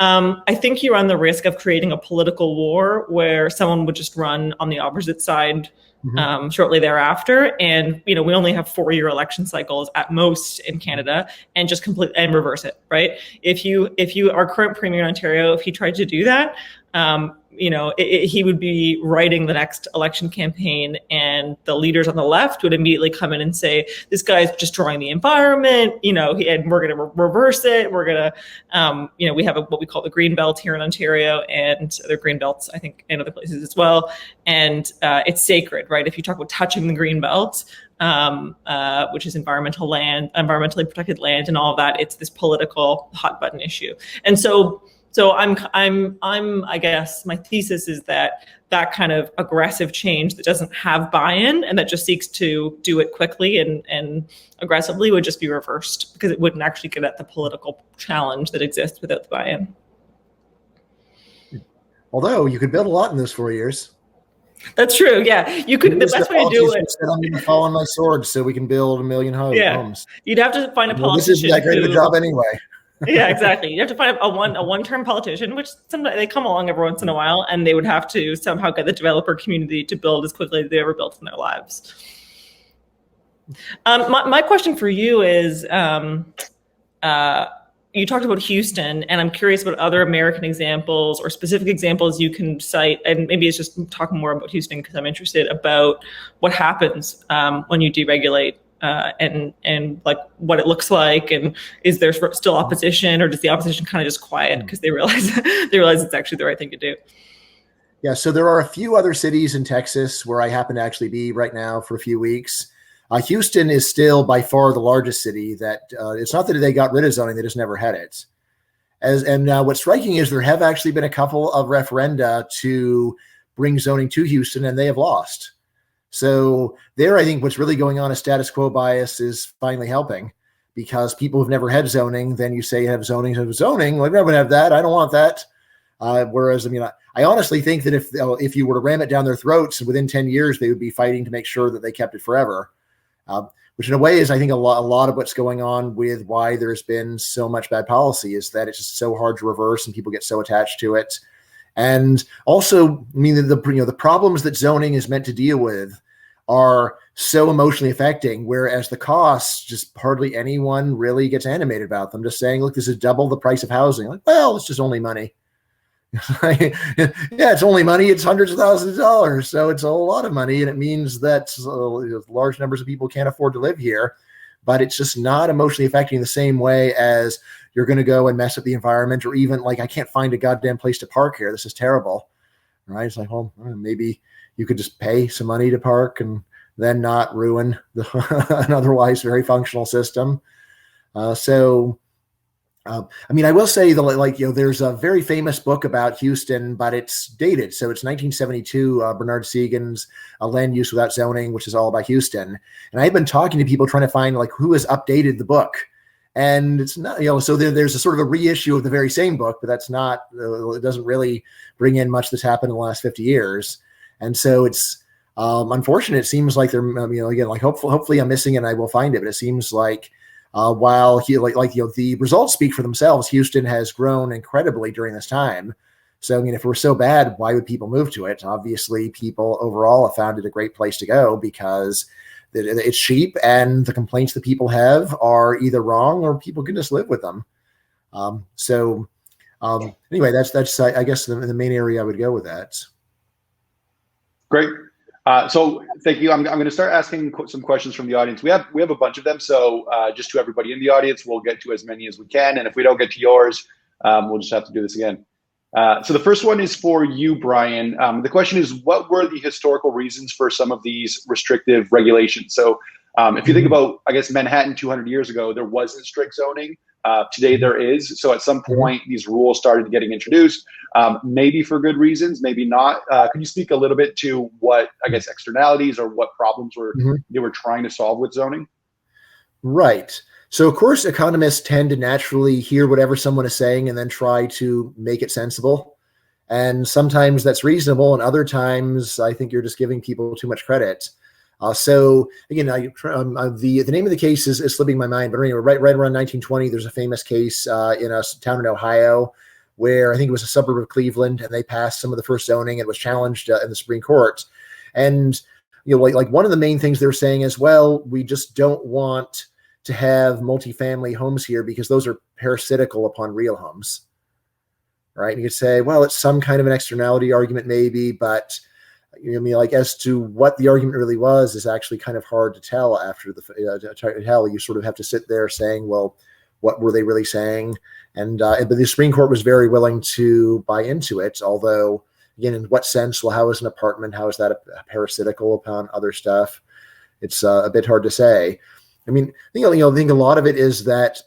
I think you run the risk of creating a political war where someone would just run on the opposite side shortly thereafter. And, we only have 4-year election cycles at most in Canada, and just and reverse it, right? If you our current premier in Ontario, if he tried to do that, he would be writing the next election campaign, and the leaders on the left would immediately come in and say, this guy's destroying the environment, and we're going to reverse it. We're going to, we have what we call the green belt here in Ontario, and other green belts, I think, in other places as well. And it's sacred, right? If you talk about touching the green belt, which is environmentally protected land and all of that, it's this political hot button issue. And so I guess my thesis is that kind of aggressive change that doesn't have buy-in and that just seeks to do it quickly and aggressively would just be reversed, because it wouldn't actually get at the political challenge that exists without the buy-in. Although you could build a lot in those 4 years. That's true. Yeah, you could. The best way to do it. I'm going to fall on my sword so we can build 1 million homes. Yeah, you'd have to find a politician. This isn't that great of a job anyway. Yeah, exactly. You have to find a one-term politician, which sometimes they come along every once in a while, and they would have to somehow get the developer community to build as quickly as they ever built in their lives. My question for you is, you talked about Houston, and I'm curious about other American examples or specific examples you can cite, and maybe it's just talking more about Houston because I'm interested about what happens when you deregulate. And like what it looks like, and is there still opposition, or does the opposition kind of just quiet because they realize it's actually the right thing to do? Yeah, so there are a few other cities in Texas where I happen to actually be right now for a few weeks. Houston is still by far the largest city. That it's not that they got rid of zoning; they just never had it. What's striking is there have actually been a couple of referenda to bring zoning to Houston, and they have lost. So there, I think what's really going on is status quo bias is finally helping, because people who've never had zoning, then you say you have zoning, well, I never have that. I don't want that. Whereas, I mean, I honestly think that if you were to ram it down their throats, within 10 years, they would be fighting to make sure that they kept it forever. Which in a way is, I think, a lot of what's going on with why there's been so much bad policy, is that it's just so hard to reverse and people get so attached to it. And also, I mean, the problems that zoning is meant to deal with are so emotionally affecting, whereas the costs, just hardly anyone really gets animated about them. Just saying, look, this is double the price of housing. Like, well, it's just only money. Yeah, it's only money. It's hundreds of thousands of dollars. So it's a lot of money. And it means that large numbers of people can't afford to live here. But it's just not emotionally affecting the same way as you're going to go and mess up the environment, or even like, I can't find a goddamn place to park here. This is terrible. Right? It's like, well, maybe you could just pay some money to park and then not ruin an otherwise very functional system. I mean, I will say there's a very famous book about Houston, but it's dated. So it's 1972, Bernard Segan's Land Use Without Zoning, which is all about Houston. And I've been talking to people trying to find like who has updated the book. And it's not, so there's a sort of a reissue of the very same book, but that's not, it doesn't really bring in much that's happened in the last 50 years. And so it's unfortunate. It seems like again, like hopefully I'm missing it and I will find it, but it seems like, while the results speak for themselves, Houston has grown incredibly during this time. So, I mean, if it were so bad, why would people move to it? Obviously, people overall have found it a great place to go because it's cheap, and the complaints that people have are either wrong or people can just live with them. Anyway, that's I guess the main area I would go with that. Great. So thank you. I'm going to start asking some questions from the audience. We have a bunch of them. So just to everybody in the audience, we'll get to as many as we can. And if we don't get to yours, we'll just have to do this again. So the first one is for you, Bryan. The question is, what were the historical reasons for some of these restrictive regulations? So if you think about, I guess, Manhattan 200 years ago, there wasn't strict zoning. Today there is. So at some point, these rules started getting introduced, maybe for good reasons, maybe not. Can you speak a little bit to what, I guess, externalities or what problems they were trying to solve with zoning? Right. So, of course, economists tend to naturally hear whatever someone is saying and then try to make it sensible. And sometimes that's reasonable, and other times I think you're just giving people too much credit. So again, the name of the case is slipping my mind, but anyway, right around 1920, there's a famous case in a town in Ohio where I think it was a suburb of Cleveland, and they passed some of the first zoning. It was challenged in the Supreme Court, and like one of the main things they're saying is, well, we just don't want to have multifamily homes here because those are parasitical upon real homes, right? And you could say, well, it's some kind of an externality argument, maybe, but as to what the argument really was is actually kind of hard to tell after you sort of have to sit there saying, well, what were they really saying? But the Supreme Court was very willing to buy into it. Although, again, in what sense? Well, how is an apartment? How is that parasitical upon other stuff? It's a bit hard to say. I mean, I think a lot of it is that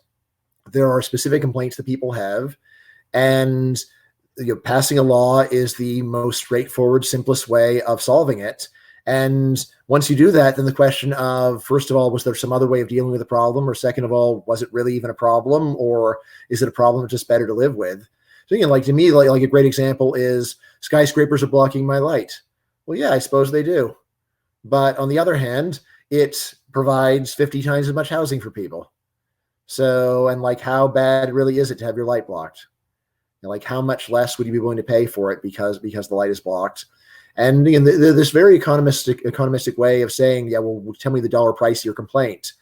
there are specific complaints that people have, and passing a law is the most straightforward, simplest way of solving it. And once you do that, then the question of, first of all, was there some other way of dealing with the problem? Or second of all, was it really even a problem? Or is it a problem just better to live with? So, to me, like a great example is skyscrapers are blocking my light. Well, yeah, I suppose they do. But on the other hand, it provides 50 times as much housing for people. So, and how bad really is it to have your light blocked? How much less would you be willing to pay for it because the light is blocked? And this very economistic way of saying, yeah, well, tell me the dollar price of your complaint.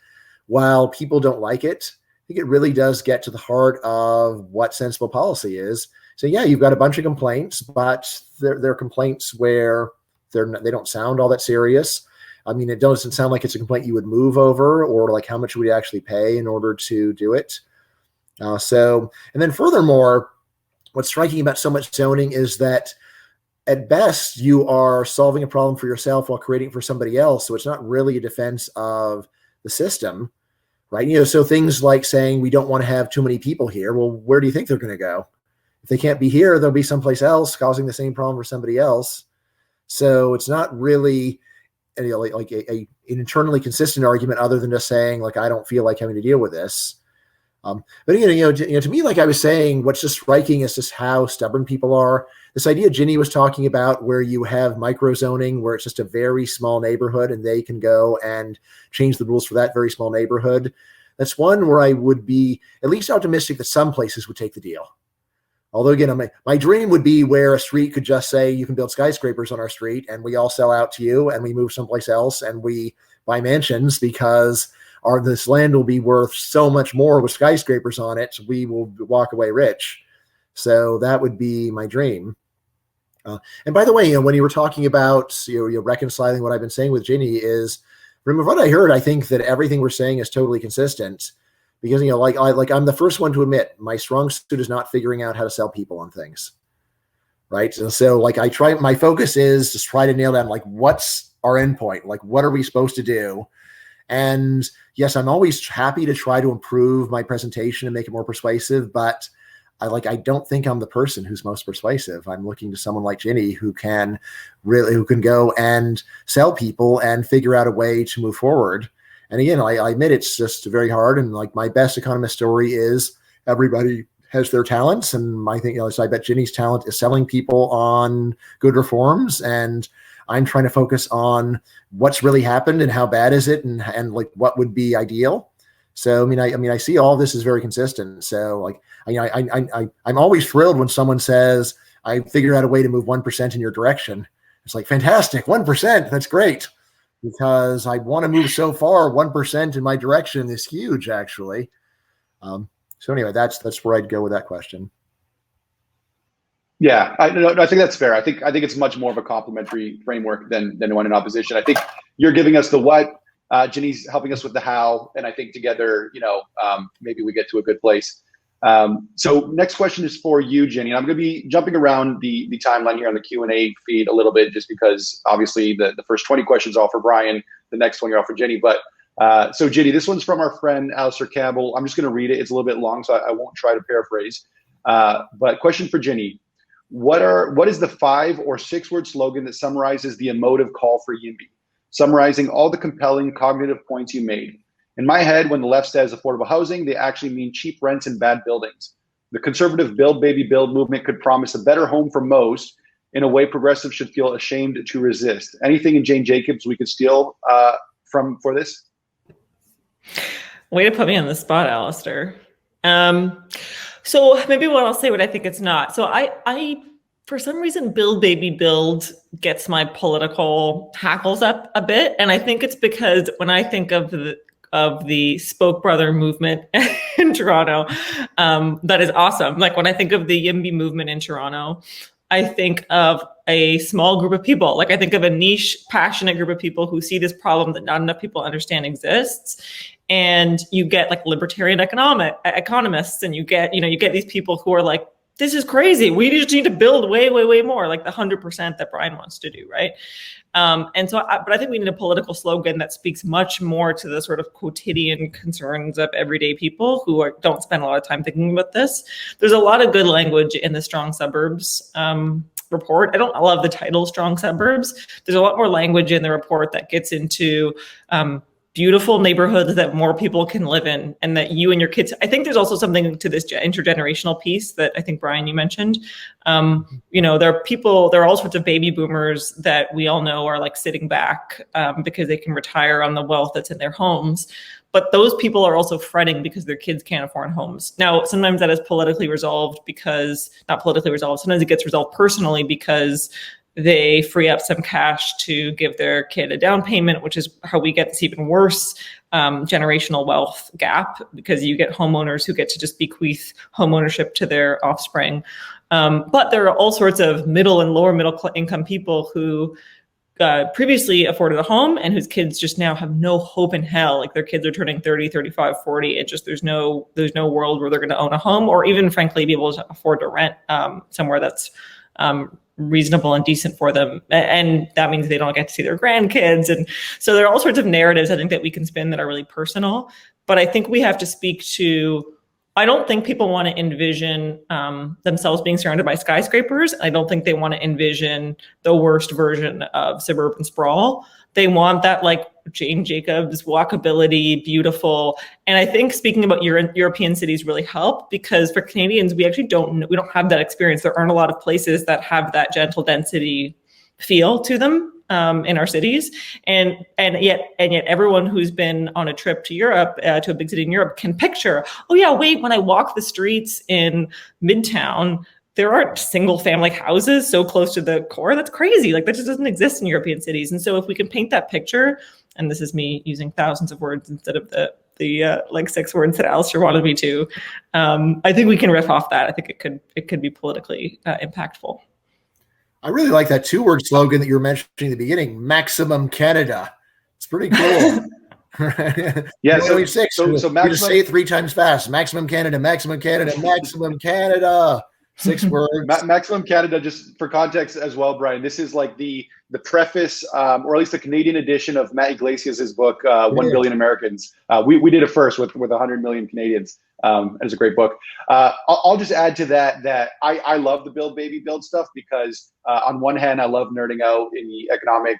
While people don't like it, I think it really does get to the heart of what sensible policy is. So yeah, you've got a bunch of complaints, but they're complaints where they don't sound all that serious. I mean, it doesn't sound like it's a complaint you would move over, or how much would you actually pay in order to do it. And then furthermore, what's striking about so much zoning is that at best, you are solving a problem for yourself while creating it for somebody else. So it's not really a defense of the system, right? So things like saying we don't want to have too many people here. Well, where do you think they're going to go? If they can't be here, they'll be someplace else causing the same problem for somebody else. So it's not really like an internally consistent argument other than just saying, like, I don't feel like having to deal with this. But to me, like I was saying, what's just striking is just how stubborn people are. This idea Ginny was talking about, where you have microzoning, where it's just a very small neighborhood and they can go and change the rules for that very small neighborhood. That's one where I would be at least optimistic that some places would take the deal. Although, again, my dream would be where a street could just say, you can build skyscrapers on our street and we all sell out to you and we move someplace else and we buy mansions because this land will be worth so much more with skyscrapers on it. So we will walk away rich. So that would be my dream. And by the way, when you were talking about reconciling what I've been saying with Ginny is, from what I heard, I think that everything we're saying is totally consistent. Because, like I'm the first one to admit my strong suit is not figuring out how to sell people on things, right? And so, like, my focus is just try to nail down, like, what's our endpoint? Like, what are we supposed to do? And yes, I'm always happy to try to improve my presentation and make it more persuasive, but I don't think I'm the person who's most persuasive. I'm looking to someone like Ginny who can go and sell people and figure out a way to move forward. And again, I admit it's just very hard. And like my best economist story is everybody has their talents. And I think, so I bet Ginny's talent is selling people on good reforms. And I'm trying to focus on what's really happened and how bad is it and like what would be ideal. So, I see all this is very consistent. So like, I'm always thrilled when someone says, I figured out a way to move 1% in your direction. It's like, fantastic, 1%, that's great. Because I want to move so far, 1% in my direction is huge, actually. So anyway, that's where I'd go with that question. Yeah, I think that's fair. I think it's much more of a complementary framework than one in opposition. I think you're giving us the what, Ginny's helping us with the how, and I think together, maybe we get to a good place. So next question is for you, Ginny. And I'm going to be jumping around the timeline here on the Q&A feed a little bit, just because obviously the first 20 questions are all for Bryan, the next one you're all for Ginny. But so Ginny, this one's from our friend Alistair Campbell. I'm just going to read it. It's a little bit long, so I won't try to paraphrase. But question for Ginny: What is the 5 or 6 word slogan that summarizes the emotive call for YIMBY, summarizing all the compelling cognitive points you made? In my head, when the left says affordable housing, they actually mean cheap rents and bad buildings. The conservative build, baby, build movement could promise a better home for most in a way progressives should feel ashamed to resist. Anything in Jane Jacobs we could steal for this? Way to put me on the spot, Alistair. So maybe what I'll say what I think it's not. So I for some reason, build, baby, build gets my political hackles up a bit. And I think it's because when I think of the Spoke Brother movement in Toronto, that is awesome. Like when I think of the YIMBY movement in Toronto, I think of a small group of people. Like I think of a niche, passionate group of people who see this problem that not enough people understand exists. And you get like libertarian economists, and you get these people who are like, this is crazy. We just need to build way, way, way more, like the 100% that Bryan wants to do, right? But I think we need a political slogan that speaks much more to the sort of quotidian concerns of everyday people who don't spend a lot of time thinking about this. There's a lot of good language in the Strong Suburbs report. I don't love the title Strong Suburbs. There's a lot more language in the report that gets into beautiful neighborhoods that more people can live in, and that you and your kids. I think there's also something to this intergenerational piece that I think, Bryan, you mentioned. There are all sorts of baby boomers that we all know are like sitting back because they can retire on the wealth that's in their homes. But those people are also fretting because their kids can't afford homes. Now, sometimes that is politically resolved not politically resolved. Sometimes it gets resolved personally because they free up some cash to give their kid a down payment, which is how we get this even worse generational wealth gap, because you get homeowners who get to just bequeath homeownership to their offspring. But there are all sorts of middle and lower middle income people who previously afforded a home and whose kids just now have no hope in hell. Like their kids are turning 30, 35, 40. It just, there's no world where they're going to own a home, or even frankly be able to afford to rent somewhere that's reasonable and decent for them. And that means they don't get to see their grandkids. And so there are all sorts of narratives I think that we can spin that are really personal. But I think we have to speak to, I don't think people want to envision themselves being surrounded by skyscrapers. I don't think they want to envision the worst version of suburban sprawl. They want that like Jane Jacobs walkability, beautiful. And I think speaking about European cities really help, because for Canadians, we actually don't have that experience. There aren't a lot of places that have that gentle density feel to them in our cities. And yet everyone who's been on a trip to Europe, to a big city in Europe, can picture, oh yeah, wait, when I walk the streets in Midtown, there aren't single family houses so close to the core. That's crazy. Like that just doesn't exist in European cities. And so if we can paint that picture, and this is me using thousands of words instead of the like 6 words that Alistair wanted me to, I think we can riff off that. I think it could be politically impactful. I really like that 2-word slogan that you were mentioning in the beginning, Maximum Canada. It's pretty cool. Yeah, so maximum, you just say it 3 times fast. Maximum Canada, Maximum Canada, Maximum Canada. 6 words. Maximum Canada, just for context as well, Brian, this is like the preface, or at least the Canadian edition of Matt Iglesias' book, 1 Billion Americans. We did it first with 100 million Canadians. It's a great book. I'll just add to that I love the build, baby, build stuff because on one hand, I love nerding out in the economic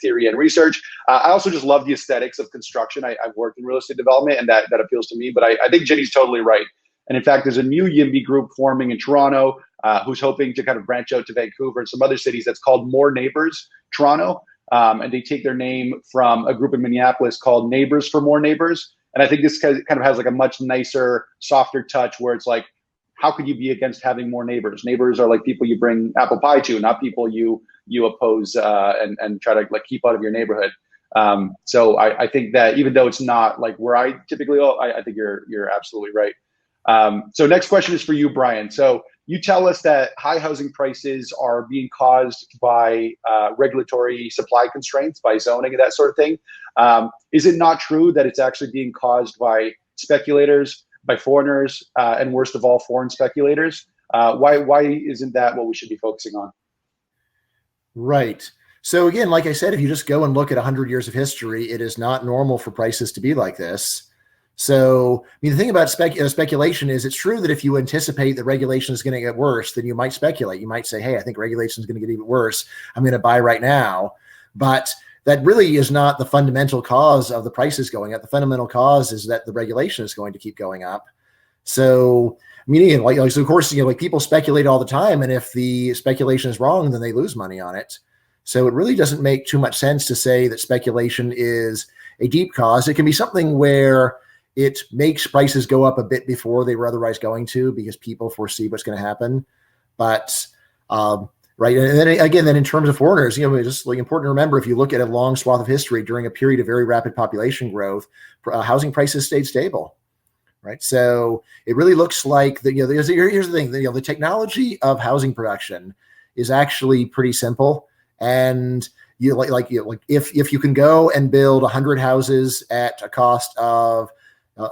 theory and research. I also just love the aesthetics of construction. I've worked in real estate development, and that appeals to me. But I think Ginny's totally right. And in fact, there's a new YIMBY group forming in Toronto who's hoping to kind of branch out to Vancouver and some other cities that's called More Neighbors Toronto. And they take their name from a group in Minneapolis called Neighbors for More Neighbors. And I think this kind of has like a much nicer, softer touch where it's like, how could you be against having more neighbors? Neighbors are like people you bring apple pie to, not people you oppose and try to like keep out of your neighborhood. So I think that even though it's not like where I typically go, I think you're absolutely right. So next question is for you, Brian. So you tell us that high housing prices are being caused by regulatory supply constraints, by zoning and that sort of thing. Is it not true that it's actually being caused by speculators, by foreigners, and worst of all, foreign speculators? Why isn't that what we should be focusing on? Right. So again, like I said, if you just go and look at 100 years of history, it is not normal for prices to be like this. So, I mean, the thing about speculation is it's true that if you anticipate that regulation is going to get worse, then you might speculate. You might say, hey, I think regulation is going to get even worse. I'm going to buy right now. But that really is not the fundamental cause of the prices going up. The fundamental cause is that the regulation is going to keep going up. So, I mean, so of course, like people speculate all the time. And if the speculation is wrong, then they lose money on it. So it really doesn't make too much sense to say that speculation is a deep cause. It can be something where it makes prices go up a bit before they were otherwise going to because people foresee what's going to happen. But, right. And then again, in terms of foreigners, it's just like important to remember, if you look at a long swath of history during a period of very rapid population growth, housing prices stayed stable. Right. So it really looks like that, here's the thing, the technology of housing production is actually pretty simple. And if you can go and build 100 houses at a cost of say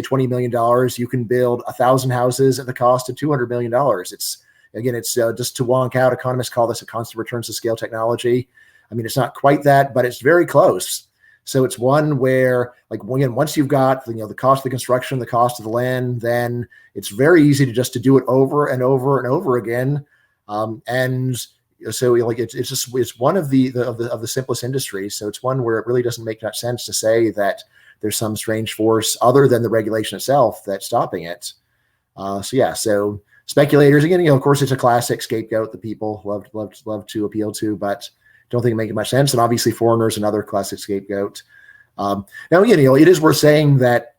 $20 million, you can build 1,000 houses at the cost of $200 million. It's just to wonk out. Economists call this a constant returns to scale technology. I mean, it's not quite that, but it's very close. So it's one where, like, again, once you've got the cost of the construction, the cost of the land, then it's very easy to do it over and over and over again. And so it's one of the simplest industries. So it's one where it really doesn't make much sense to say that there's some strange force other than the regulation itself that's stopping it. So speculators, again, of course, it's a classic scapegoat that people love to appeal to, but don't think it makes much sense. And obviously foreigners, another classic scapegoat. Now, again, it is worth saying that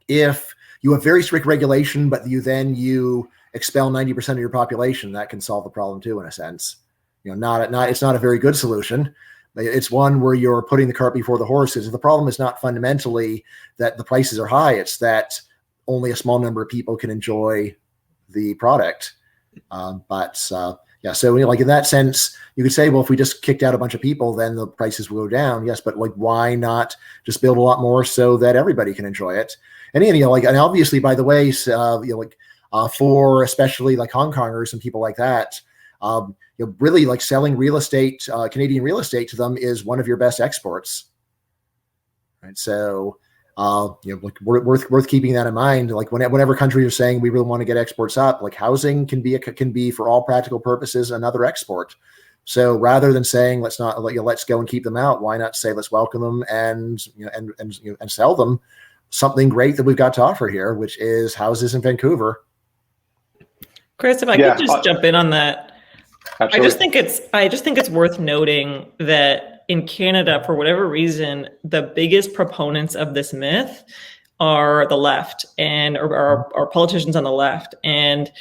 if you have very strict regulation, but you expel 90% of your population, that can solve the problem too, in a sense. It's not a very good solution. It's one where you're putting the cart before the horses. The problem is not fundamentally that the prices are high. It's that only a small number of people can enjoy the product. So like in that sense, you could say, well, if we just kicked out a bunch of people, then the prices will go down. Yes, but like, why not just build a lot more so that everybody can enjoy it? And and obviously, by the way, for especially like Hong Kongers and people like that. Really like selling real estate, Canadian real estate to them is one of your best exports. Right. So, like worth keeping that in mind. Like whenever countries are saying we really want to get exports up, like housing can be for all practical purposes another export. So rather than saying let's go and keep them out, why not say let's welcome them and sell them something great that we've got to offer here, which is houses in Vancouver. Chris, if I could just jump in on that. Absolutely. I just think it's worth noting that in Canada, for whatever reason, the biggest proponents of this myth are the left and our politicians on the left. And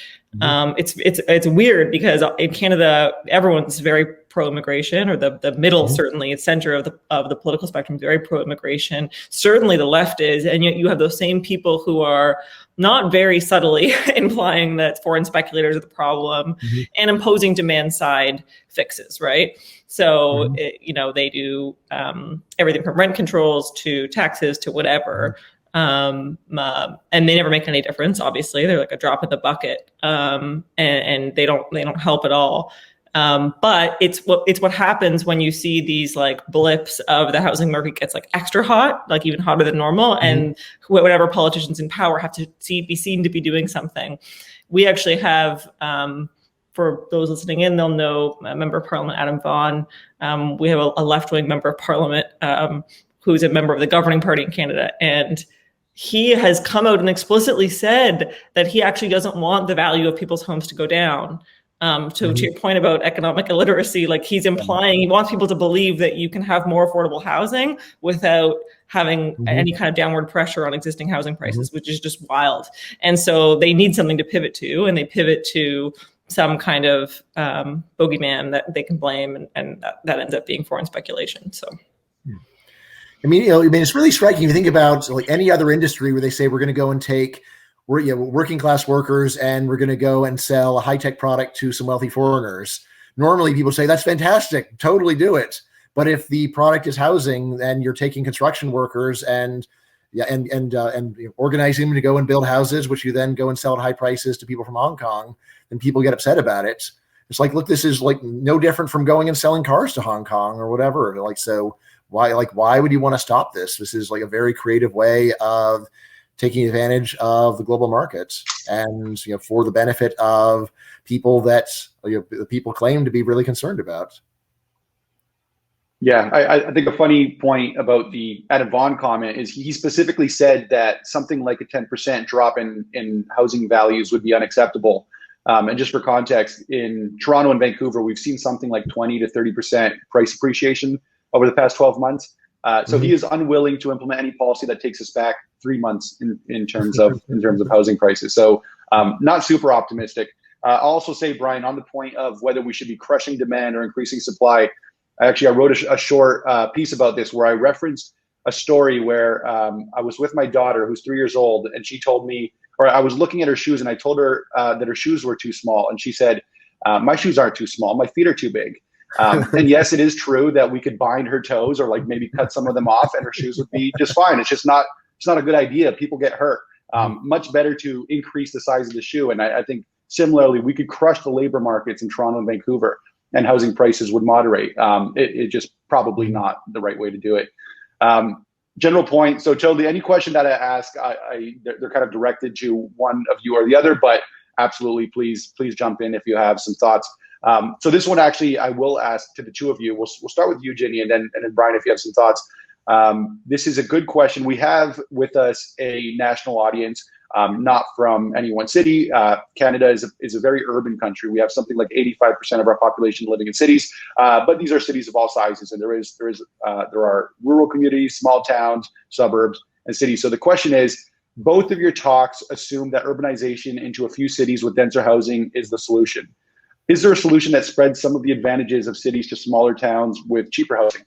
it's weird because in Canada, everyone's very pro-immigration, or the middle, certainly, center of the political spectrum, very pro-immigration. Certainly the left is, and yet you have those same people who are not very subtly implying that foreign speculators are the problem and imposing demand side fixes, right? So, they do everything from rent controls to taxes to whatever. And they never make any difference. Obviously, they're like a drop in the bucket, and they don't help at all. But it's what happens when you see these like blips of the housing market gets like extra hot, like even hotter than normal, and whatever politicians in power have to be seen to be doing something. We actually have, for those listening in, they'll know Member of Parliament Adam Vaughan. We have a left-wing Member of Parliament who's a member of the governing party in Canada, and he has come out and explicitly said that he actually doesn't want the value of people's homes to go down. To your point about economic illiteracy, like he's implying he wants people to believe that you can have more affordable housing without having any kind of downward pressure on existing housing prices, which is just wild. And so they need something to pivot to, and they pivot to some kind of bogeyman that they can blame, and that ends up being foreign speculation. So. It's really striking. You think about like any other industry where they say we're going to go and take working class workers and we're going to go and sell a high tech product to some wealthy foreigners. Normally, people say that's fantastic, totally do it. But if the product is housing, and you're taking construction workers and organizing them to go and build houses, which you then go and sell at high prices to people from Hong Kong, then people get upset about it. It's like, look, this is like no different from going and selling cars to Hong Kong or whatever. Like, so. Why would you want to stop this? This is like a very creative way of taking advantage of the global markets, and for the benefit of people that people claim to be really concerned about. Yeah, I think a funny point about the Adam Vaughan comment is he specifically said that something like a 10% drop in housing values would be unacceptable. And just for context, in Toronto and Vancouver, we've seen something like 20 to 30% price appreciation over the past 12 months. So he is unwilling to implement any policy that takes us back 3 months in terms of housing prices. So not super optimistic. I'll also say, Brian, on the point of whether we should be crushing demand or increasing supply, I wrote a short piece about this where I referenced a story where I was with my daughter who's 3 years old, and she told me, or I was looking at her shoes and I told her that her shoes were too small. And she said, my shoes aren't too small, my feet are too big. And yes, it is true that we could bind her toes or like maybe cut some of them off and her shoes would be just fine. It's not a good idea. People get hurt. Much better to increase the size of the shoe. And I think similarly, we could crush the labor markets in Toronto and Vancouver and housing prices would moderate. It just probably not the right way to do it. General point. So totally any question that I ask, they're kind of directed to one of you or the other, but absolutely, please jump in if you have some thoughts. So this one actually I will ask to the two of you. We'll start with you, Ginny, and then Brian, if you have some thoughts. This is a good question. We have with us a national audience, not from any one city. Canada is a very urban country. We have something like 85% of our population living in cities, but these are cities of all sizes, and there are rural communities, small towns, suburbs, and cities. So the question is, both of your talks assume that urbanization into a few cities with denser housing is the solution. Is there a solution that spreads some of the advantages of cities to smaller towns with cheaper housing?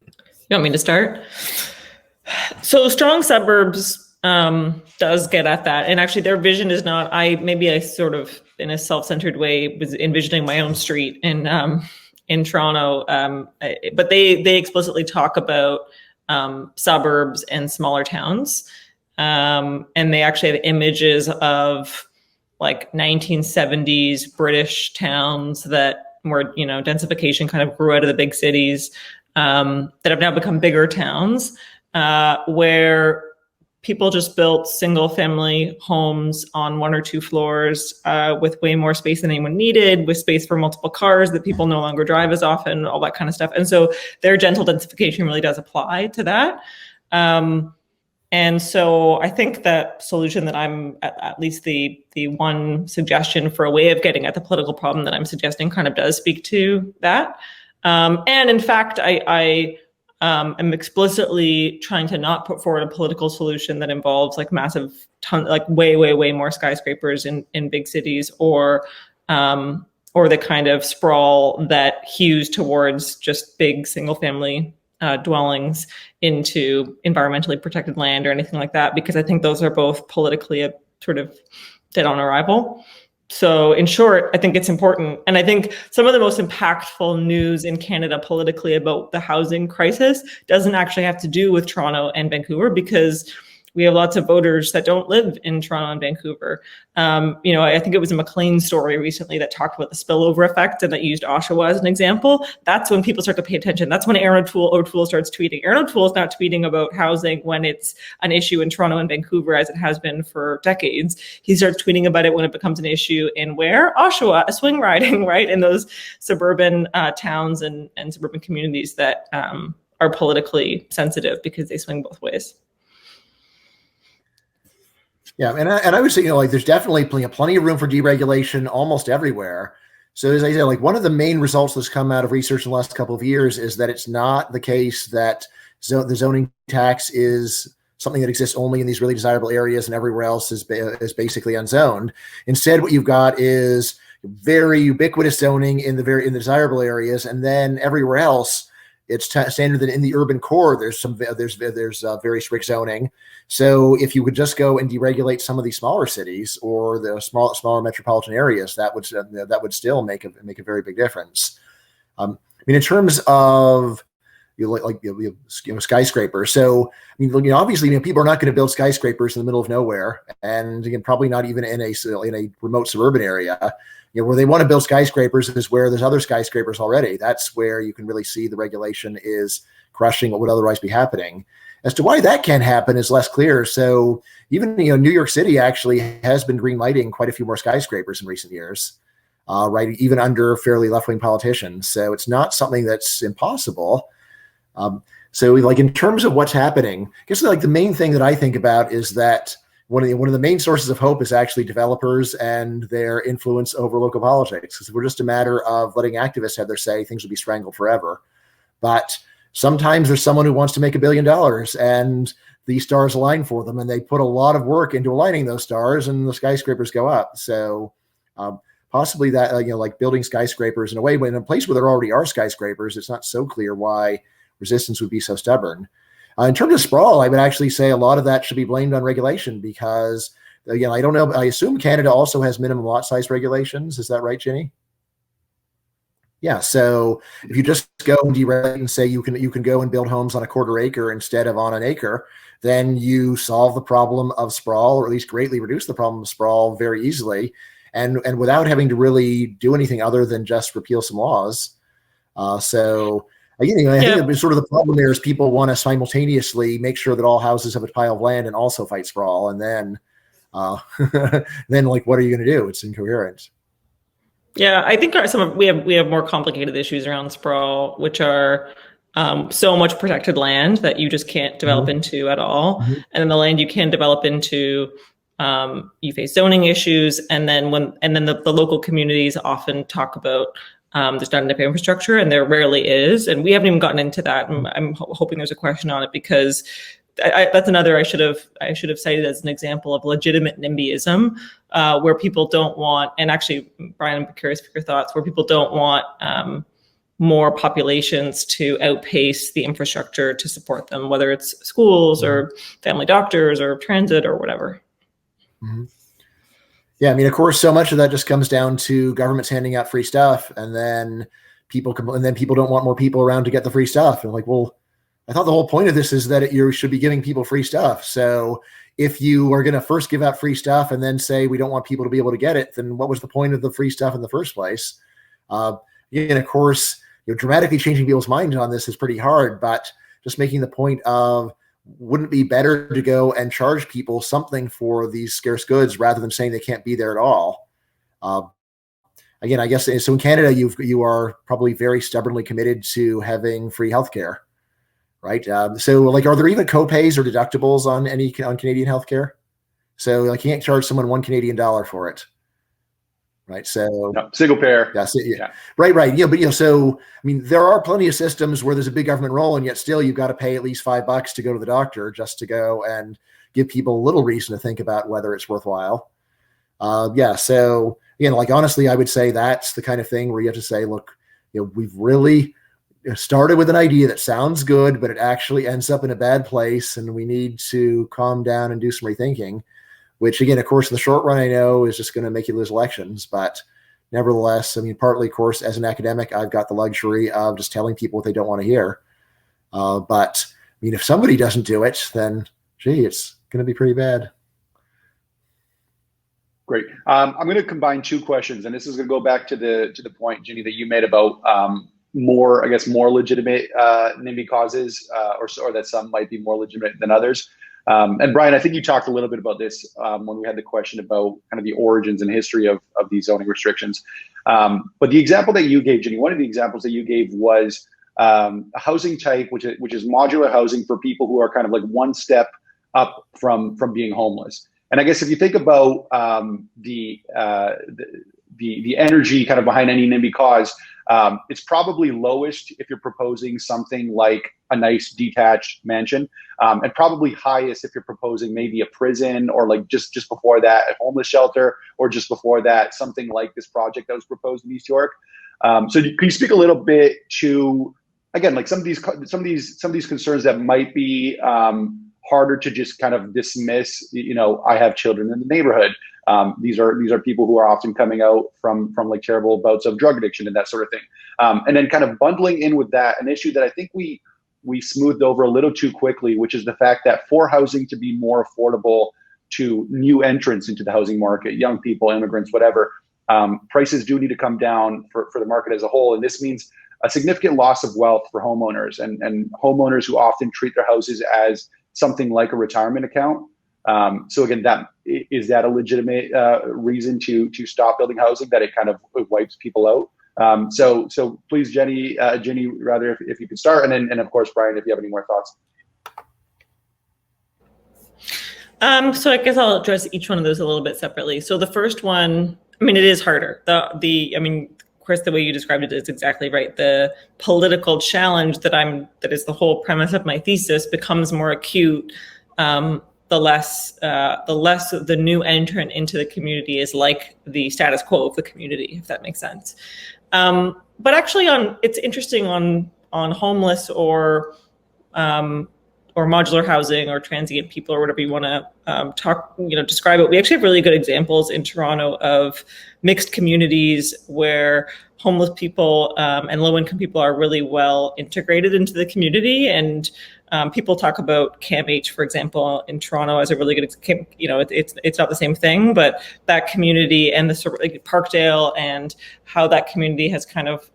You want me to start? So strong suburbs does get at that. And actually their vision is not, I sort of in a self-centered way was envisioning my own street in Toronto. But they explicitly talk about suburbs and smaller towns. And they actually had images of like 1970s British towns that were, densification kind of grew out of the big cities, that have now become bigger towns, where people just built single family homes on 1 or 2 floors, with way more space than anyone needed, with space for multiple cars that people no longer drive as often, all that kind of stuff. And so their gentle densification really does apply to that. And so I think that solution that I'm, at least the one suggestion for a way of getting at the political problem that I'm suggesting, kind of does speak to that. And in fact, I am explicitly trying to not put forward a political solution that involves like massive way more skyscrapers in big cities, or the kind of sprawl that hews towards just big single family dwellings into environmentally protected land or anything like that, because I think those are both politically sort of dead on arrival. So in short, I think it's important. And I think some of the most impactful news in Canada politically about the housing crisis doesn't actually have to do with Toronto and Vancouver, because we have lots of voters that don't live in Toronto and Vancouver. I think it was a McLean story recently that talked about the spillover effect and that used Oshawa as an example. That's when people start to pay attention. That's when Aaron O'Toole starts tweeting. Aaron O'Toole is not tweeting about housing when it's an issue in Toronto and Vancouver, as it has been for decades. He starts tweeting about it when it becomes an issue in where? Oshawa, swing riding, right? In those suburban towns and suburban communities that are politically sensitive because they swing both ways. Yeah, and I would say, there's definitely plenty of room for deregulation almost everywhere. So as I said, one of the main results that's come out of research in the last couple of years is that it's not the case that the zoning tax is something that exists only in these really desirable areas and everywhere else is basically unzoned. Instead, what you've got is very ubiquitous zoning in the desirable areas, and then everywhere else, it's standard that in the urban core there's very strict zoning. So if you could just go and deregulate some of these smaller cities or the smaller metropolitan areas, that would still make a very big difference. In terms of skyscrapers. So obviously people are not going to build skyscrapers in the middle of nowhere, and again, probably not even in a remote suburban area. Where they want to build skyscrapers is where there's other skyscrapers already. That's where you can really see the regulation is crushing what would otherwise be happening. As to why that can't happen is less clear. So even New York City actually has been green-lighting quite a few more skyscrapers in recent years, right? Even under fairly left-wing politicians. So it's not something that's impossible. So in terms of what's happening, I guess the main thing that I think about is that one of the main sources of hope is actually developers and their influence over local politics. Because if we're just a matter of letting activists have their say, things will be strangled forever. But sometimes there's someone who wants to make $1 billion, and the stars align for them, and they put a lot of work into aligning those stars, and the skyscrapers go up. So possibly that building skyscrapers in a way, but in a place where there already are skyscrapers, it's not so clear why resistance would be so stubborn. In terms of sprawl, I would actually say a lot of that should be blamed on regulation, because, again, I don't know. I assume Canada also has minimum lot size regulations. Is that right, Ginny? Yeah. So if you just go and deregulate and say you can go and build homes on a 1/4 acre instead of on an acre, then you solve the problem of sprawl, or at least greatly reduce the problem of sprawl very easily, and without having to really do anything other than just repeal some laws. I think sort of the problem there is people want to simultaneously make sure that all houses have a pile of land and also fight sprawl, and then what are you going to do? It's incoherent. Yeah, I think we have more complicated issues around sprawl, which are so much protected land that you just can't develop into at all, and then the land you can develop into, you face zoning issues, and then the local communities often talk about. There's not enough infrastructure, and there rarely is. And we haven't even gotten into that. I'm hoping there's a question on it, because that's another I should have cited as an example of legitimate NIMBYism, where people don't want, and actually, Bryan, I'm curious for your thoughts, where people don't want more populations to outpace the infrastructure to support them, whether it's schools or family doctors or transit or whatever. Mm-hmm. Yeah, of course, so much of that just comes down to governments handing out free stuff, and then people don't want more people around to get the free stuff. And well, I thought the whole point of this is that you should be giving people free stuff. So if you are going to first give out free stuff and then say we don't want people to be able to get it, then what was the point of the free stuff in the first place? And of course, dramatically changing people's minds on this is pretty hard, but just making the point of, wouldn't it be better to go and charge people something for these scarce goods rather than saying they can't be there at all? Again, I guess, so in Canada, you are probably very stubbornly committed to having free healthcare, right? So like, are there even co-pays or deductibles on Canadian healthcare? So like, you can't charge someone $1 Canadian for it, right? So no, single payer. That's it. Yeah. Right. Yeah, but so I mean, there are plenty of systems where there's a big government role, and yet still you've got to pay at least $5 to go to the doctor, just to go and give people a little reason to think about whether it's worthwhile. So again, like, honestly, I would say that's the kind of thing where you have to say, look, we've really started with an idea that sounds good, but it actually ends up in a bad place, and we need to calm down and do some rethinking, which, again, of course, in the short run, I know is just going to make you lose elections. But nevertheless, I mean, partly, of course, as an academic, I've got the luxury of just telling people what they don't want to hear. But I mean, if somebody doesn't do it, then, gee, it's going to be pretty bad. Great. I'm going to combine two questions, and this is going to go back to the point, Ginny, that you made about more legitimate NIMBY causes, or that some might be more legitimate than others. And Bryan, I think you talked a little bit about this when we had the question about kind of the origins and history of these zoning restrictions. But the example that you gave, Ginny, one of the examples that you gave was a housing type, which is modular housing for people who are kind of like one step up from being homeless. And I guess if you think about the energy kind of behind any NIMBY cause, it's probably lowest if you're proposing something like a nice detached mansion, and probably highest if you're proposing maybe a prison, or like just before that, a homeless shelter, or just before that, something like this project that was proposed in East York. So can you speak a little bit to, again, like some of these concerns that might be harder to just kind of dismiss? I have children in the neighborhood. These are people who are often coming out from like terrible bouts of drug addiction and that sort of thing. And then kind of bundling in with that an issue that I think we smoothed over a little too quickly, which is the fact that for housing to be more affordable to new entrants into the housing market, young people, immigrants, whatever, prices do need to come down for the market as a whole. And this means a significant loss of wealth for homeowners and homeowners who often treat their houses as something like a retirement account. So again, is that a legitimate reason to stop building housing, that it kind of wipes people out? So please, Ginny, rather, if you could start, and of course, Bryan, if you have any more thoughts. So I guess I'll address each one of those a little bit separately. So the first one, I mean, it is harder. Of course, the way you described it is exactly right. The political challenge that is the whole premise of my thesis becomes more acute the less the new entrant into the community is like the status quo of the community, if that makes sense. But actually, it's interesting on homeless or modular housing or transient people or whatever you want to describe it. We actually have really good examples in Toronto of mixed communities where homeless people and low-income people are really well integrated into the community. And people talk about CAMH, for example, in Toronto as a really good, it's not the same thing, but that community and the sort of like Parkdale and how that community has kind of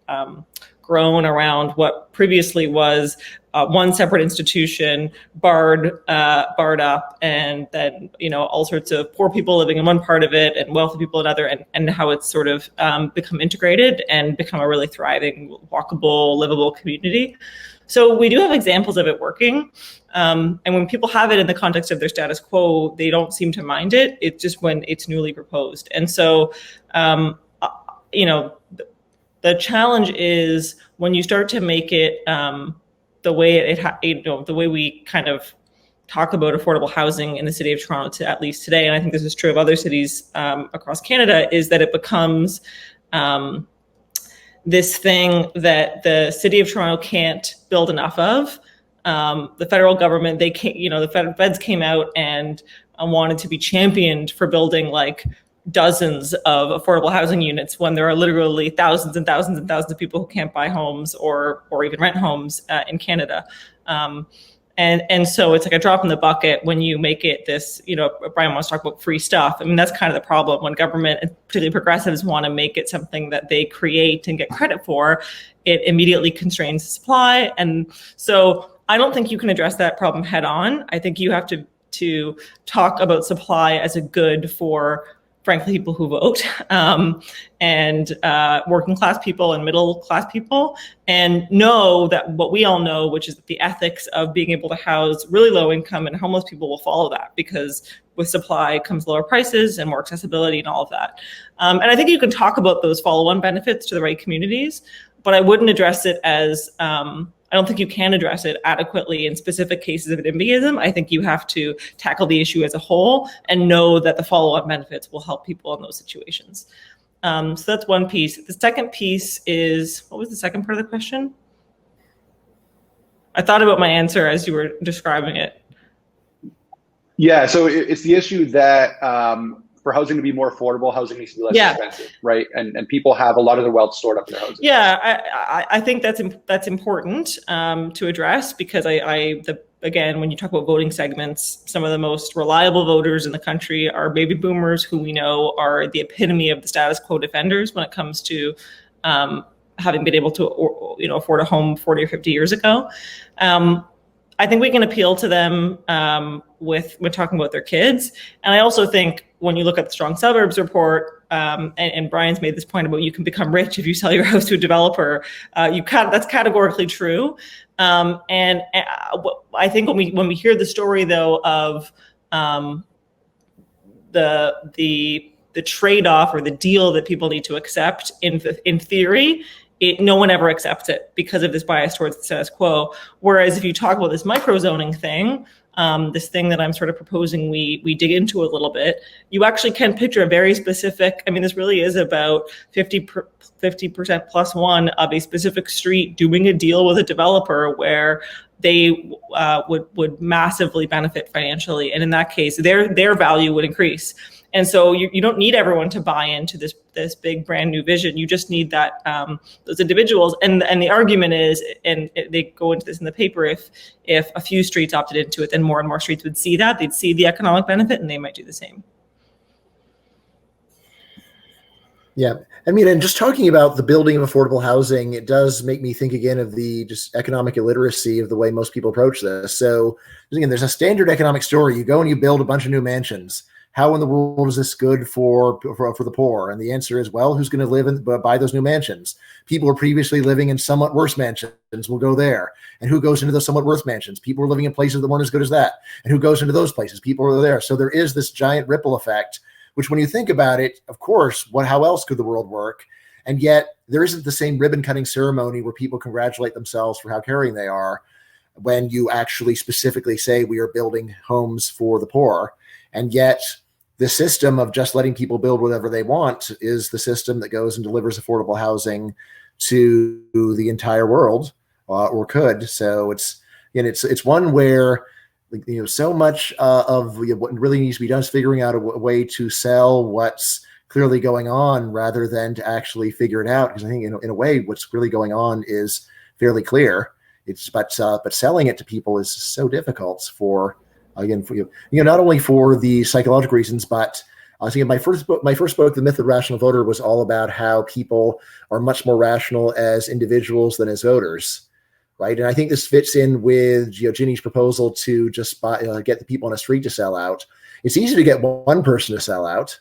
grown around what previously was one separate institution, barred up, and then all sorts of poor people living in one part of it and wealthy people in another, and how it's sort of become integrated and become a really thriving, walkable, livable community. So we do have examples of it working, and when people have it in the context of their status quo, they don't seem to mind it. It's just when it's newly proposed, and so the challenge is when you start to make it the way the way we kind of talk about affordable housing in the city of Toronto, to at least today, and I think this is true of other cities across Canada, is that it becomes this thing that the city of Toronto can't build enough of. The federal government, they can't, the feds came out and wanted to be championed for building like dozens of affordable housing units when there are literally thousands and thousands and thousands of people who can't buy homes or even rent homes in Canada. And so it's like a drop in the bucket when you make it this, Bryan wants to talk about free stuff. I mean, that's kind of the problem when government, particularly progressives, want to make it something that they create and get credit for. It immediately constrains supply. And so I don't think you can address that problem head on. I think you have to talk about supply as a good for, frankly, people who vote, and working class people and middle class people, and know that what we all know, which is that the ethics of being able to house really low income and homeless people will follow that, because with supply comes lower prices and more accessibility and all of that. And I think you can talk about those follow-on benefits to the right communities, but I wouldn't address it as, I don't think you can address it adequately in specific cases of NIMBYism. I think you have to tackle the issue as a whole and know that the follow-up benefits will help people in those situations. So that's one piece. The second piece is, what was the second part of the question? I thought about my answer as you were describing it. Yeah, so it's the issue that for housing to be more affordable, housing needs to be less expensive, right? And people have a lot of their wealth stored up in their housing. Yeah, I think that's important to address, because again, when you talk about voting segments, some of the most reliable voters in the country are baby boomers, who we know are the epitome of the status quo defenders when it comes to having been able to afford a home 40 or 50 years ago. I think we can appeal to them when talking about their kids. And I also think when you look at the Strong Suburbs report, and Bryan's made this point about you can become rich if you sell your house to a developer, that's categorically true. And I think when we hear the story, though, of the trade-off or the deal that people need to accept in theory, no one ever accepts it because of this bias towards the status quo. Whereas if you talk about this microzoning thing, this thing that I'm sort of proposing we dig into a little bit, you actually can picture a very specific, I mean, this really is about 50% plus one of a specific street doing a deal with a developer where they would massively benefit financially. And in that case, their value would increase. And so you don't need everyone to buy into this big brand new vision. You just need that those individuals. And the argument is, and they go into this in the paper, if a few streets opted into it, then more and more streets would see that. They'd see the economic benefit, and they might do the same. Yeah, I mean, and just talking about the building of affordable housing, it does make me think again of the just economic illiteracy of the way most people approach this. So again, there's a standard economic story. You go and you build a bunch of new mansions. How in the world is this good for the poor? And the answer is, well, who's going to live and buy those new mansions? People who are previously living in somewhat worse mansions will go there. And who goes into those somewhat worse mansions? People are living in places that weren't as good as that. And who goes into those places? People are there. So there is this giant ripple effect, which when you think about it, of course, how else could the world work? And yet there isn't the same ribbon cutting ceremony where people congratulate themselves for how caring they are when you actually specifically say we are building homes for the poor. And yet the system of just letting people build whatever they want is the system that goes and delivers affordable housing to the entire world, or could. So it's one where so much of what really needs to be done is figuring out a way to sell what's clearly going on rather than to actually figure it out. Because I think in a way, what's really going on is fairly clear. But selling it to people is so difficult for. Again, not only for the psychological reasons, but my first book, The Myth of the Rational Voter, was all about how people are much more rational as individuals than as voters, right? And I think this fits in with Ginny's proposal to just get the people on the street to sell out. It's easy to get one person to sell out,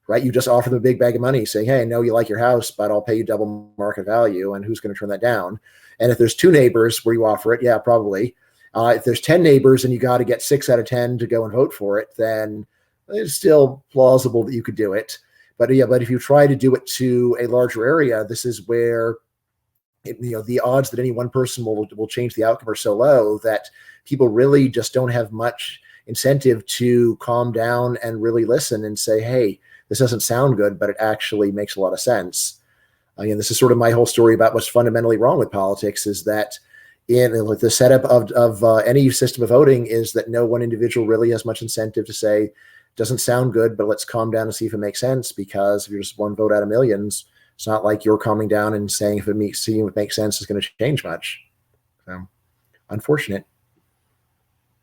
right? You just offer them a big bag of money, saying, "Hey, I know you like your house, but I'll pay you double market value," and who's going to turn that down? And if there's two neighbors where you offer it, yeah, probably. If there's 10 neighbors and you got to get 6 out of 10 to go and vote for it, then it's still plausible that you could do it. But if you try to do it to a larger area, this is where the odds that any one person will change the outcome are so low that people really just don't have much incentive to calm down and really listen and say, "Hey, this doesn't sound good, but it actually makes a lot of sense." Again, this is sort of my whole story about what's fundamentally wrong with politics, is that in the setup of any system of voting is that no one individual really has much incentive to say, doesn't sound good, but let's calm down and see if it makes sense. Because if you're just one vote out of millions, it's not like you're calming down and saying seeing if it makes sense is going to change much. So, unfortunate.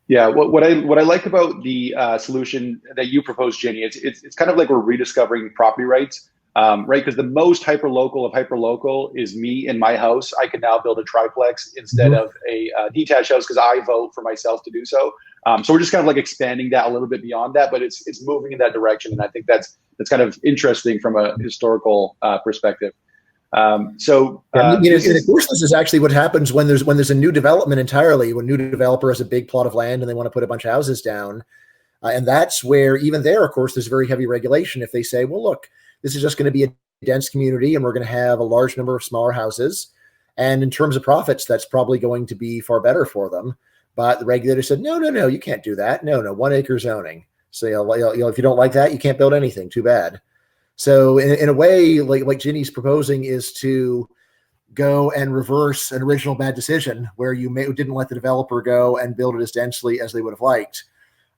Yeah, what I like about the solution that you proposed, Ginny, it's kind of like we're rediscovering property rights, right? Because the most hyperlocal of hyperlocal is me in my house. I can now build a triplex instead of a detached house because I vote for myself to do so. So we're just kind of like expanding that a little bit beyond that, but it's moving in that direction, and I think that's kind of interesting from a historical perspective. And of course, this is actually what happens when there's a new development entirely. When a new developer has a big plot of land and they want to put a bunch of houses down, and that's where even there, of course, there's very heavy regulation. If they say, well, look, this is just going to be a dense community, and we're going to have a large number of smaller houses, and in terms of profits, that's probably going to be far better for them. But the regulator said, no, you can't do that. No, 1 acre zoning. So if you don't like that, you can't build anything. Too bad. So in a way, like Ginny's proposing is to go and reverse an original bad decision where you didn't let the developer go and build it as densely as they would have liked.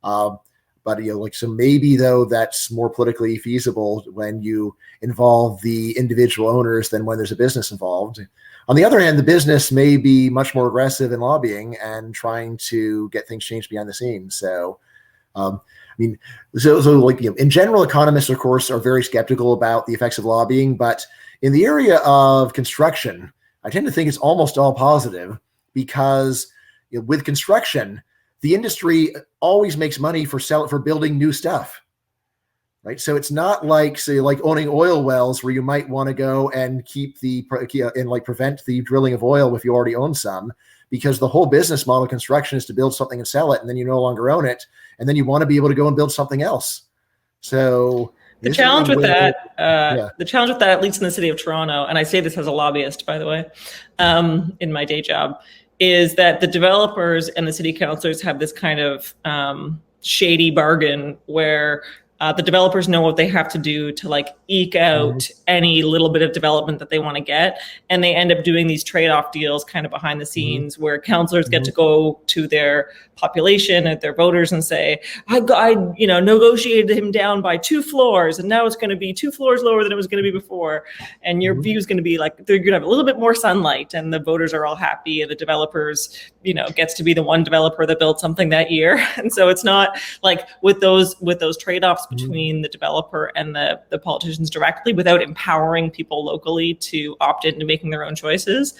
But so maybe though that's more politically feasible when you involve the individual owners than when there's a business involved. On the other hand, the business may be much more aggressive in lobbying and trying to get things changed behind the scenes. So. In general, economists, of course, are very skeptical about the effects of lobbying. But in the area of construction, I tend to think it's almost all positive because with construction, the industry always makes money for building new stuff, right? So it's not like, say, like owning oil wells where you might want to go and prevent the drilling of oil if you already own some. Because the whole business model of construction is to build something and sell it, and then you no longer own it, and then you want to be able to go and build something else. So the challenge with that, at least in the city of Toronto, and I say this as a lobbyist, by the way, in my day job, is that the developers and the city councilors have this kind of shady bargain where the developers know what they have to do to eke out any little bit of development that they want to get. And they end up doing these trade-off deals kind of behind the scenes where councillors get to go to their population and their voters and say, I negotiated him down by 2 floors and now it's going to be 2 floors lower than it was going to be before. And your view is going to be they're going to have a little bit more sunlight and the voters are all happy and the developers, gets to be the one developer that built something that year. And so it's not with those trade-offs between the developer and the politicians directly without empowering people locally to opt into making their own choices.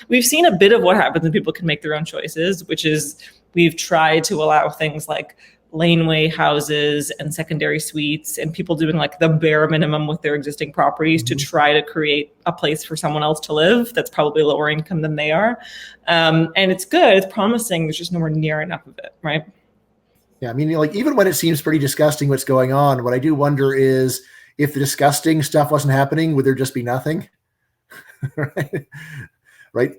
We've seen a bit of what happens when people can make their own choices, which is we've tried to allow things like laneway houses and secondary suites and people doing the bare minimum with their existing properties to try to create a place for someone else to live that's probably lower income than they are. And it's good, it's promising, there's just nowhere near enough of it, right? Yeah, even when it seems pretty disgusting what's going on, what I do wonder is if the disgusting stuff wasn't happening, would there just be nothing? Right?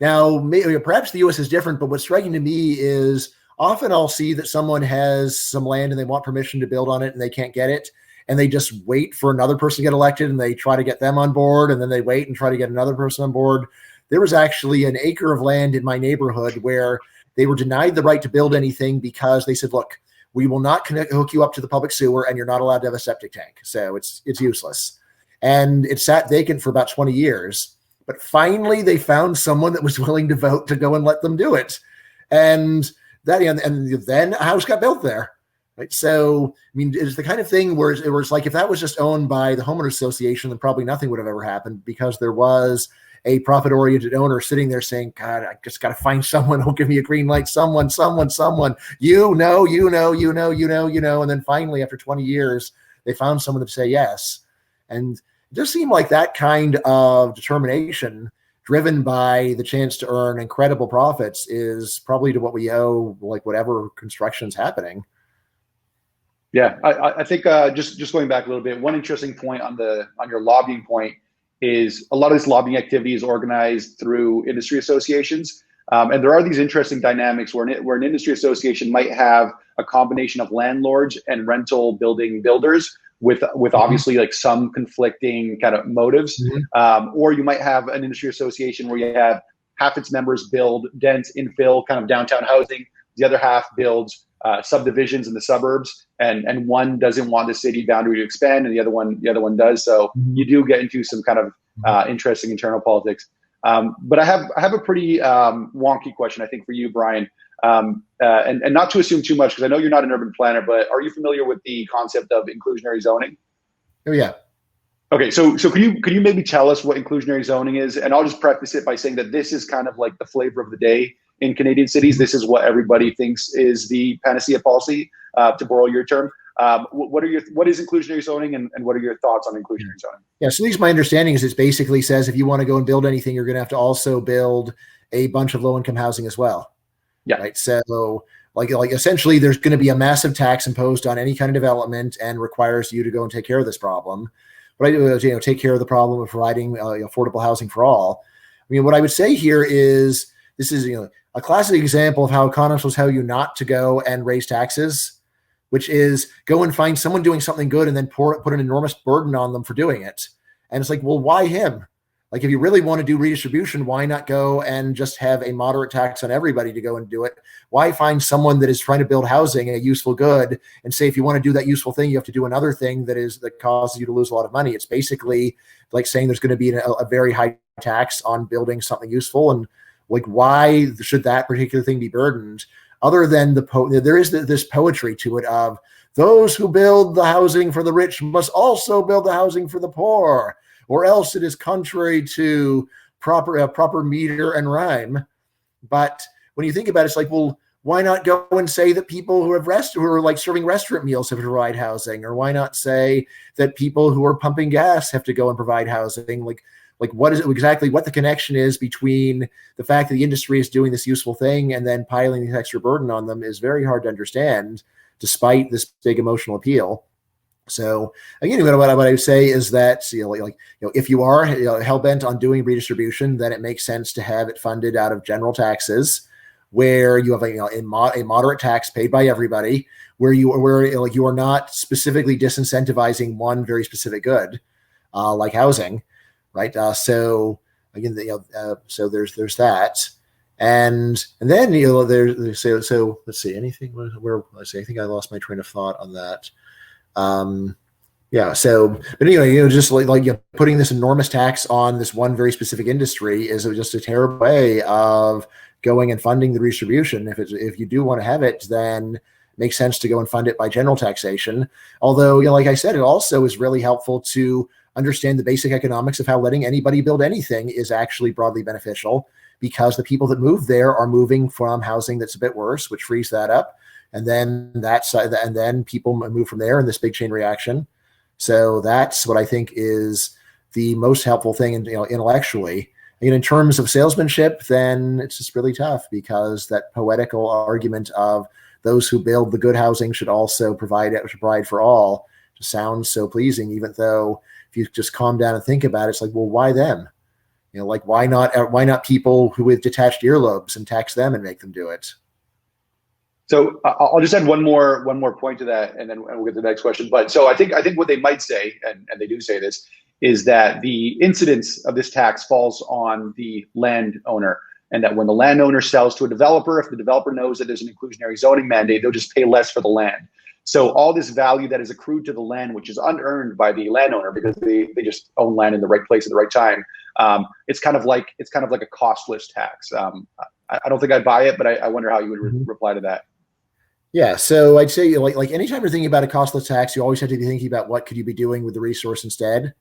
Now, maybe, perhaps the U.S. is different, but what's striking to me is often I'll see that someone has some land and they want permission to build on it and they can't get it. And they just wait for another person to get elected and they try to get them on board. And then they wait and try to get another person on board. There was actually an acre of land in my neighborhood where they were denied the right to build anything because they said, look, we will not hook you up to the public sewer and you're not allowed to have a septic tank. So it's useless. And it sat vacant for about 20 years. But finally, they found someone that was willing to vote to go and let them do it. And then a house got built there. Right. So, it's the kind of thing where it's if that was just owned by the homeowners association, then probably nothing would have ever happened because there was a profit-oriented owner sitting there saying, God, I just got to find someone who'll give me a green light. Someone, you know. And then finally, after 20 years, they found someone to say yes. And it does seem like that kind of determination driven by the chance to earn incredible profits is probably to what we owe, whatever construction's happening. Yeah, I think just going back a little bit, one interesting point on your lobbying point is a lot of this lobbying activity is organized through industry associations. And there are these interesting dynamics where an industry association might have a combination of landlords and rental building builders with obviously some conflicting kind of motives. Or you might have an industry association where you have half its members build dense infill kind of downtown housing. The other half builds subdivisions in the suburbs, and one doesn't want the city boundary to expand, and the other one does. So you do get into some kind of interesting internal politics. But I have a pretty wonky question, I think, for you, Bryan. And not to assume too much, because I know you're not an urban planner, but are you familiar with the concept of inclusionary zoning? Oh yeah. Okay, so could you maybe tell us what inclusionary zoning is? And I'll just preface it by saying that this is kind of like the flavor of the day in Canadian cities. This is what everybody thinks is the panacea policy, to borrow your term. What is inclusionary zoning, and what are your thoughts on inclusionary zoning? Yeah, so at least my understanding is it basically says if you want to go and build anything, you're going to have to also build a bunch of low-income housing as well. Yeah. Right. So like essentially there's going to be a massive tax imposed on any kind of development and requires you to go and take care of this problem. What I do is, take care of the problem of providing affordable housing for all. I mean, what I would say here is this is, a classic example of how economists will tell you not to go and raise taxes, which is go and find someone doing something good and then put an enormous burden on them for doing it. And it's like, well, why him? Like, if you really want to do redistribution, why not go and just have a moderate tax on everybody to go and do it? Why find someone that is trying to build housing, a useful good, and say, if you want to do that useful thing, you have to do another thing that causes you to lose a lot of money? It's basically like saying there's going to be a very high tax on building something useful. And like, why should that particular thing be burdened? Other than there is this poetry to it of those who build the housing for the rich must also build the housing for the poor, or else it is contrary to proper meter and rhyme. But when you think about it, it's like, well, why not go and say that people who are like serving restaurant meals have to provide housing? Or why not say that people who are pumping gas have to go and provide housing? Like what is it exactly, what the connection is between the fact that the industry is doing this useful thing and then piling this extra burden on them is very hard to understand, despite this big emotional appeal. So again, what I would say is that if you are hell bent on doing redistribution, then it makes sense to have it funded out of general taxes, where you have a moderate tax paid by everybody, where you are not specifically disincentivizing one very specific good, like housing, right? So again, so there's that. And then there's so let's see, anything where let's see, I think I lost my train of thought on that. So, but just like putting this enormous tax on this one very specific industry is just a terrible way of going and funding the redistribution. If you do want to have it, then it makes sense to go and fund it by general taxation. Although, like I said, it also is really helpful to understand the basic economics of how letting anybody build anything is actually broadly beneficial, because the people that move there are moving from housing that's a bit worse, which frees that up. And then and then people move from there in this big chain reaction. So that's what I think is the most helpful thing, intellectually. In terms of salesmanship, then it's just really tough, because that poetical argument of those who build the good housing should also provide for all just sounds so pleasing, even though if you just calm down and think about it, it's like, well, why them? Why not people who with detached earlobes and tax them and make them do it? So I'll just add one more point to that, and then we'll get to the next question. But so I think what they might say, and they do say this, is that the incidence of this tax falls on the landowner, and that when the landowner sells to a developer, if the developer knows that there's an inclusionary zoning mandate, they'll just pay less for the land. So all this value that is accrued to the land, which is unearned by the landowner because they just own land in the right place at the right time, it's kind of like a costless tax. I don't think I'd buy it, but I wonder how you would reply to that. Yeah, so I'd say like anytime you're thinking about a costless tax, you always have to be thinking about what could you be doing with the resource instead.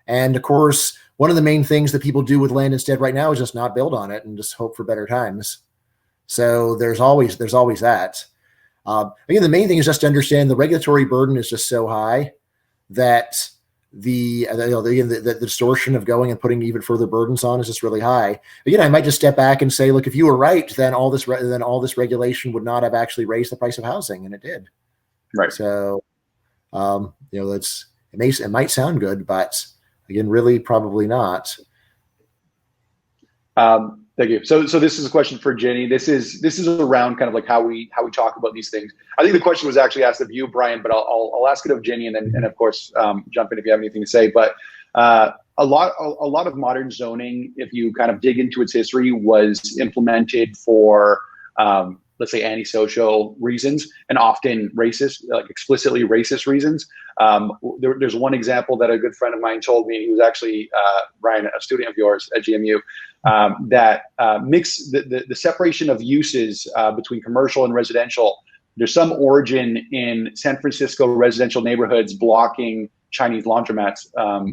And of course, one of the main things that people do with land instead right now is just not build on it and just hope for better times. So there's always that. Again, the main thing is just to understand the regulatory burden is just so high that the distortion of going and putting even further burdens on is just really high. Again, I might just step back and say, look, if you were right, then all this regulation would not have actually raised the price of housing, and it did. Right. So, it might sound good, but again, really probably not. Thank you. So this is a question for Ginny. This is around kind of like how we talk about these things. I think the question was actually asked of you, Bryan, but I'll ask it of Ginny, and then of course jump in if you have anything to say. But a lot of modern zoning, if you kind of dig into its history, was implemented for let's say, antisocial reasons, and often racist, like explicitly racist reasons. There's one example that a good friend of mine told me. He was actually, Ryan, a student of yours at GMU, that mix the separation of uses between commercial and residential. There's some origin in San Francisco residential neighborhoods blocking Chinese laundromats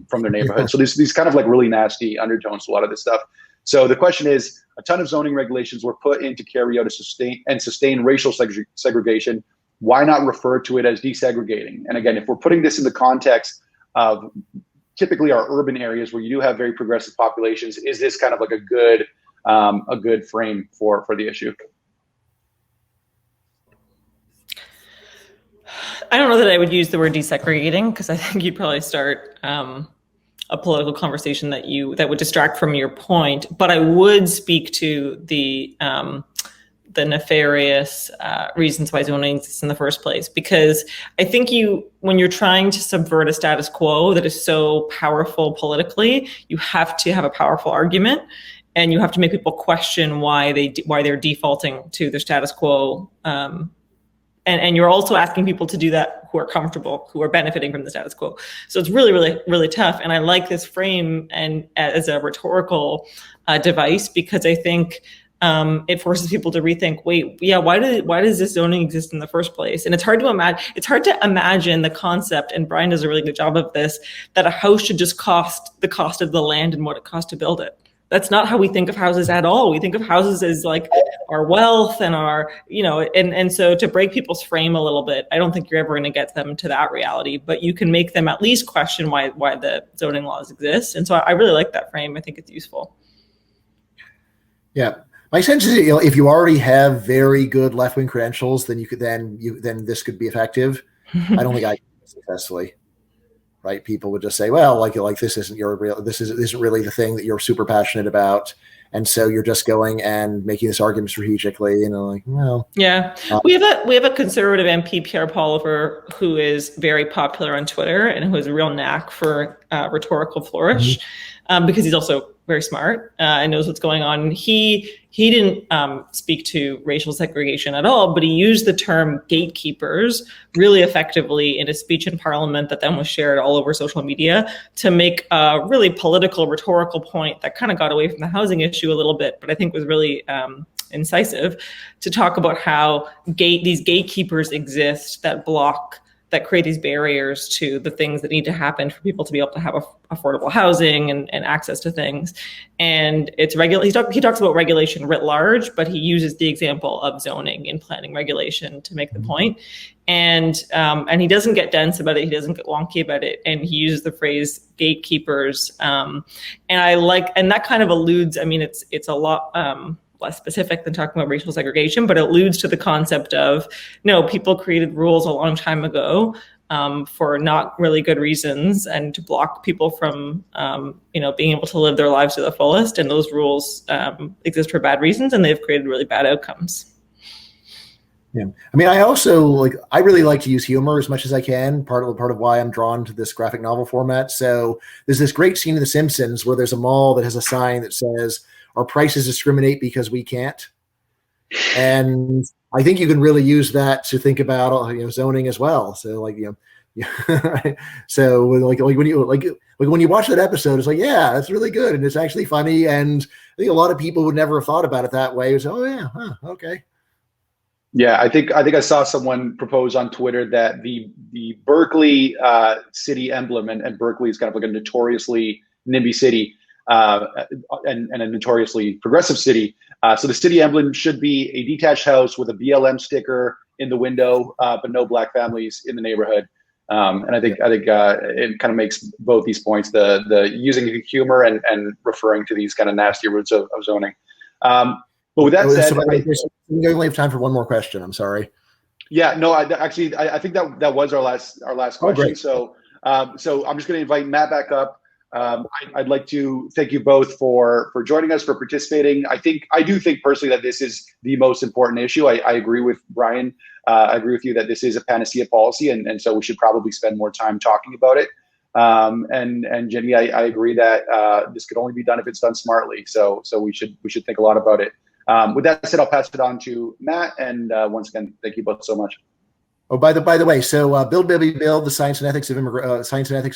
from their neighborhood. So there's these kind of like really nasty undertones to a lot of this stuff. So the question is, a ton of zoning regulations were put in to carry out a sustain racial segregation. Why not refer to it as desegregating? And again, if we're putting this in the context of typically our urban areas where you do have very progressive populations, is this kind of like a good frame for the issue? I don't know that I would use the word desegregating, because I think you'd probably start a political conversation that would distract from your point. But I would speak to the nefarious reasons why zoning exists in the first place, because I think when you're trying to subvert a status quo that is so powerful politically, you have to have a powerful argument, and you have to make people question why they're defaulting to their status quo. And you're also asking people to do that who are comfortable, who are benefiting from the status quo. So it's really, really, really tough. And I like this frame and as a rhetorical device, because I think it forces people to rethink, wait, yeah, why does this zoning exist in the first place? And it's hard to imagine the concept, and Bryan does a really good job of this, that a house should just cost the cost of the land and what it costs to build it. That's not how we think of houses at all. We think of houses as like our wealth and our, and so to break people's frame a little bit, I don't think you're ever going to get them to that reality, but you can make them at least question why the zoning laws exist. And so I really like that frame. I think it's useful. Yeah. My sense is, if you already have very good left-wing credentials, then then this could be effective. I don't think I can successfully. Right, people would just say, "Well, like this isn't really the thing that you're super passionate about," and so you're just going and making this argument strategically, and like, well, yeah, we have a conservative MP, Pierre Poliver, who is very popular on Twitter and who has a real knack for rhetorical flourish, because he's also very smart and knows what's going on. He didn't speak to racial segregation at all, but he used the term gatekeepers really effectively in a speech in Parliament that then was shared all over social media to make a really political, rhetorical point that kind of got away from the housing issue a little bit, but I think was really incisive, to talk about how these gatekeepers exist that create these barriers to the things that need to happen for people to be able to have affordable housing and access to things. And it's he talks about regulation writ large, but he uses the example of zoning and planning regulation to make the point. And he doesn't get dense about it. He doesn't get wonky about it. And he uses the phrase gatekeepers. And that kind of alludes, it's a lot, less specific than talking about racial segregation, but it alludes to the concept of, no, people created rules a long time ago for not really good reasons and to block people from, being able to live their lives to the fullest. And those rules exist for bad reasons, and they've created really bad outcomes. Yeah, I really like to use humor as much as I can. Part of why I'm drawn to this graphic novel format. So there's this great scene in The Simpsons where there's a mall that has a sign that says, "Our prices discriminate because we can't." And I think you can really use that to think about zoning as well. So so when you watch that episode, it's like, yeah, that's really good and it's actually funny. And I think a lot of people would never have thought about it that way. It's, oh yeah, okay. Yeah, I think I saw someone propose on Twitter that the Berkeley city emblem, and Berkeley is kind of like a notoriously NIMBY city. And a notoriously progressive city. So the city emblem should be a detached house with a BLM sticker in the window, but no black families in the neighborhood. And I think it kind of makes both these points, the using humor and referring to these kind of nasty roots of zoning. But with that said, we only have time for one more question. I'm sorry. Yeah, no, I think that was our last question. So I'm just going to invite Matt back up. I'd like to thank you both for joining us, for participating. I do think personally that this is the most important issue. I agree with Bryan. I agree with you that this is a panacea policy, and so we should probably spend more time talking about it. And Ginny, I agree that this could only be done if it's done smartly. So we should think a lot about it. With that said, I'll pass it on to Matt. And once again, thank you both so much. Oh, by the way, so Build Baby Build: The Science and Ethics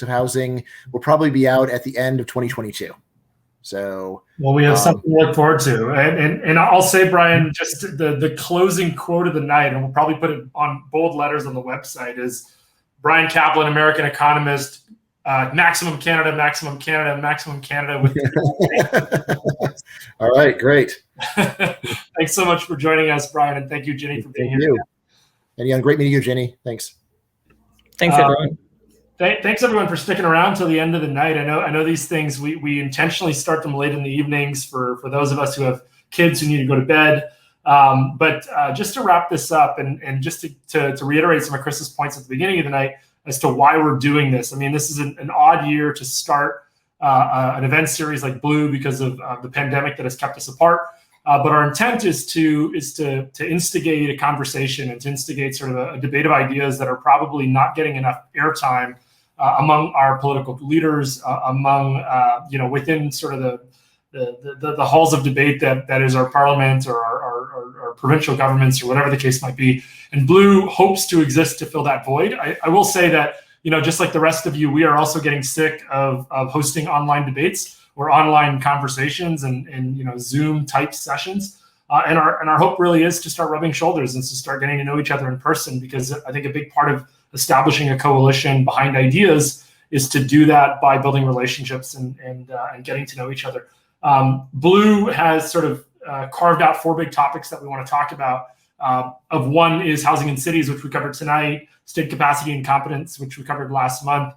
of Housing will probably be out at the end of 2022. So, well, we have something to look forward to, and I'll say, Bryan, just the closing quote of the night, and we'll probably put it on bold letters on the website, is Bryan Caplan, American economist, maximum Canada, maximum Canada, maximum Canada. With all right, great. Thanks so much for joining us, Bryan, and thank you, Ginny, for being here. And yeah, great meeting you, Ginny. Thanks. Thanks, everyone. Thanks everyone for sticking around till the end of the night. I know these things, we intentionally start them late in the evenings for those of us who have kids who need to go to bed. But just to wrap this up and just to reiterate some of Chris's points at the beginning of the night as to why we're doing this. I mean, this is an odd year to start an event series like Blue because of the pandemic that has kept us apart. But our intent is to instigate a conversation and to instigate sort of a debate of ideas that are probably not getting enough airtime among our political leaders, among within sort of the halls of debate that is our parliament or our provincial governments or whatever the case might be. And Blue hopes to exist to fill that void. I will say that, just like the rest of you, we are also getting sick of hosting online debates or online conversations and Zoom type sessions. And our hope really is to start rubbing shoulders and to start getting to know each other in person, because I think a big part of establishing a coalition behind ideas is to do that by building relationships and getting to know each other. Blue has sort of carved out 4 big topics that we want to talk about. Of one is housing in cities, which we covered tonight, state capacity and competence, which we covered last month,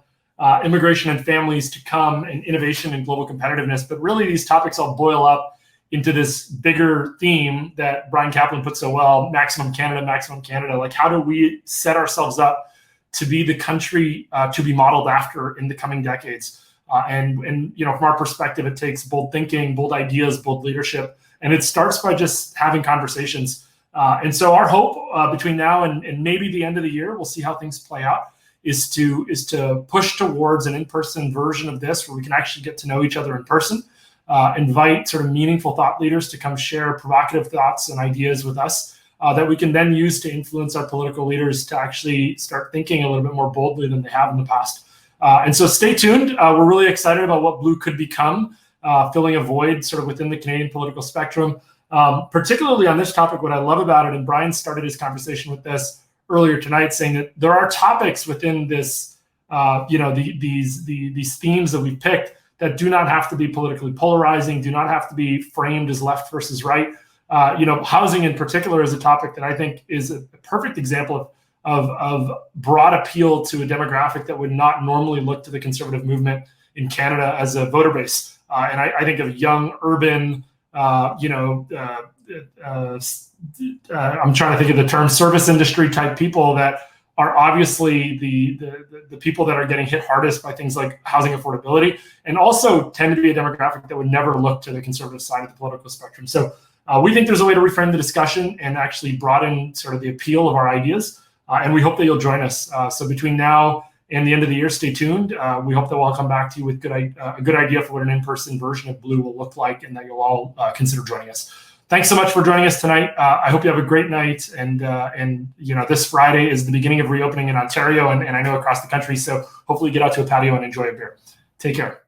immigration and families to come, and innovation and global competitiveness. But really these topics all boil up into this bigger theme that Bryan Caplan put so well: maximum Canada, maximum Canada. Like, how do we set ourselves up to be the country to be modeled after in the coming decades? And from our perspective, it takes bold thinking, bold ideas, bold leadership, and it starts by just having conversations. And so our hope between now and maybe the end of the year, we'll see how things play out, is to push towards an in-person version of this where we can actually get to know each other in person, invite sort of meaningful thought leaders to come share provocative thoughts and ideas with us that we can then use to influence our political leaders to actually start thinking a little bit more boldly than they have in the past. And so stay tuned. We're really excited about what Blue could become, filling a void sort of within the Canadian political spectrum. Particularly on this topic, what I love about it, and Bryan started his conversation with this earlier tonight, saying that there are topics within this, these themes that we've picked that do not have to be politically polarizing, do not have to be framed as left versus right. Housing in particular is a topic that I think is a perfect example of broad appeal to a demographic that would not normally look to the conservative movement in Canada as a voter base. And I think of young, urban, I'm trying to think of the term, service industry type people that are obviously the people that are getting hit hardest by things like housing affordability, and also tend to be a demographic that would never look to the conservative side of the political spectrum. So we think there's a way to reframe the discussion and actually broaden sort of the appeal of our ideas. And we hope that you'll join us. So between now and the end of the year, stay tuned. We hope that we'll come back to you with a good idea for what an in-person version of Blue will look like, and that you'll all consider joining us. Thanks so much for joining us tonight. I hope you have a great night. And this Friday is the beginning of reopening in Ontario and I know across the country. So hopefully get out to a patio and enjoy a beer. Take care.